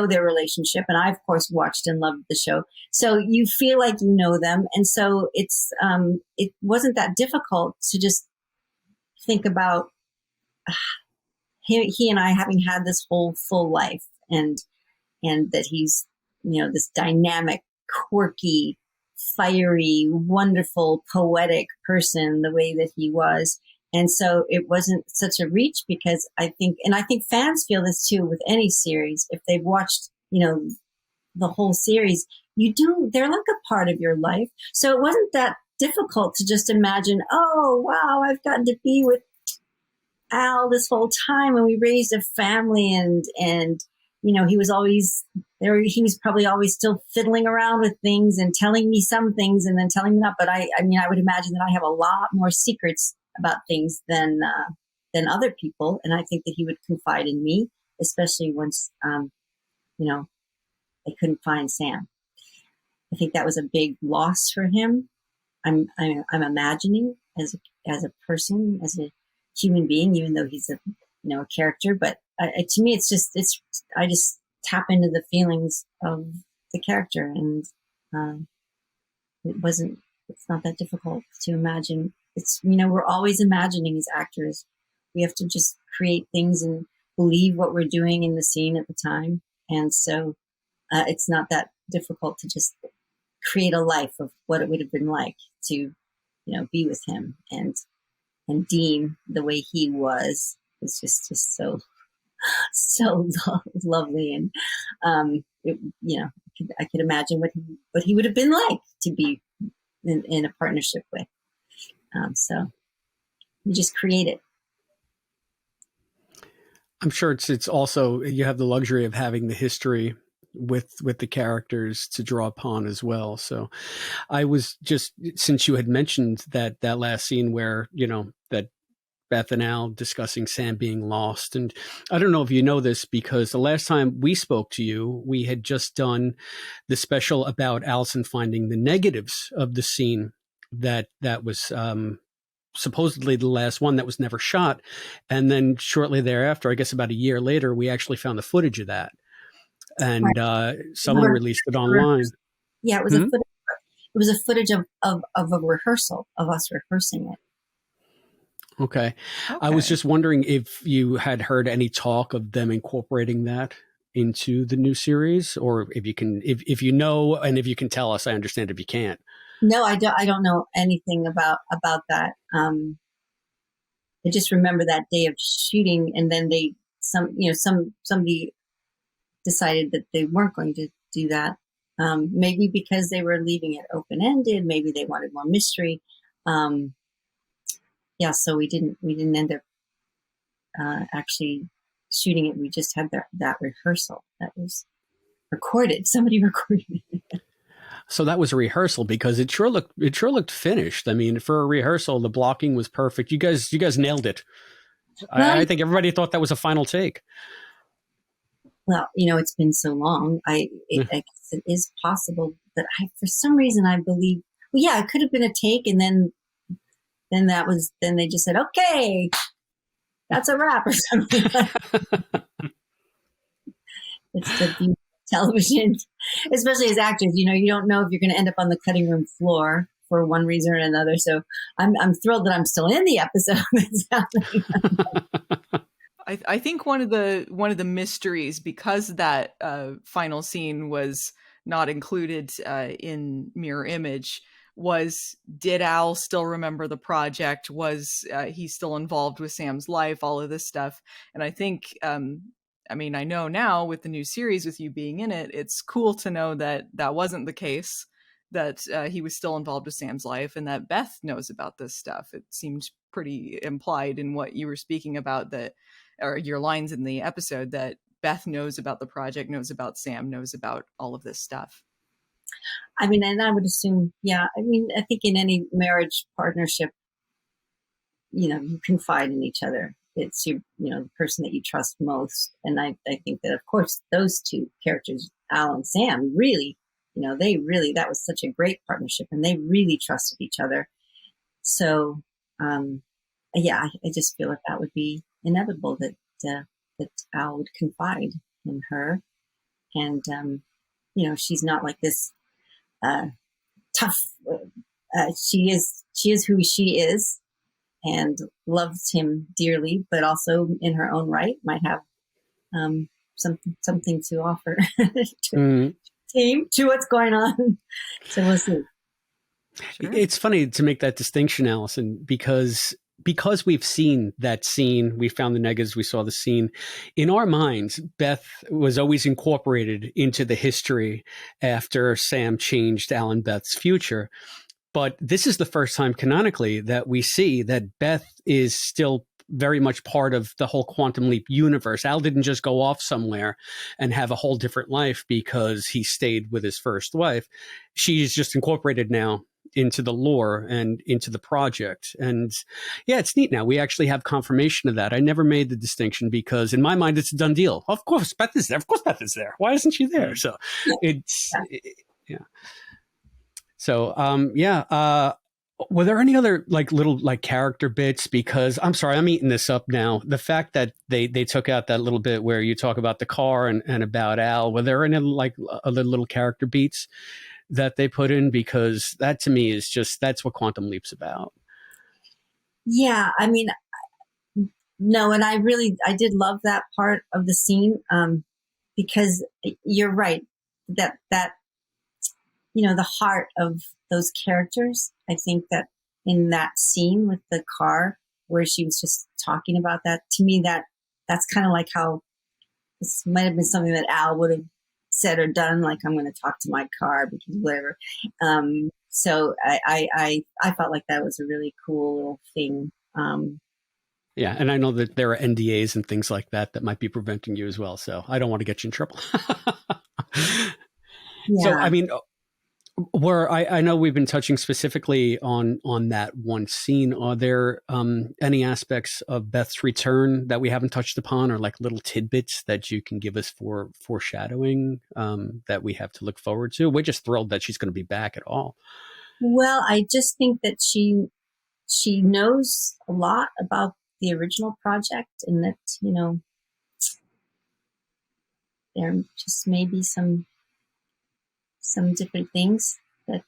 their relationship. And I, of course, watched and loved the show. So you feel like you know them. And so it wasn't that difficult to just think about he and I having had this whole full life and that he's, this dynamic, quirky, fiery, wonderful, poetic person, the way that he was. And so it wasn't such a reach because I think fans feel this too with any series. If they've watched, the whole series, they're like a part of your life. So it wasn't that difficult to just imagine, oh, wow, I've gotten to be with Al this whole time and we raised a family and he was always there. He was probably always still fiddling around with things and telling me some things and then telling me not. But I would imagine that I have a lot more secrets about things than other people. And I think that he would confide in me, especially once, they couldn't find Sam. I think that was a big loss for him. I'm imagining as a person, as a human being, even though he's a character, but to me, I just tap into the feelings of the character, and it's not that difficult to imagine. It's, we're always imagining as actors. We have to just create things and believe what we're doing in the scene at the time. And so it's not that difficult to just create a life of what it would have been like to, be with him. And Dean, the way he was just so lovely. And, I could imagine what he would have been like to be in a partnership with. So you just create it. I'm sure it's also, you have the luxury of having the history with the characters to draw upon as well. So I was just, since you had mentioned that last scene where, that Beth and Al discussing Sam being lost. And I don't know if you know this, because the last time we spoke to you, we had just done the special about Allison finding the negatives of the scene that was supposedly the last one that was never shot. And then shortly thereafter, I guess about a year later, we actually found the footage of that. And someone released it online. Yeah, it was it was a footage of a rehearsal, of us rehearsing it. Okay. I was just wondering if you had heard any talk of them incorporating that into the new series, or if you can, if you know, and if you can tell us. I understand if you can't. No, I don't know anything about that. I just remember that day of shooting, and then somebody decided that they weren't going to do that. Maybe because they were leaving it open-ended. Maybe they wanted more mystery. So we didn't end up actually shooting it. We just had that rehearsal. That was recorded. Somebody recorded it. So that was a rehearsal, because it sure looked finished. I mean, for a rehearsal, the blocking was perfect. You guys nailed it. Well, I think everybody thought that was a final take. Well, it's been so long. I guess it is possible that for some reason, I believe. Well, yeah, it could have been a take, and then they just said, "Okay, that's a wrap," or something. It's the beauty of television, especially as actors. You don't know if you're going to end up on the cutting room floor for one reason or another. So I'm thrilled that I'm still in the episode. I think one of the mysteries, because that final scene was not included in Mirror Image, was, did Al still remember the project? Was he still involved with Sam's life? All of this stuff. And I think, I know now with the new series, with you being in it, it's cool to know that that wasn't the case, that he was still involved with Sam's life, and that Beth knows about this stuff. It seemed pretty implied in what you were speaking about, that, or your lines in the episode, that Beth knows about the project, knows about Sam, knows about all of this stuff. And I would assume, yeah. I think in any marriage partnership, you confide in each other. It's the person that you trust most. And I think that, of course, those two characters, Al and Sam, really, that was such a great partnership, and they really trusted each other. So, yeah, I just feel like that would be inevitable, that Al would confide in her, and she's not like this tough. She is who she is, and loves him dearly, but also in her own right might have something to offer to team, to what's going on. So we'll see. Sure. It's funny to make that distinction, Allison, because we've seen that scene, we found the negatives, we saw the scene. In our minds, Beth was always incorporated into the history after Sam changed Al and Beth's future. But this is the first time canonically that we see that Beth is still very much part of the whole Quantum Leap universe. Al didn't just go off somewhere and have a whole different life because he stayed with his first wife. She's just incorporated now into the lore and into the project. And yeah, it's neat now. We actually have confirmation of that. I never made the distinction because in my mind, it's a done deal. Of course, Beth is there. Of course, Beth is there. Why isn't she there? So yeah. So, were there any other little character bits? Because I'm sorry, I'm eating this up now. The fact that they took out that little bit where you talk about the car and about Al, were there any other little character beats that they put in? Because that to me is that's what Quantum Leap's about. Yeah, no, and I did love that part of the scene, because you're right, that the heart of those characters. I think that in that scene with the car where she was just talking about that, to me, that's kind of like how this might have been something that Al would have said or done, like, I'm going to talk to my car because whatever. So I felt like that was a really cool little thing. Yeah, and I know that there are NDAs and things like that might be preventing you as well, so I don't want to get you in trouble. Yeah. So, where I know we've been touching specifically on that one scene, are there any aspects of Beth's return that we haven't touched upon, or little tidbits that you can give us for foreshadowing that we have to look forward to? We're just thrilled that she's going to be back at all. Well, I just think that she knows a lot about the original project, and that, there just may be some different things that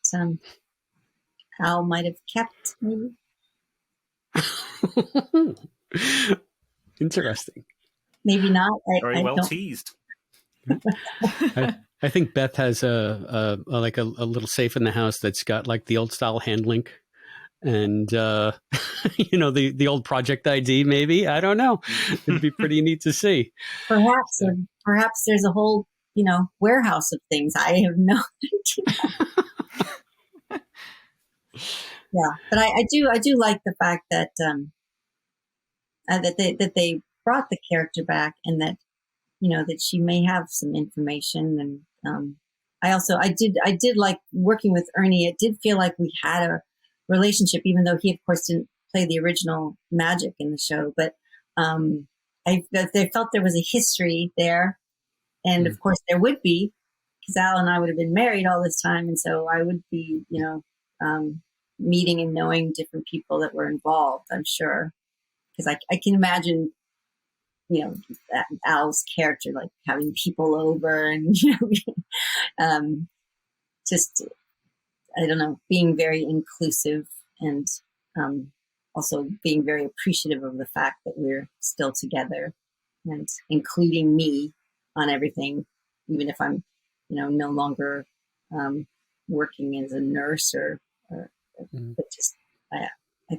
Al might have kept, maybe. Interesting. Maybe not. Very well teased. I think Beth has a little safe in the house that's got the old style hand link, and the old project ID. Maybe, I don't know. It'd be pretty neat to see. Perhaps there's a whole warehouse of things. I have no idea. Yeah, but I do like the fact that that they brought the character back, and that that she may have some information, and I did like working with Ernie. It did feel like we had a relationship, even though he, of course, didn't play the original Magic in the show. But I felt there was a history there. And of course there would be, because Al and I would have been married all this time. And so I would be, meeting and knowing different people that were involved, I'm sure. Because I can imagine, Al's character, like having people over and, just, I don't know, being very inclusive and also being very appreciative of the fact that we're still together and including me on everything, even if I'm, no longer working as a nurse but just, I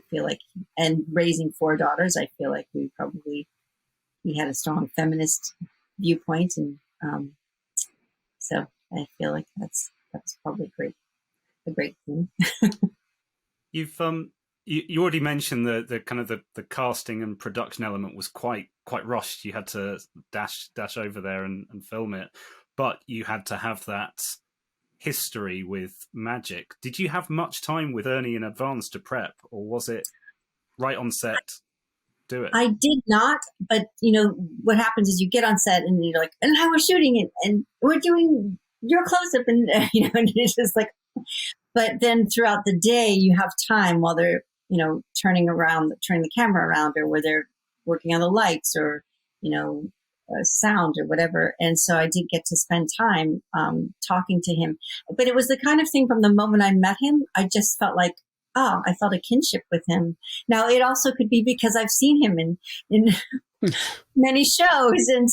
feel like, and raising 4 daughters, I feel like we had a strong feminist viewpoint. And so I feel like that's probably a great thing. You've you already mentioned the kind of the casting and production element was quite rushed. You had to dash over there and film it, but you had to have that history with Magic. Did you have much time with Ernie in advance to prep, or was it right on set? Do it. I did not, but what happens is you get on set and you're like, and now we're shooting it and we're doing your close up and and it's just like, but then throughout the day you have time while they're turning the camera around, or where they're working on the lights, or sound or whatever. And so I did get to spend time talking to him, but it was the kind of thing from the moment I met him, I just felt like, I felt a kinship with him. Now it also could be because I've seen him in many shows and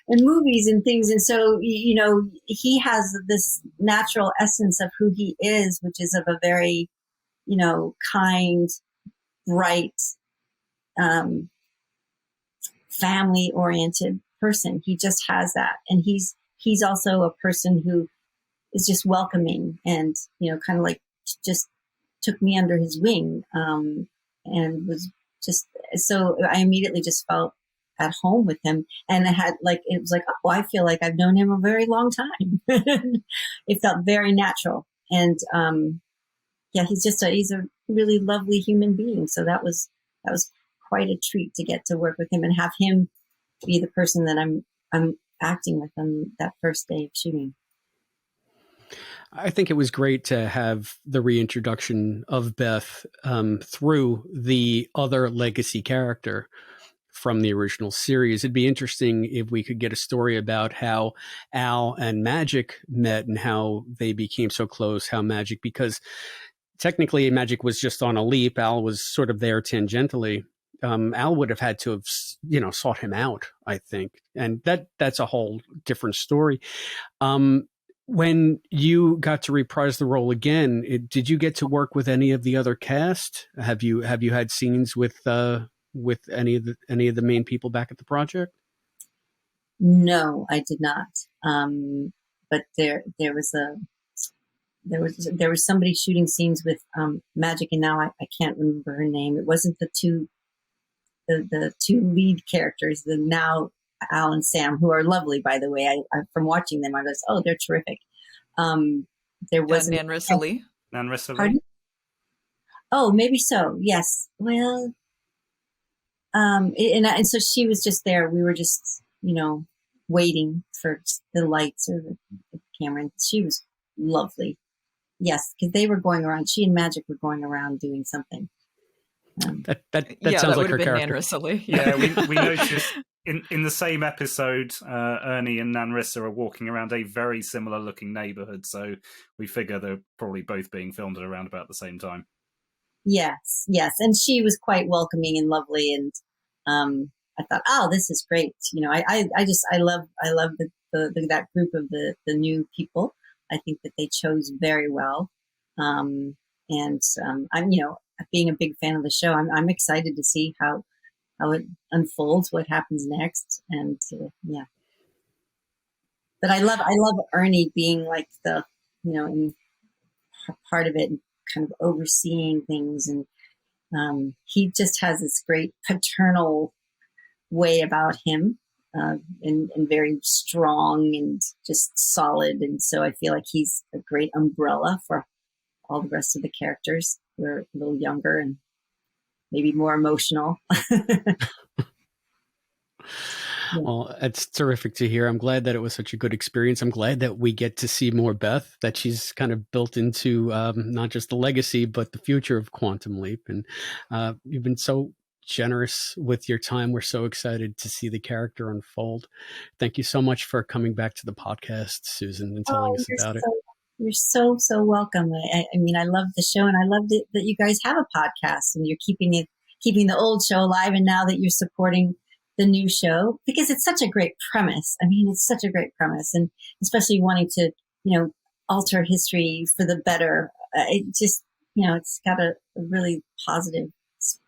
movies and things. And so, he has this natural essence of who he is, which is of a very, kind, bright, family oriented person. He just has that. And he's also a person who is just welcoming and, kind of like just took me under his wing, and was just, so I immediately just felt at home with him. And it was like, oh, I feel like I've known him a very long time. It felt very natural. And, he's a really lovely human being. So that was quite a treat to get to work with him and have him be the person that I'm acting with on that first day of shooting. I think it was great to have the reintroduction of Beth through the other legacy character from the original series. It'd be interesting if we could get a story about how Al and Magic met and how they became so close, how Magic, because technically Magic was just on a leap. Al was sort of there tangentially. Al would have had to have, sought him out, I think. And that's a whole different story. When you got to reprise the role again, did you get to work with any of the other cast? Have you had scenes with any of the main people back at the project? No, I did not. But there was somebody shooting scenes with Magic, and now I can't remember her name. It wasn't the two lead characters, the now Al and Sam, who are lovely, by the way. I from watching them, I was, oh, they're terrific. There was Nan Rissley. Nan Rissley. Pardon? Oh, maybe so. Yes. Well, and so she was just there. We were just, waiting for the lights or the camera. And she was lovely. Yes, because they were going around. She and Magic were going around doing something. That sounds like her character. Nan Rissley. Yeah, we noticed in the same episode, Ernie and Nanrissa are walking around a very similar looking neighborhood. So we figure they're probably both being filmed at around about the same time. Yes. And she was quite welcoming and lovely. And I thought, oh, this is great. I love that group of the new people. I think that they chose very well. I'm, being a big fan of the show, I'm excited to see how it unfolds, what happens next. And yeah. But I love Ernie being like the, in part of it and kind of overseeing things. And he just has this great paternal way about him. and very strong and just solid. And so I feel like he's a great umbrella for all the rest of the characters. We're a little younger and maybe more emotional. Well, it's terrific to hear. I'm glad that it was such a good experience. I'm glad that we get to see more Beth, that she's kind of built into not just the legacy, but the future of Quantum Leap. And you've been so generous with your time. We're so excited to see the character unfold. Thank you so much for coming back to the podcast, Susan, and telling us about it. You're so welcome. I mean, I love the show, and I love that you guys have a podcast, and you're keeping the old show alive, and now that you're supporting the new show, because it's such a great premise. I mean, it's such a great premise, and especially wanting to, alter history for the better. It just, it's got a really positive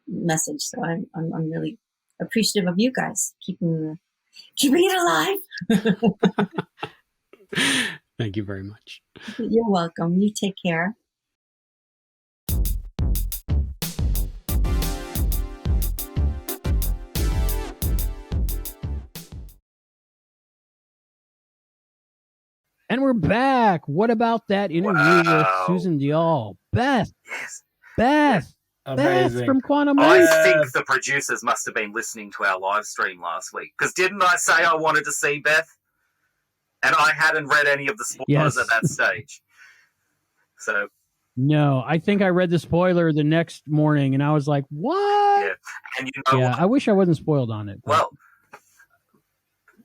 message. So I'm really appreciative of you guys keeping it alive. Thank you very much. You're welcome. You take care. And we're back. What about that interview with Susan Diol? Beth. Yes. Beth. Amazing. Beth from Quantum Leap. I think the producers must have been listening to our live stream last week. Because didn't I say I wanted to see Beth? And I hadn't read any of the spoilers at that stage. So. No, I think I read the spoiler the next morning, and I was like, what? Yeah. And what? I wish I wasn't spoiled on it. But. Well,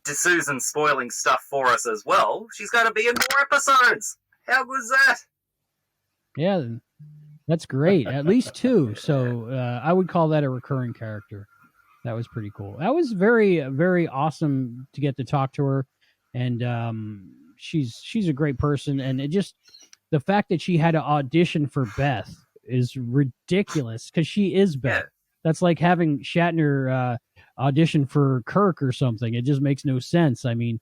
Susan's spoiling stuff for us as well. She's going to be in more episodes. How good is that? Yeah, that's great. At least 2. So I would call that a recurring character. That was pretty cool. That was very, very awesome to get to talk to her. And she's a great person. And it just, the fact that she had to audition for Beth is ridiculous, because she is Beth. Yeah. That's like having Shatner audition for Kirk or something. It just makes no sense. I mean,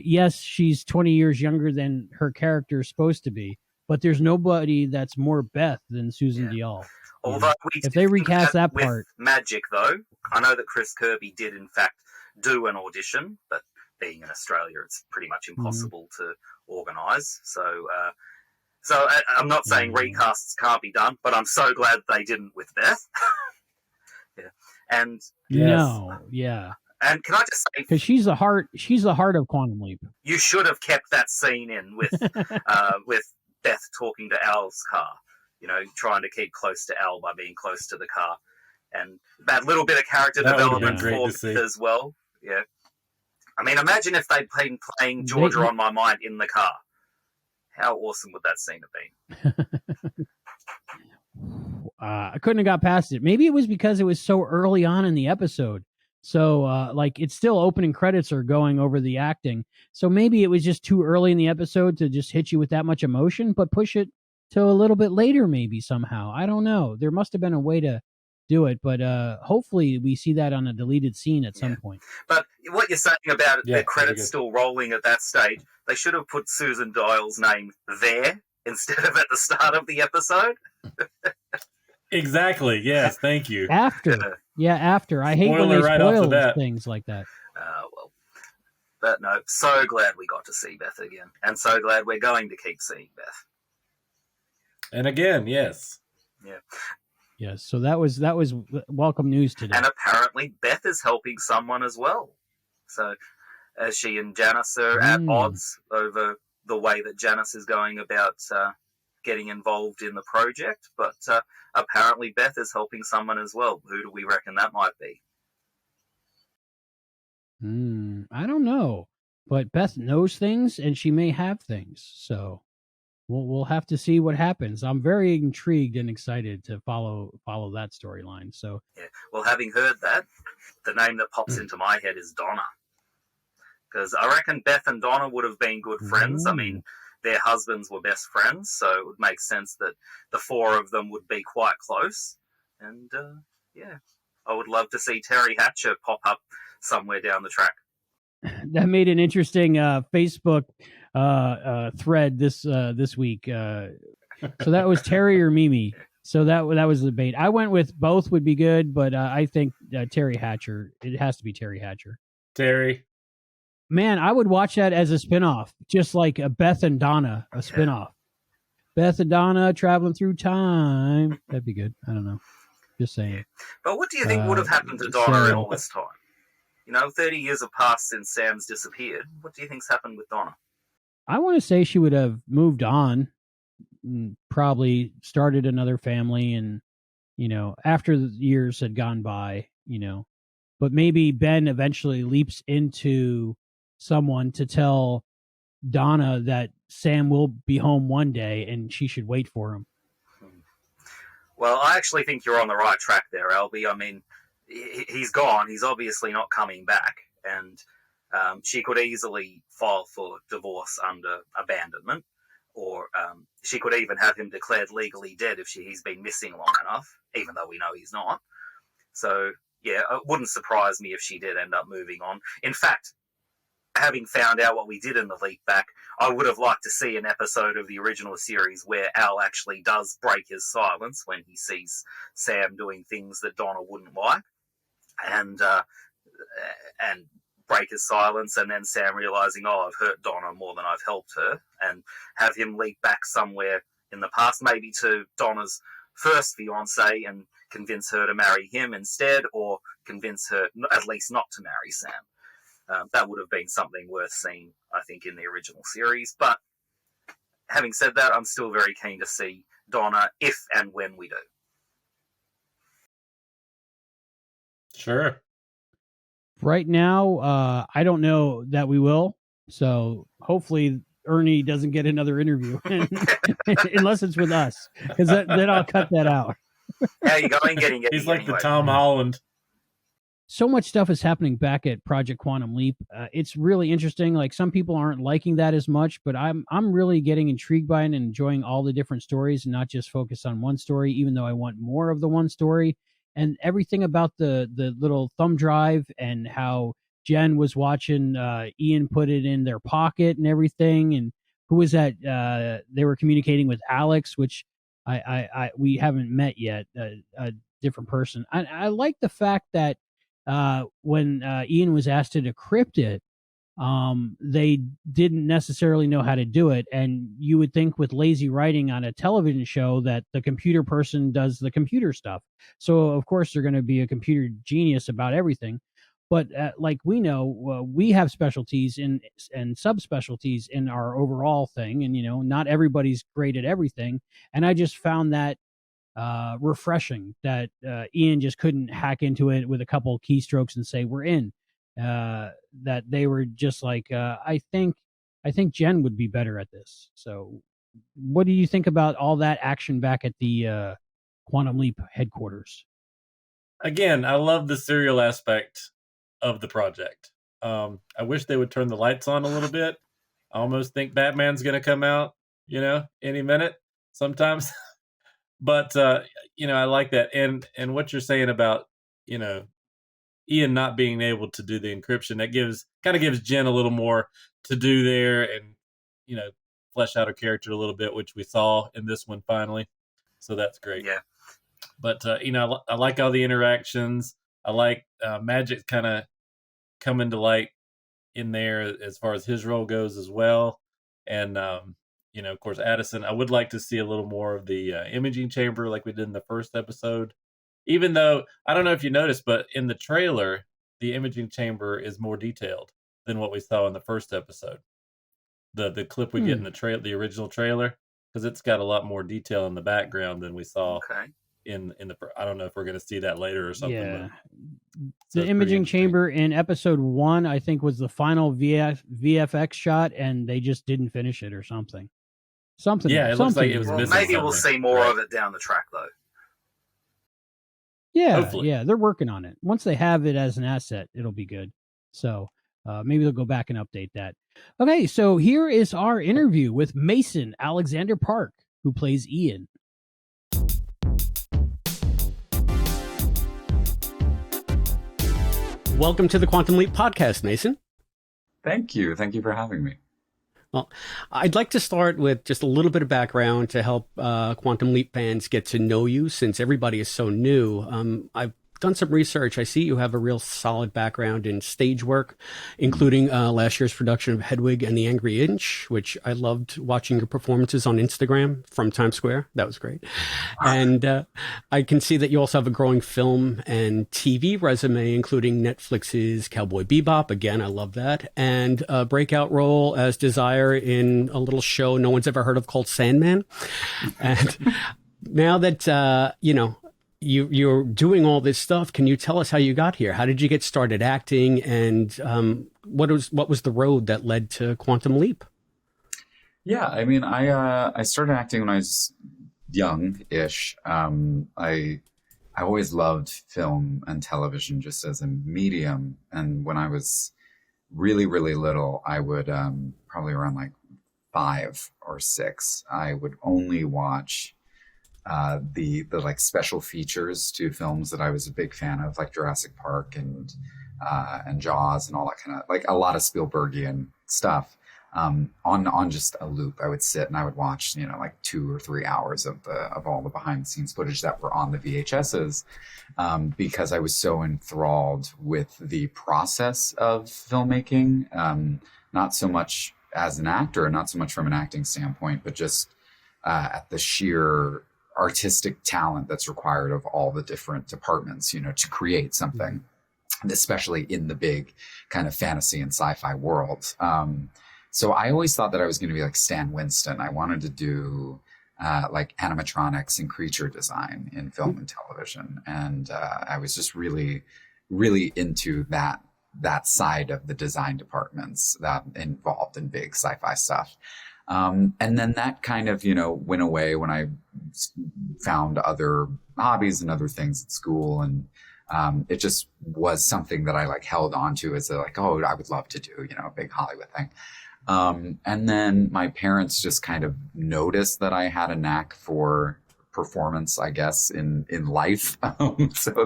yes, she's 20 years younger than her character is supposed to be, but there's nobody that's more Beth than Susan Diol. Although if they recast that part, magic though, I know that Chris Kirby did in fact do an audition, but being in Australia, it's pretty much impossible to organise. So I'm not saying recasts can't be done, but I'm so glad they didn't with Beth. Yeah. And no, yeah. And can I just say, because she's the heart of Quantum Leap. You should have kept that scene in with Beth talking to Al's car. Trying to keep close to Al by being close to the car, and that little bit of character development for Beth as well. Yeah. I mean, imagine if they'd been playing Georgia on My Mind in the car. How awesome would that scene have been? I couldn't have got past it. Maybe it was because it was so early on in the episode. So, it's still opening credits are going over the acting. So maybe it was just too early in the episode to just hit you with that much emotion, but push it to a little bit later maybe somehow. I don't know. There must have been a way to do it, but hopefully we see that on a deleted scene at some point. But what you're saying about it, the credits still rolling at that stage, they should have put Susan Diol's name there instead of at the start of the episode. Exactly. Yes. Thank you. After. I hate when they spoil things like that. But no, so glad we got to see Beth again, and so glad we're going to keep seeing Beth. And again, yes. Yeah. Yes. So that was welcome news today. And apparently Beth is helping someone as well. So she and Janice are at odds over the way that Janice is going about getting involved in the project, but apparently Beth is helping someone as well. Who do we reckon that might be? I don't know, but Beth knows things, and she may have things. So we'll have to see what happens. I'm very intrigued and excited to follow that storyline. So yeah. Well, having heard that, the name that pops into my head is Donna, because I reckon Beth and Donna would have been good friends. I mean, their husbands were best friends, so it would make sense that the 4 of them would be quite close. And, I would love to see Terry Hatcher pop up somewhere down the track. That made an interesting Facebook thread this week. So that was Terry or Mimi. So that was the debate. I went with both would be good, but I think Terry Hatcher. It has to be Terry Hatcher. Terry. Man, I would watch that as a spinoff, just like a Beth and Donna, a spinoff. Beth and Donna traveling through time. That'd be good. I don't know. Just saying. But what do you think would have happened to Donna in all this time? 30 years have passed since Sam's disappeared. What do you think's happened with Donna? I want to say she would have moved on, probably started another family, and, after the years had gone by, but maybe Ben eventually leaps into someone to tell Donna that Sam will be home one day and she should wait for him. Well, I actually think you're on the right track there, Albie. I mean, he's gone. He's obviously not coming back. And she could easily file for divorce under abandonment, or she could even have him declared legally dead if he's been missing long enough, even though we know he's not. So, yeah, it wouldn't surprise me if she did end up moving on. In fact, having found out what we did in the leap back, I would have liked to see an episode of the original series where Al actually does break his silence when he sees Sam doing things that Donna wouldn't like, and break his silence, and then Sam realizing, I've hurt Donna more than I've helped her, and have him leap back somewhere in the past, maybe to Donna's first fiance, and convince her to marry him instead, or convince her at least not to marry Sam. That would have been something worth seeing, I think, in the original series. But having said that, I'm still very keen to see Donna if and when we do. Sure. Right now, I don't know that we will. So hopefully Ernie doesn't get another interview unless it's with us, because then I'll cut that out. How you going? Getting He's like the Tom Holland. So much stuff is happening back at Project Quantum Leap. It's really interesting. Like, some people aren't liking that as much, but I'm really getting intrigued by it and enjoying all the different stories, and not just focus on one story, even though I want more of the one story. And everything about the little thumb drive, and how Jen was watching Ian put it in their pocket and everything. And who was that? They were communicating with Alex, which we haven't met yet, a different person. I like the fact that when Ian was asked to decrypt it, they didn't necessarily know how to do it. And you would think with lazy writing on a television show that the computer person does the computer stuff. So of course they're going to be a computer genius about everything. But like we know, we have specialties and subspecialties in our overall thing. And, not everybody's great at everything. And I just found that refreshing that Ian just couldn't hack into it with a couple keystrokes and say we're in. That they were just like, I think Jen would be better at this. So what do you think about all that action back at the Quantum Leap headquarters? Again, I love the serial aspect of the project. I wish they would turn the lights on a little bit. I almost think Batman's going to come out, any minute sometimes. But, I like that. And what you're saying about, Ian not being able to do the encryption, that kind of gives Jen a little more to do there, and, flesh out her character a little bit, which we saw in this one finally. So that's great. Yeah. But, I like all the interactions. I like Magic kind of coming to light in there as far as his role goes as well. And, of course, Addison, I would like to see a little more of the imaging chamber like we did in the first episode. Even though, I don't know if you noticed, but in the trailer, the imaging chamber is more detailed than what we saw in the first episode. The clip we get in the original trailer, because it's got a lot more detail in the background than we saw in the. I don't know if we're going to see that later or something. Yeah. So the imaging chamber in episode 1, I think, was the final VFX shot, and they just didn't finish it or something. Yeah, it looks like it was missing. Maybe we'll see more of it down the track, though. Yeah, hopefully. Yeah, they're working on it. Once they have it as an asset, it'll be good. So maybe they'll go back and update that. Okay, so here is our interview with Mason Alexander Park, who plays Ian. Welcome to the Quantum Leap podcast, Mason. Thank you. Thank you for having me. Well, I'd like to start with just a little bit of background to help Quantum Leap fans get to know you, since everybody is so new. I've done some research. I see you have a real solid background in stage work, including last year's production of Hedwig and the Angry Inch, which I loved watching your performances on Instagram from Times Square. That was great. And I can see that you also have a growing film and TV resume, including Netflix's Cowboy Bebop. Again, I love that. And a breakout role as Desire in a little show no one's ever heard of called Sandman. And now that, you're doing all this stuff, can you tell us how you got here? How did you get started acting? And what was the road that led to Quantum Leap? Yeah, I mean, I started acting when I was young-ish. I always loved film and television just as a medium. And when I was really, really little, I would probably around like 5 or 6, I would only watch the like special features to films that I was a big fan of, like Jurassic Park and Jaws and all that kind of, like a lot of Spielbergian stuff, on just a loop. I would sit and I would watch, like 2 or 3 hours of all the behind the scenes footage that were on the VHSs, because I was so enthralled with the process of filmmaking, not so much as an actor, not so much from an acting standpoint, but just at the sheer artistic talent that's required of all the different departments, to create something, especially in the big kind of fantasy and sci-fi world. So I always thought that I was going to be like Stan Winston. I wanted to do like animatronics and creature design in film and television. And I was just really, really into that side of the design departments that involved in big sci-fi stuff. And then that kind of, went away when I found other hobbies and other things at school. And it just was something that I like held on to as I would love to do, a big Hollywood thing. And then my parents just kind of noticed that I had a knack for performance, I guess, in life. So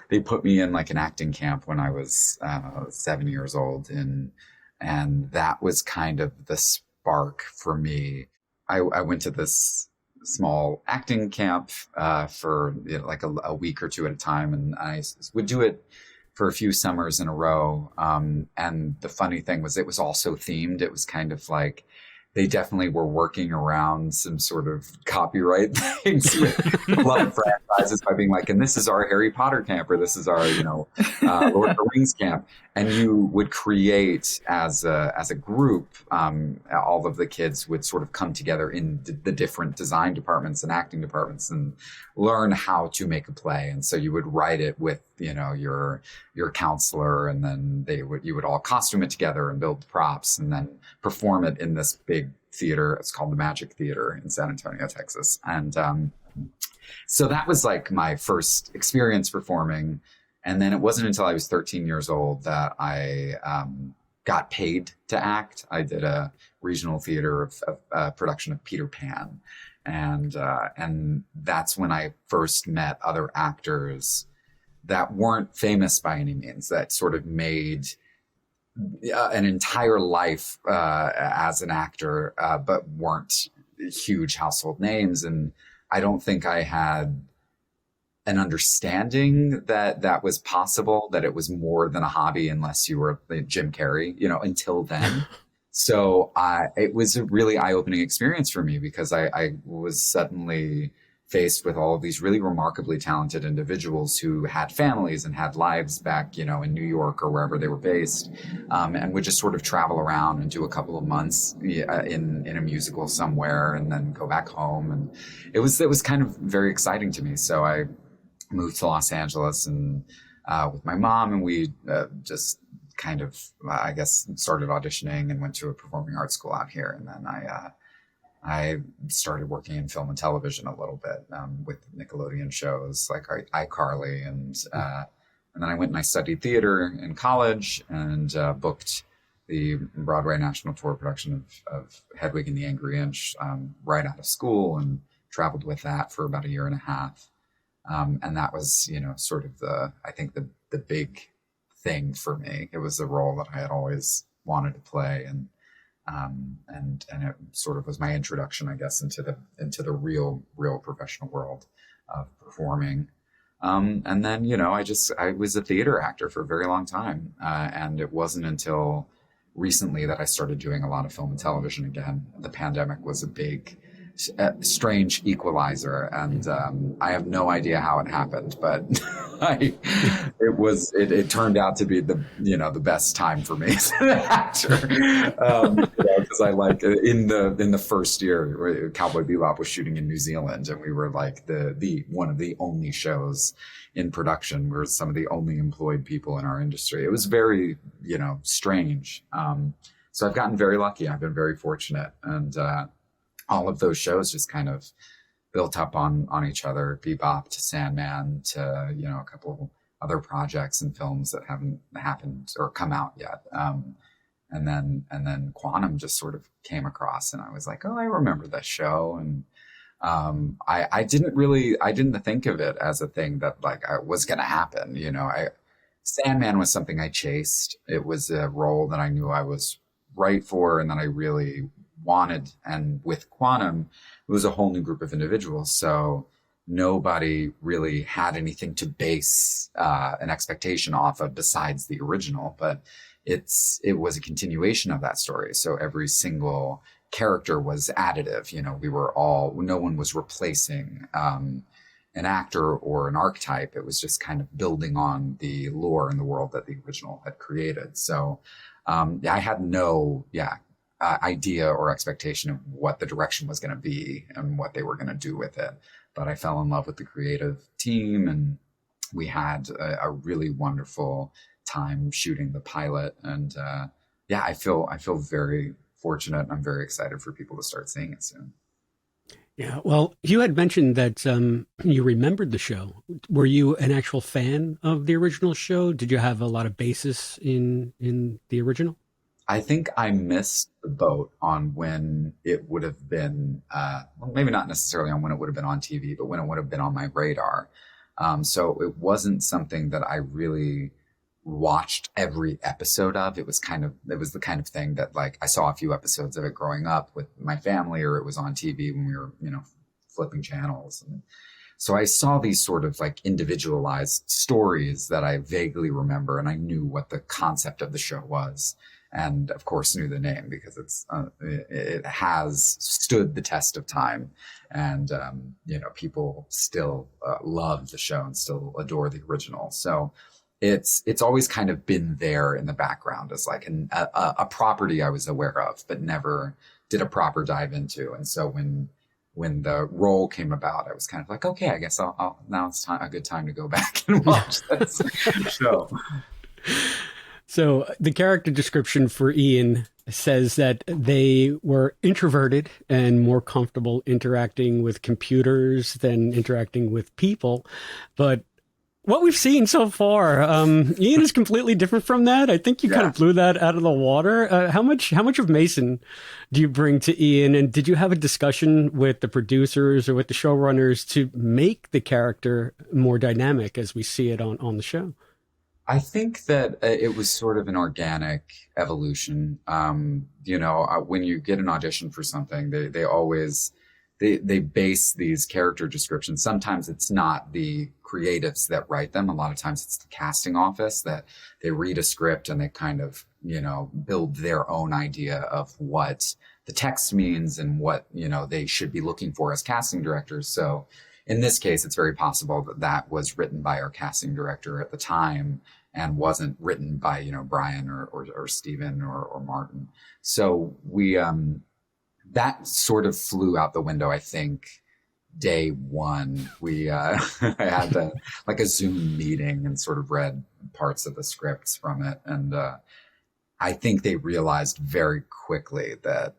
they put me in like an acting camp when I was 7 years old. And that was kind of the spark for me. I went to this small acting camp for like a week or 2 at a time. And I would do it for a few summers in a row. And the funny thing was it was also themed. It was kind of like they definitely were working around some sort of copyright things with a lot of franchises by being like, and this is our Harry Potter camp, or this is our, Lord of the Rings camp. And you would create as a group, all of the kids would sort of come together in the different design departments and acting departments and learn how to make a play. And so you would write it with, your counselor, and then you would all costume it together and build props and then perform it in this big theater. It's called the Magic Theater in San Antonio, Texas. And so that was like my first experience performing. And then it wasn't until I was 13 years old that I got paid to act. I did a regional theater of production of Peter Pan. And that's when I first met other actors that weren't famous by any means, that sort of made an entire life as an actor, but weren't huge household names. And I don't think I had an understanding that was possible, that it was more than a hobby unless you were Jim Carrey, until then. So it was a really eye-opening experience for me, because I was suddenly faced with all of these really remarkably talented individuals who had families and had lives back, in New York or wherever they were based, and would just sort of travel around and do a couple of months in a musical somewhere and then go back home. And it was kind of very exciting to me. So I moved to Los Angeles and with my mom, and we just kind of, I guess, started auditioning and went to a performing arts school out here. And then I started working in film and television a little bit with Nickelodeon shows like iCarly, and then I went and I studied theater in college and booked the Broadway national tour production of Hedwig and the Angry Inch right out of school, and traveled with that for about 1.5 years. And that was, sort of I think the big thing for me. It was a role that I had always wanted to play, and it sort of was my introduction, I guess, into the real professional world of performing. And then, you know, I was a theater actor for a very long time. And it wasn't until recently that I started doing a lot of film and television again. The pandemic was a big, strange equalizer, and I have no idea how it happened, but it turned out to be the best time for me as an actor, because I like in the first year Cowboy Bebop was shooting in New Zealand, and we were like the one of the only shows in production. We were some of the only employed people in our industry. It was very strange. So I've gotten very lucky. I've been very fortunate, and all of those shows just kind of built up on each other. Bebop to Sandman to, a couple of other projects and films that haven't happened or come out yet. And then Quantum just sort of came across, and I was like, oh, I remember that show. And I didn't think of it as a thing that like was going to happen. Sandman was something I chased. It was a role that I knew I was right for and that I really wanted. And with Quantum, it was a whole new group of individuals. So nobody really had anything to base an expectation off of besides the original, but it was a continuation of that story. So every single character was additive. No one was replacing an actor or an archetype. It was just kind of building on the lore and the world that the original had created. So I had no idea or expectation of what the direction was going to be and what they were going to do with it. But I fell in love with the creative team, and we had a really wonderful time shooting the pilot. And I feel very fortunate. I'm very excited for people to start seeing it soon. Yeah, well, you had mentioned that you remembered the show. Were you an actual fan of the original show? Did you have a lot of basis in the original? I think I missed the boat on when it would have been, maybe not necessarily on when it would have been on TV, but when it would have been on my radar. So it wasn't something that I really watched every episode of. It was the kind of thing that like I saw a few episodes of it growing up with my family, or it was on TV when we were, flipping channels. And so I saw these sort of like individualized stories that I vaguely remember, and I knew what the concept of the show was. And of course knew the name because it has stood the test of time, and people still love the show and still adore the original. So it's always kind of been there in the background as like a property I was aware of, but never did a proper dive into. And so when the role came about, I was kind of like, okay, I guess I'll now it's a good time to go back and watch this show. So the character description for Ian says that they were introverted and more comfortable interacting with computers than interacting with people. But what we've seen so far, Ian is completely different from that. I think you kind of blew that out of the water. How much of Mason do you bring to Ian? And did you have a discussion with the producers or with the showrunners to make the character more dynamic as we see it on the show? I think that it was sort of an organic evolution. When you get an audition for something, they always base these character descriptions. Sometimes it's not the creatives that write them. A lot of times it's the casting office that they read a script and they kind of, build their own idea of what the text means and what, they should be looking for as casting directors. So in this case, it's very possible that was written by our casting director at the time and wasn't written by, Brian or Steven or Martin. So we, that sort of flew out the window, I think, day one. We had a Zoom meeting and sort of read parts of the scripts from it. And I think they realized very quickly that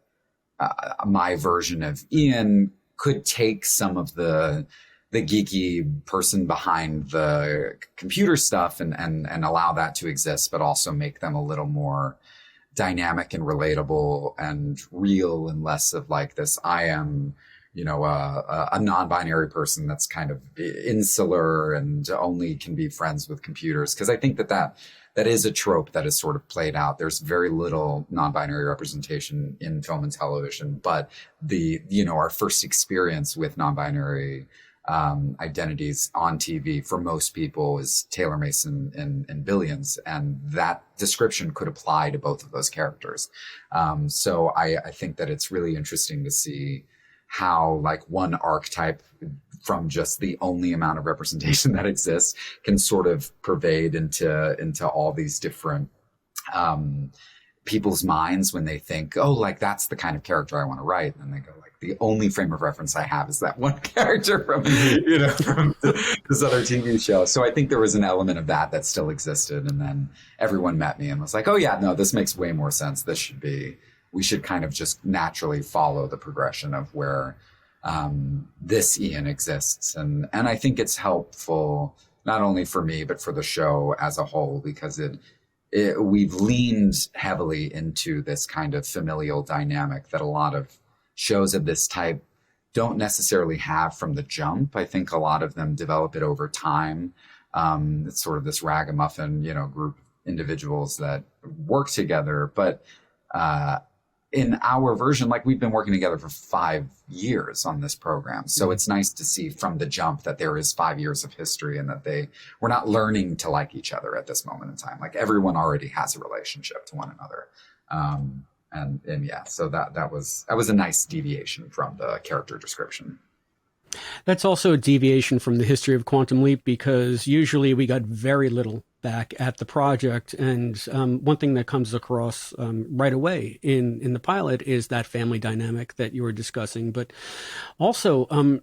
my version of Ian could take some of the geeky person behind the computer stuff and allow that to exist, but also make them a little more dynamic and relatable and real, and less of like this, I am, a non-binary person that's kind of insular and only can be friends with computers. Because I think that is a trope that is sort of played out. There's very little non-binary representation in film and television, but our first experience with non-binary identities on TV for most people is Taylor Mason in Billions, and that description could apply to both of those characters. So I think that it's really interesting to see how like one archetype from just the only amount of representation that exists can sort of pervade into all these different people's minds when they think, oh, like that's the kind of character I want to write. And they go like, the only frame of reference I have is that one character from, from this other TV show. So I think there was an element of that still existed. And then everyone met me and was like, oh yeah, no, this makes way more sense. We should kind of just naturally follow the progression of where this Ian exists. And I think it's helpful, not only for me, but for the show as a whole, because we've leaned heavily into this kind of familial dynamic that a lot of shows of this type don't necessarily have from the jump. I think a lot of them develop it over time. It's sort of this ragamuffin, group of individuals that work together. But in our version, like we've been working together for 5 years on this program. So it's nice to see from the jump that there is 5 years of history and that we're not learning to like each other at this moment in time. Like everyone already has a relationship to one another. And yeah, so that was a nice deviation from the character description. That's also a deviation from the history of Quantum Leap, because usually we got very little back at the project. And one thing that comes across right away in the pilot is that family dynamic that you were discussing. But also,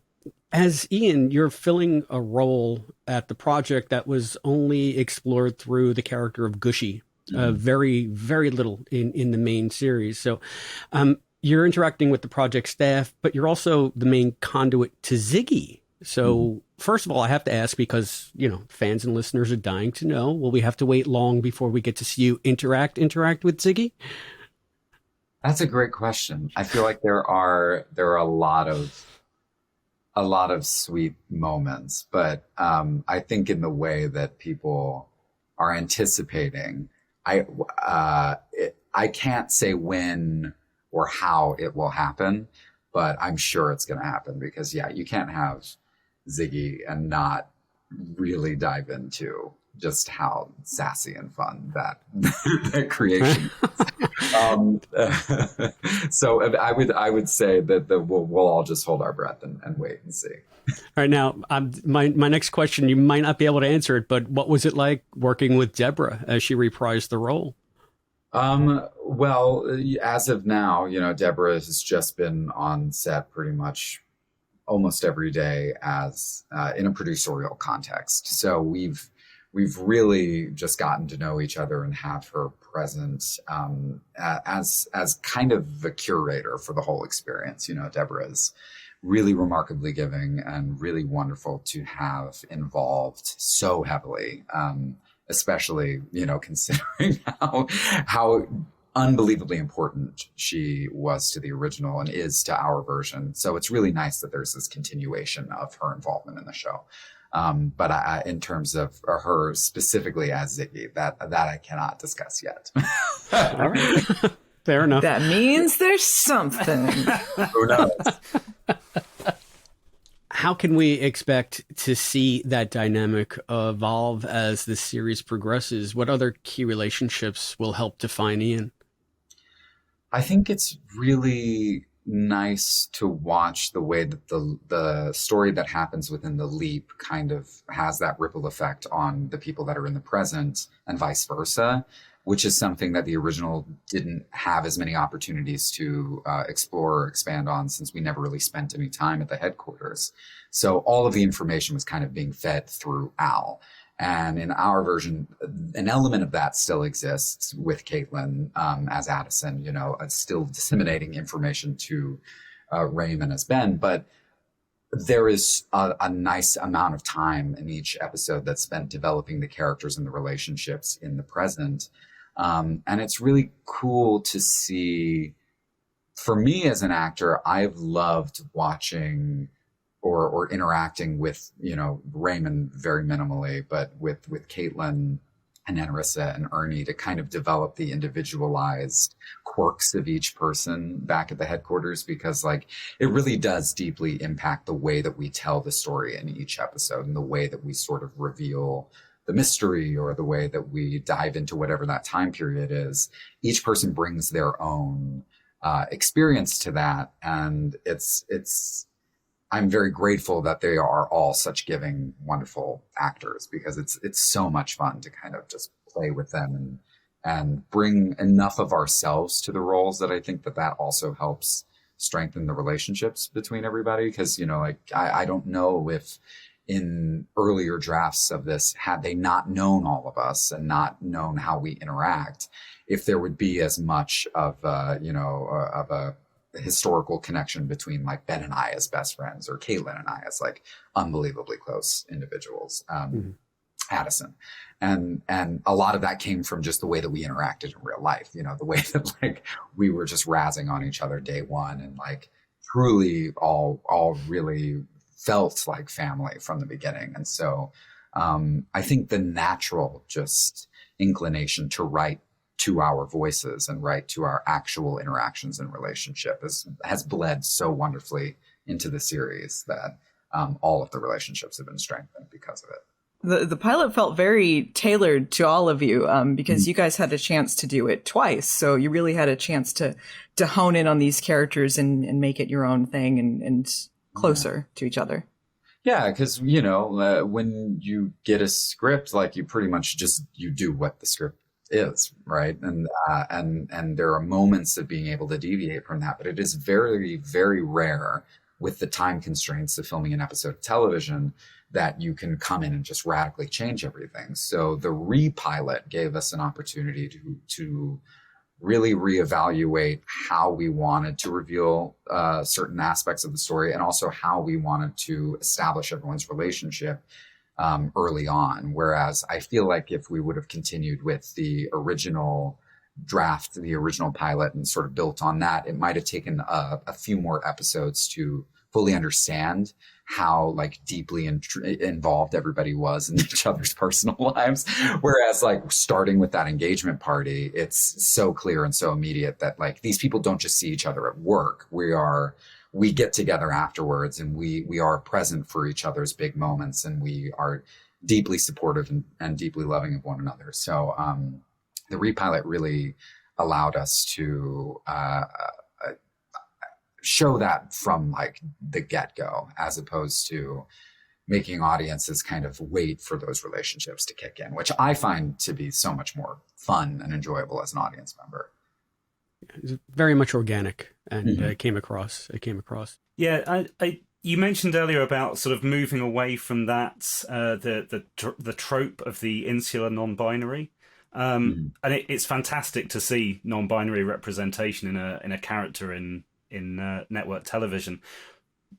as Ian, you're filling a role at the project that was only explored through the character of Gushy. Very, very little in the main series. So you're interacting with the project staff, but you're also the main conduit to Ziggy. So first of all, I have to ask, because, fans and listeners are dying to know, will we have to wait long before we get to see you interact with Ziggy? That's a great question. I feel like there are a lot of sweet moments, but I think in the way that people are anticipating, I can't say when or how it will happen, but I'm sure it's going to happen, because you can't have Ziggy and not really dive into just how sassy and fun that creation is. So I would say that we'll all just hold our breath and wait and see. All right, now my next question, you might not be able to answer it, but what was it like working with Deborah as she reprised the role? Well, as of now, Deborah has just been on set pretty much almost every day as in a producerial context. So we've really just gotten to know each other and have her present as kind of the curator for the whole experience. Deborah is really remarkably giving and really wonderful to have involved so heavily, especially, considering how unbelievably important she was to the original and is to our version. So it's really nice that there's this continuation of her involvement in the show. But in terms of her specifically as Ziggy, that I cannot discuss yet. All right. Fair enough. That means there's something. Who knows? How can we expect to see that dynamic evolve as the series progresses? What other key relationships will help define Ian? I think it's really nice to watch the way that the story that happens within the leap kind of has that ripple effect on the people that are in the present and vice versa, which is something that the original didn't have as many opportunities to explore or expand on, since we never really spent any time at the headquarters. So all of the information was kind of being fed through Al. And in our version, an element of that still exists with Caitlin as Addison, still disseminating information to Raymond as Ben. But there is a nice amount of time in each episode that's spent developing the characters and the relationships in the present. And it's really cool to see. For me as an actor, I've loved watching or interacting with, Raymond very minimally, but with Caitlin and Anarissa and Ernie to kind of develop the individualized quirks of each person back at the headquarters, because like it really does deeply impact the way that we tell the story in each episode and the way that we sort of reveal the mystery or the way that we dive into whatever that time period is. Each person brings their own experience to that. And I'm very grateful that they are all such giving, wonderful actors, because it's so much fun to kind of just play with them and bring enough of ourselves to the roles that I think that also helps strengthen the relationships between everybody. Because, you know, like I don't know if in earlier drafts of this, had they not known all of us and not known how we interact, if there would be as much of of a historical connection between like Ben and I as best friends, or Caitlin and I as like unbelievably close individuals, Addison. And a lot of that came from just the way that we interacted in real life, you know, the way that like we were just razzing on each other day one, and like truly all really felt like family from the beginning. And so I think the natural just inclination to write to our voices and write to our actual interactions and relationship has bled so wonderfully into the series that all of the relationships have been strengthened because of it. The pilot felt very tailored to all of you because you guys had a chance to do it twice. So you really had a chance to hone in on these characters and make it your own thing and closer to each other. Yeah, because, you know, when you get a script, like you pretty much you do what the script is, right? And there are moments of being able to deviate from that, but it is very, very rare with the time constraints of filming an episode of television that you can come in and just radically change everything. So the repilot gave us an opportunity to really reevaluate how we wanted to reveal certain aspects of the story, and also how we wanted to establish everyone's relationship early on. Whereas I feel like if we would have continued with the original draft, the original pilot, and sort of built on that, it might have taken a few more episodes to fully understand how like deeply involved everybody was in each other's personal lives. Whereas like starting with that engagement party, it's so clear and so immediate that like these people don't just see each other at work. We get together afterwards, and we are present for each other's big moments, and we are deeply supportive and deeply loving of one another. So the repilot really allowed us to show that from like the get-go, as opposed to making audiences kind of wait for those relationships to kick in, which I find to be so much more fun and enjoyable as an audience member. It's very much organic, and it came across. Yeah, you mentioned earlier about sort of moving away from that, the trope of the insular non-binary, and it's fantastic to see non-binary representation in a character in network television.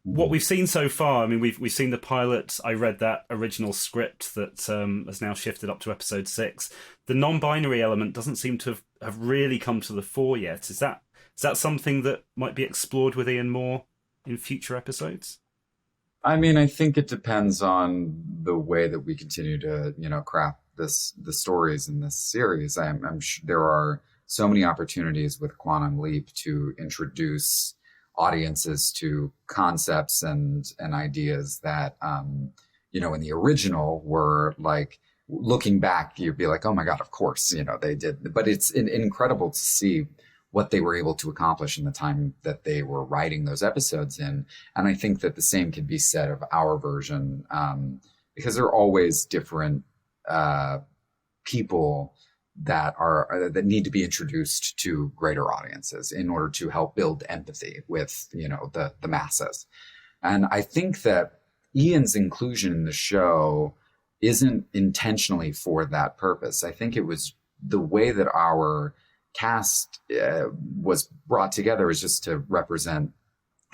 What we've seen so far, I mean, we've seen the pilot. I read that original script that has now shifted up to episode 6. The non-binary element doesn't seem to have really come to the fore yet. Is that something that might be explored with Ian more in future episodes? I mean, I think it depends on the way that we continue to, craft the stories in this series. I'm sure there are so many opportunities with Quantum Leap to introduce audiences to concepts and ideas that, in the original were like, looking back, you'd be like, oh my God, of course, they did. But it's incredible to see what they were able to accomplish in the time that they were writing those episodes in. And I think that the same can be said of our version, because there are always different people that need to be introduced to greater audiences in order to help build empathy with, the masses. And I think that Ian's inclusion in the show isn't intentionally for that purpose. I think it was the way that our cast was brought together is just to represent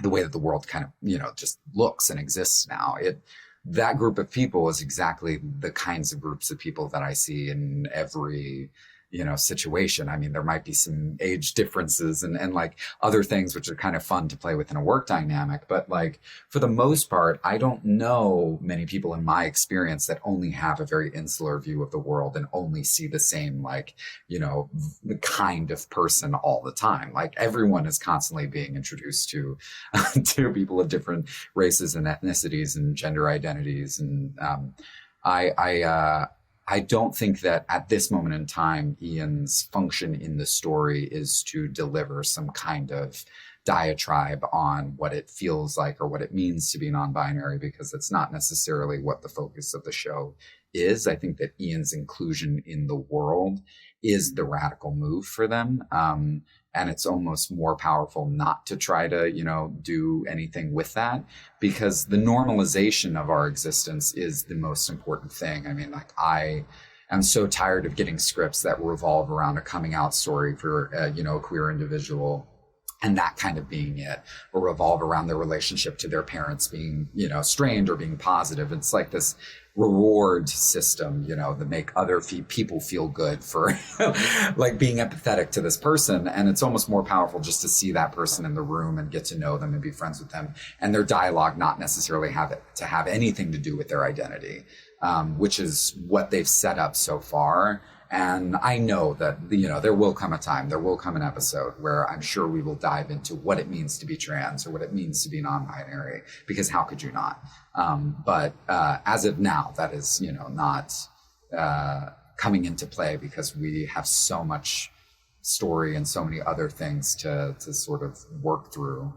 the way that the world kind of, just looks and exists now. That group of people is exactly the kinds of groups of people that I see in every, situation. I mean, there might be some age differences and like other things which are kind of fun to play with in a work dynamic. But like for the most part, I don't know many people in my experience that only have a very insular view of the world and only see the same, like, kind of person all the time. Like everyone is constantly being introduced to people of different races and ethnicities and gender identities. And I don't think that at this moment in time, Ian's function in the story is to deliver some kind of diatribe on what it feels like or what it means to be non-binary, because it's not necessarily what the focus of the show is. I think that Ian's inclusion in the world is the radical move for them. And it's almost more powerful not to try to, do anything with that, because the normalization of our existence is the most important thing. I mean, like I am so tired of getting scripts that revolve around a coming out story for, a queer individual and that kind of being it, or revolve around their relationship to their parents being, strained or being positive. It's like this reward system, that make other people feel good for like being empathetic to this person. And it's almost more powerful just to see that person in the room and get to know them and be friends with them, and their dialogue not necessarily have anything to do with their identity, which is what they've set up so far. And I know that, there will come an episode where I'm sure we will dive into what it means to be trans or what it means to be non-binary, because how could you not? But as of now, that is, not coming into play, because we have so much story and so many other things to sort of work through,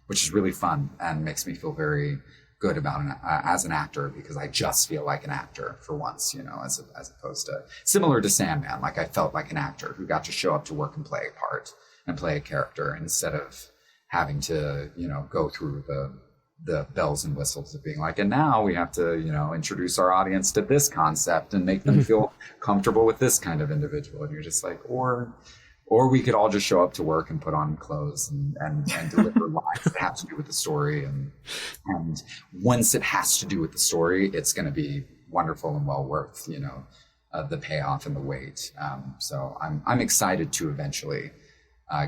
which is really fun and makes me feel very good about as an actor, because I just feel like an actor for once, as opposed to similar to Sandman. Like I felt like an actor who got to show up to work and play a part and play a character, instead of having to, go through the bells and whistles of being like, and now we have to, introduce our audience to this concept and make them feel comfortable with this kind of individual. And you're just like, or we could all just show up to work and put on clothes and deliver lines that have to do with the story. And once it has to do with the story, it's going to be wonderful and well worth, the payoff and the wait. So I'm excited to eventually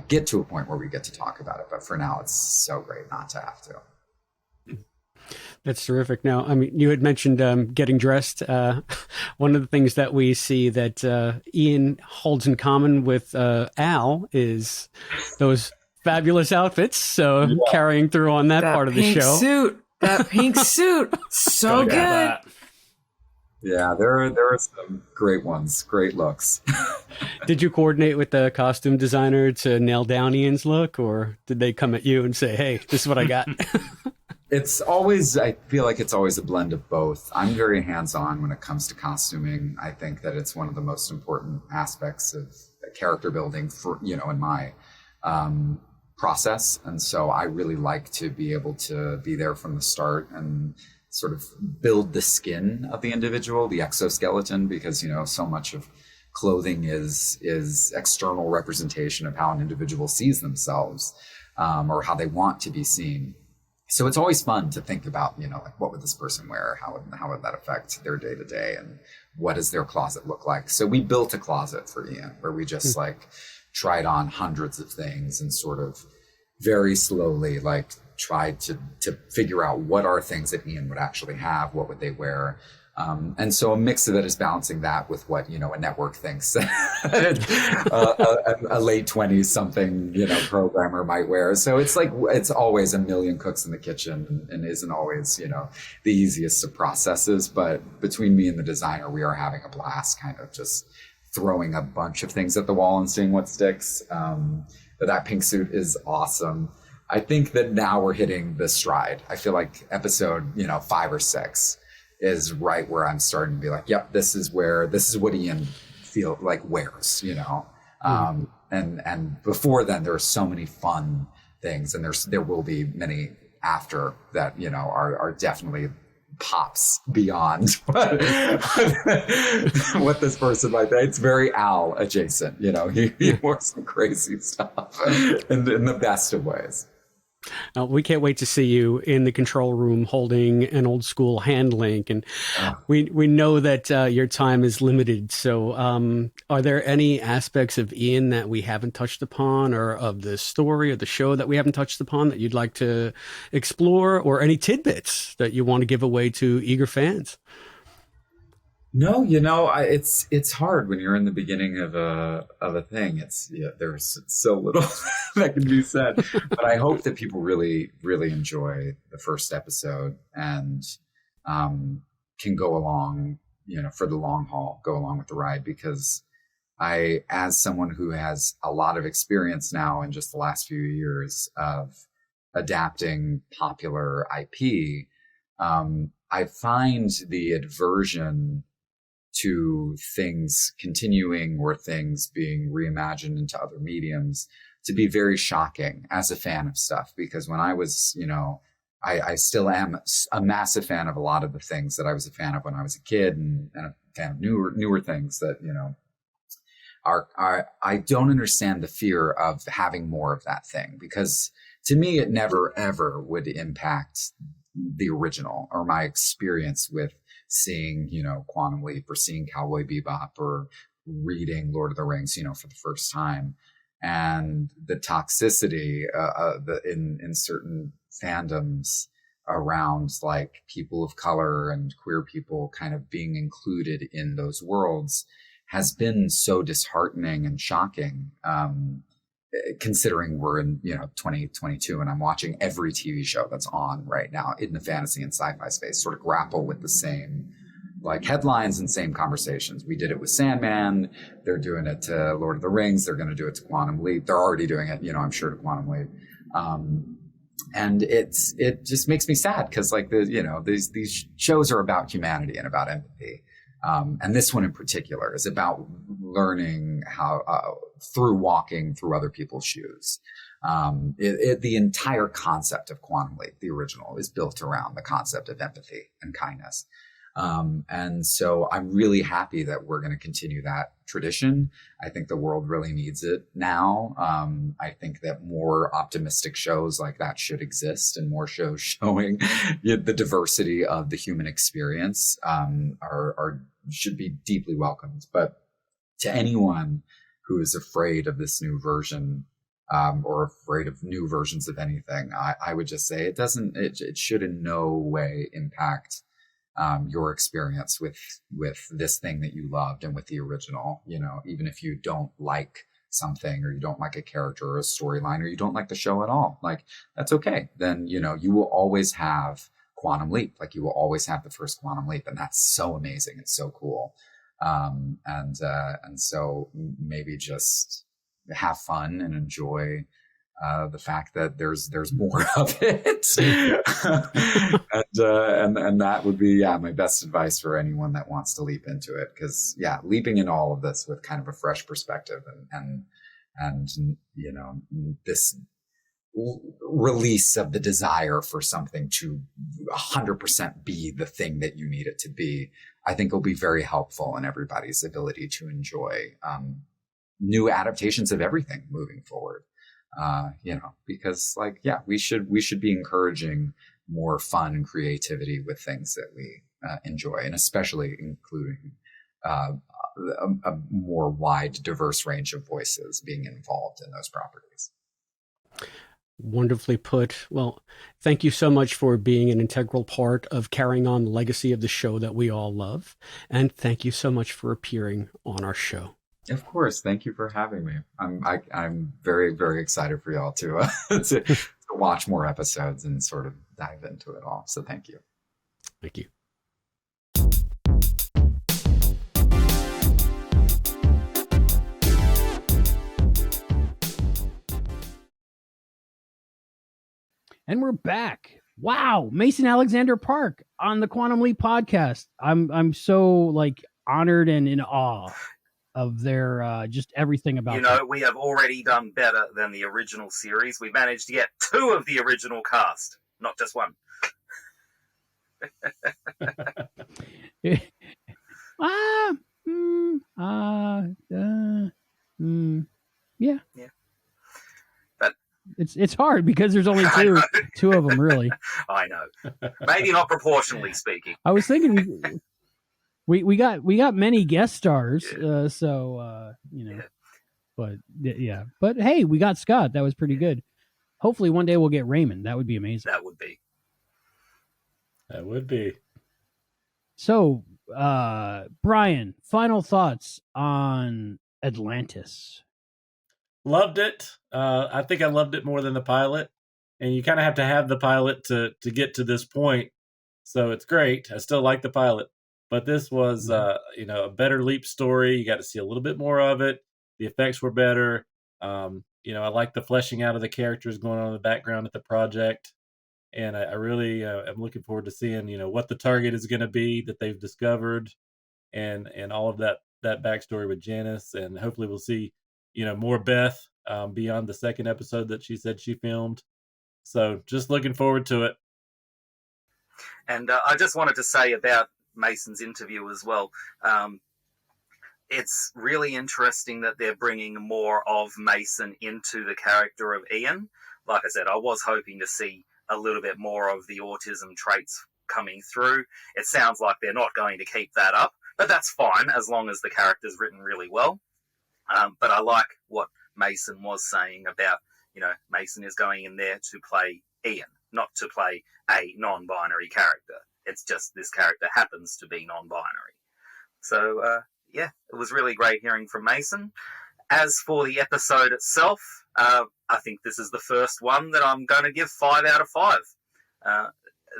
get to a point where we get to talk about it. But for now, it's so great not to have to. That's terrific. Now, I mean, you had mentioned getting dressed. One of the things that we see that Ian holds in common with Al is those fabulous outfits. So carrying through on that part of the show. That pink suit. So good. Yeah, there are some great ones, great looks. Did you coordinate with the costume designer to nail down Ian's look, or did they come at you and say, hey, this is what I got? I feel like it's always a blend of both. I'm very hands-on when it comes to costuming. I think that it's one of the most important aspects of character building for, in my process. And so I really like to be able to be there from the start and sort of build the skin of the individual, the exoskeleton, because, so much of clothing is external representation of how an individual sees themselves, or how they want to be seen. So it's always fun to think about, like what would this person wear? How would that affect their day to day? And what does their closet look like? So we built a closet for Ian where we just like tried on hundreds of things and sort of very slowly like tried to figure out what are things that Ian would actually have, what would they wear. And so a mix of it is balancing that with what, a network thinks a late 20s something, programmer might wear. So it's like, it's always a million cooks in the kitchen and isn't always, the easiest of processes. But between me and the designer, we are having a blast kind of just throwing a bunch of things at the wall and seeing what sticks. But that pink suit is awesome. I think that now we're hitting the stride. I feel like episode, 5 or 6 is right where I'm starting to be like, yep, this is what Ian feel like wears, and before then there are so many fun things, and there will be many after that, are definitely pops beyond what this person might be. It's very Al adjacent, he wore some crazy stuff in the best of ways. We can't wait to see you in the control room holding an old school hand link. And we know that your time is limited. So are there any aspects of Ian that we haven't touched upon, or of the story or the show that we haven't touched upon that you'd like to explore, or any tidbits that you want to give away to eager fans? No, it's hard when you're in the beginning of a thing. There's so little that can be said, but I hope that people really, really enjoy the first episode and can go along, for the long haul, go along with the ride, because as someone who has a lot of experience now in just the last few years of adapting popular IP, I find the aversion to things continuing or things being reimagined into other mediums to be very shocking as a fan of stuff. Because when I was, I still am a massive fan of a lot of the things that I was a fan of when I was a kid, and a fan of newer things that, I don't understand the fear of having more of that thing, because to me, it never, ever would impact the original or my experience with seeing, Quantum Leap, or seeing Cowboy Bebop, or reading Lord of the Rings, for the first time. And the toxicity in certain fandoms around, like, people of color and queer people kind of being included in those worlds has been so disheartening and shocking. Considering we're in 2022, and I'm watching every TV show that's on right now in the fantasy and sci-fi space sort of grapple with the same headlines and same conversations. We did it with Sandman. They're doing it to Lord of the Rings. They're going to do it to Quantum Leap. They're already doing it, I'm sure, to Quantum Leap. And it just makes me sad, because these shows are about humanity and about empathy. And this one in particular is about learning how, through walking through other people's shoes. The entire concept of Quantum Leap, the original, is built around the concept of empathy and kindness. And so I'm really happy that we're going to continue that tradition. I think the world really needs it now. I think that more optimistic shows like that should exist, and more shows showing the diversity of the human experience should be deeply welcomed. But to anyone who is afraid of this new version, or afraid of new versions of anything, I would just say it should in no way impact your experience with this thing that you loved and with the original. Even if you don't like something, or you don't like a character or a storyline, or you don't like the show at all, that's okay. Then you will always have Quantum Leap, you will always have the first Quantum Leap, and that's so amazing. It's so cool. And so maybe just have fun and enjoy the fact that there's more of it. and that would be, my best advice for anyone that wants to leap into it. Because leaping into all of this with kind of a fresh perspective and this release of the desire for something to 100% be the thing that you need it to be, I think will be very helpful in everybody's ability to enjoy new adaptations of everything moving forward. Because we should be encouraging more fun and creativity with things that we enjoy, and especially including a more wide, diverse range of voices being involved in those properties. Wonderfully put. Well, thank you so much for being an integral part of carrying on the legacy of the show that we all love. And thank you so much for appearing on our show. Of course. Thank you for having me. I'm very, very excited for y'all to watch more episodes and sort of dive into it all. So thank you. Thank you. And we're back. Wow, Mason Alexander Park on the Quantum Leap podcast. I'm so honored and in awe of their just everything about it. We have already done better than the original series. We managed to get 2 of the original cast, not just 1. Yeah. It's hard because there's only two of them really. I know. Maybe not proportionally speaking. I was thinking we got many guest stars, so you know. Yeah. But yeah, but hey, we got Scott. That was pretty good. Hopefully, one day we'll get Raymond. That would be amazing. That would be. That would be. So, Brian, final thoughts on Atlantis? Loved it. I think I loved it more than the pilot. And you kind of have to have the pilot to get to this point. So it's great. I still like the pilot. But this was, a better Leap story. You got to see a little bit more of it. The effects were better. I like the fleshing out of the characters going on in the background at the project. And I really am looking forward to seeing, what the target is going to be that they've discovered and all of that backstory with Janice. And hopefully we'll see, more Beth beyond the second episode that she said she filmed. So just looking forward to it. And I just wanted to say about Mason's interview as well. It's really interesting that they're bringing more of Mason into the character of Ian. Like I said, I was hoping to see a little bit more of the autism traits coming through. It sounds like they're not going to keep that up, but that's fine as long as the character's written really well. But I like what Mason was saying about, Mason is going in there to play Ian, not to play a non-binary character. It's just this character happens to be non-binary. So, it was really great hearing from Mason. As for the episode itself, I think this is the first one that I'm going to give 5 out of 5.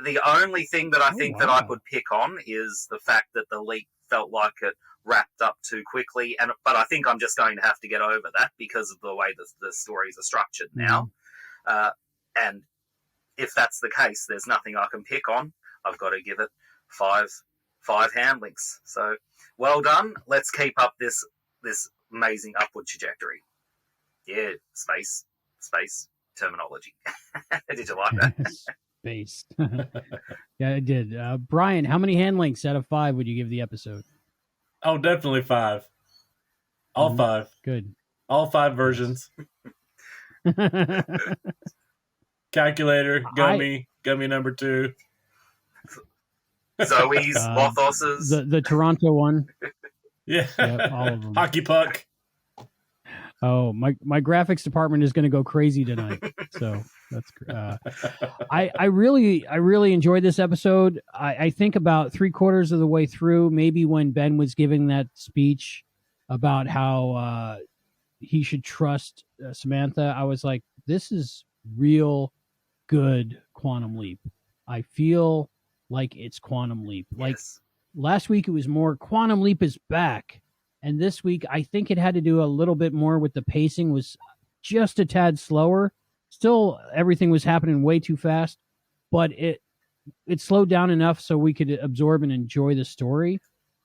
The only thing that I think that I could pick on is the fact that the leak felt like it wrapped up too quickly. But I think I'm just going to have to get over that because of the way the stories are structured now. And if that's the case, there's nothing I can pick on. I've got to give it 5 handlings. So well done. Let's keep up this amazing upward trajectory. Yeah, space terminology. Did you like that? Space. Yeah, I did. Brian, how many handlings out of 5 would you give the episode? Oh, definitely 5. All 5. Good. All 5 versions. Calculator, gummy number 2. Zoe's, Lothos's. The Toronto one. Yeah. Yep, all of them. Hockey puck. Oh, my graphics department is going to go crazy tonight. So that's I really enjoyed this episode. I think about 3/4 of the way through, maybe when Ben was giving that speech about how he should trust Samantha, I was like, this is real good Quantum Leap. I feel like it's Quantum Leap. Like last week, it was more Quantum Leap is back. And this week, I think it had to do a little bit more with the pacing was just a tad slower. Still, everything was happening way too fast, but it slowed down enough so we could absorb and enjoy the story.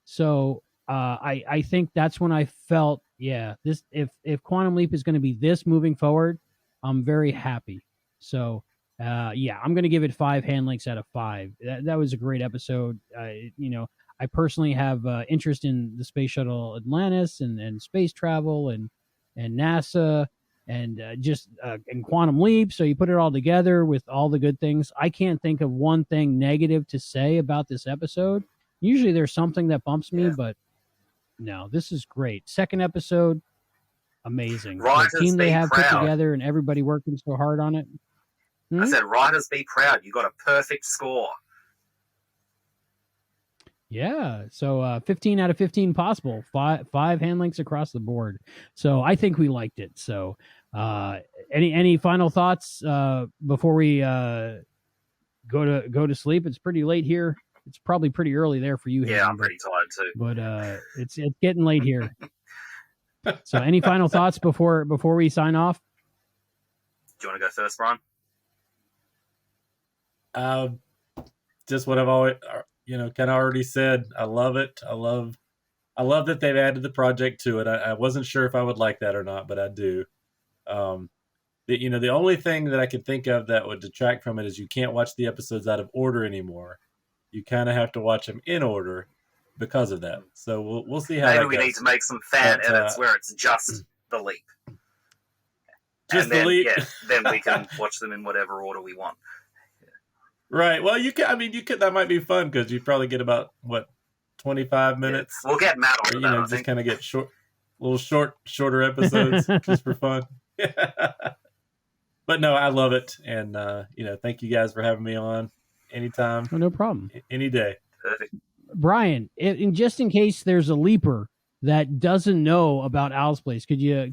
So I think that's when I felt, this if Quantum Leap is going to be this moving forward, I'm very happy. So I'm going to give it 5 handlings out of 5. That was a great episode. I personally have interest in the space shuttle Atlantis and space travel and NASA and and Quantum Leap. So you put it all together with all the good things. I can't think of one thing negative to say about this episode. Usually there's something that bumps me, but no, this is great. Second episode, amazing. The team they have put together and everybody working so hard on it. I said, writers, be proud. You got a perfect score. Yeah, so 15 out of 15 possible. 5 handlings across the board. So I think we liked it. So any final thoughts before we go to sleep? It's pretty late here. It's probably pretty early there for you. Yeah, Hayden, I'm pretty tired too. But it's getting late here. So any final thoughts before we sign off? Do you want to go first, Brian? Just what I've always kind of already said. I love it. I love that they've added the project to it. I wasn't sure if I would like that or not, but I do. The only thing that I could think of that would detract from it is you can't watch the episodes out of order anymore. You kind of have to watch them in order because of that. So we'll see how maybe that we goes. need to make some fan edits where it's just the leap. Just then, delete. then we can watch them in whatever order we want. Right. Well, you can. I mean, you could. That might be fun because you probably get about 25 minutes. Yeah. We'll get Matt on that. Just kind of get shorter episodes just for fun. But no, I love it, and thank you guys for having me on. Anytime. Oh, no problem. Any day. Perfect. Brian, just in case there's a leaper that doesn't know about Al's Place, could you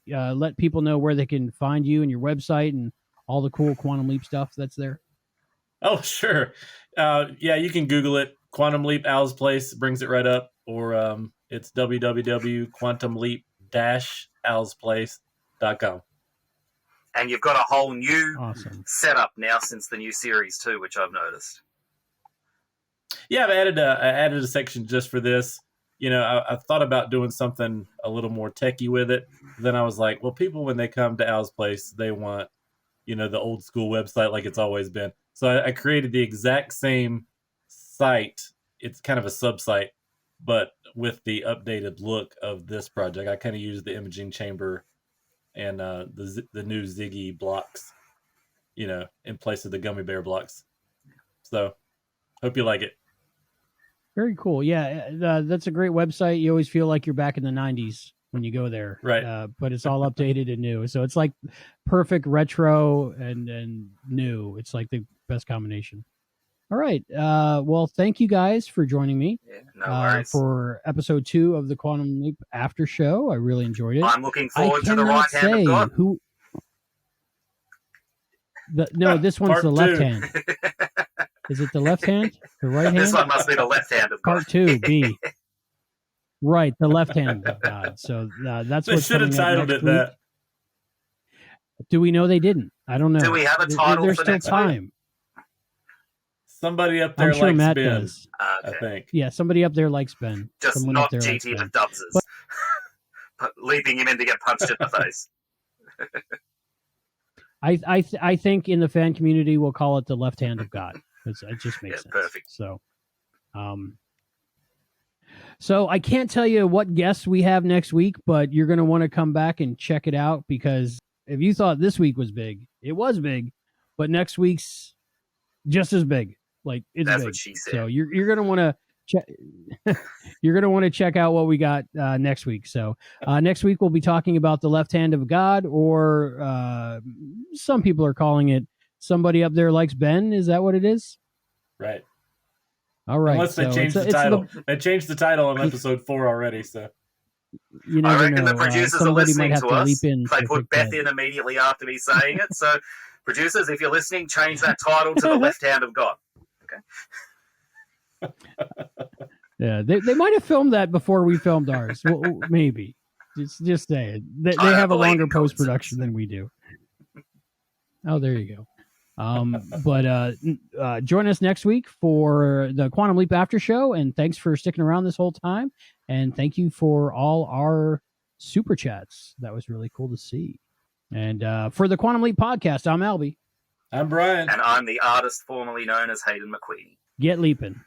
let people know where they can find you and your website and all the cool Quantum Leap stuff that's there? Oh, sure. You can Google it. Quantum Leap Al's Place brings it right up, or it's www.quantumleap-alsplace.com. And you've got a whole new setup now since the new series too, which I've noticed. Yeah, I added a section just for this. I thought about doing something a little more techie with it. Then I was like, well, people, when they come to Al's Place, they want, the old school website like it's always been. So I created the exact same site. It's kind of a sub-site, but with the updated look of this project. I kind of used the imaging chamber and the new Ziggy blocks, in place of the gummy bear blocks. So hope you like it. Very cool. Yeah, that's a great website. You always feel like you're back in the 90s when you go there. Right. But it's all updated and new. So it's like perfect retro and new. It's like the best combination. All right. Well, thank you guys for joining me no worries. For episode 2 of the Quantum Leap After Show. I really enjoyed it. I'm looking forward to the right hand of God. No, this one's Part the left 2. hand. Is it the left hand? The right hand? This one must be the left hand of God. Part 2, B. Right, the left hand of God. So that's They what's should have coming up titled next it that. week. Do we know they didn't? I don't know. Do we have a title There's for still next week? time. Somebody up there I'm sure likes Matt Ben, does. I think. Yeah, somebody up there likes Ben. Just Someone not up there likes GT Ben. the Dubses. Leaping him in to get punched in the face. I think in the fan community we'll call it the left hand of God. It just makes sense. Perfect. So I can't tell you what guests we have next week, but you're going to want to come back and check it out, because if you thought this week was big, it was big, but next week's just as big. Like it's That's big. what she said. So you're going to want to you're going to want to check out what we got next week. So next week we'll be talking about the left hand of God, or some people are calling it somebody up there likes Ben. Is that what it is? Right. All right. Unless they changed the title. They changed the title on episode 4 already. So you I never reckon know. the producers are Somebody listening might have to to us. leap in. They put Beth in immediately after me saying it. So, producers, if you're listening, change that title to the left hand of God. Okay. Yeah, they might have filmed that before we filmed ours. Well, maybe. Just saying. They have a longer post production than we do. Oh, there you go. But join us next week for the Quantum Leap After Show, and thanks for sticking around this whole time, and thank you for all our super chats. That was really cool to see. And for the Quantum Leap podcast, I'm Albie. I'm Brian. And I'm the artist formerly known as Hayden McQueen. Get leaping.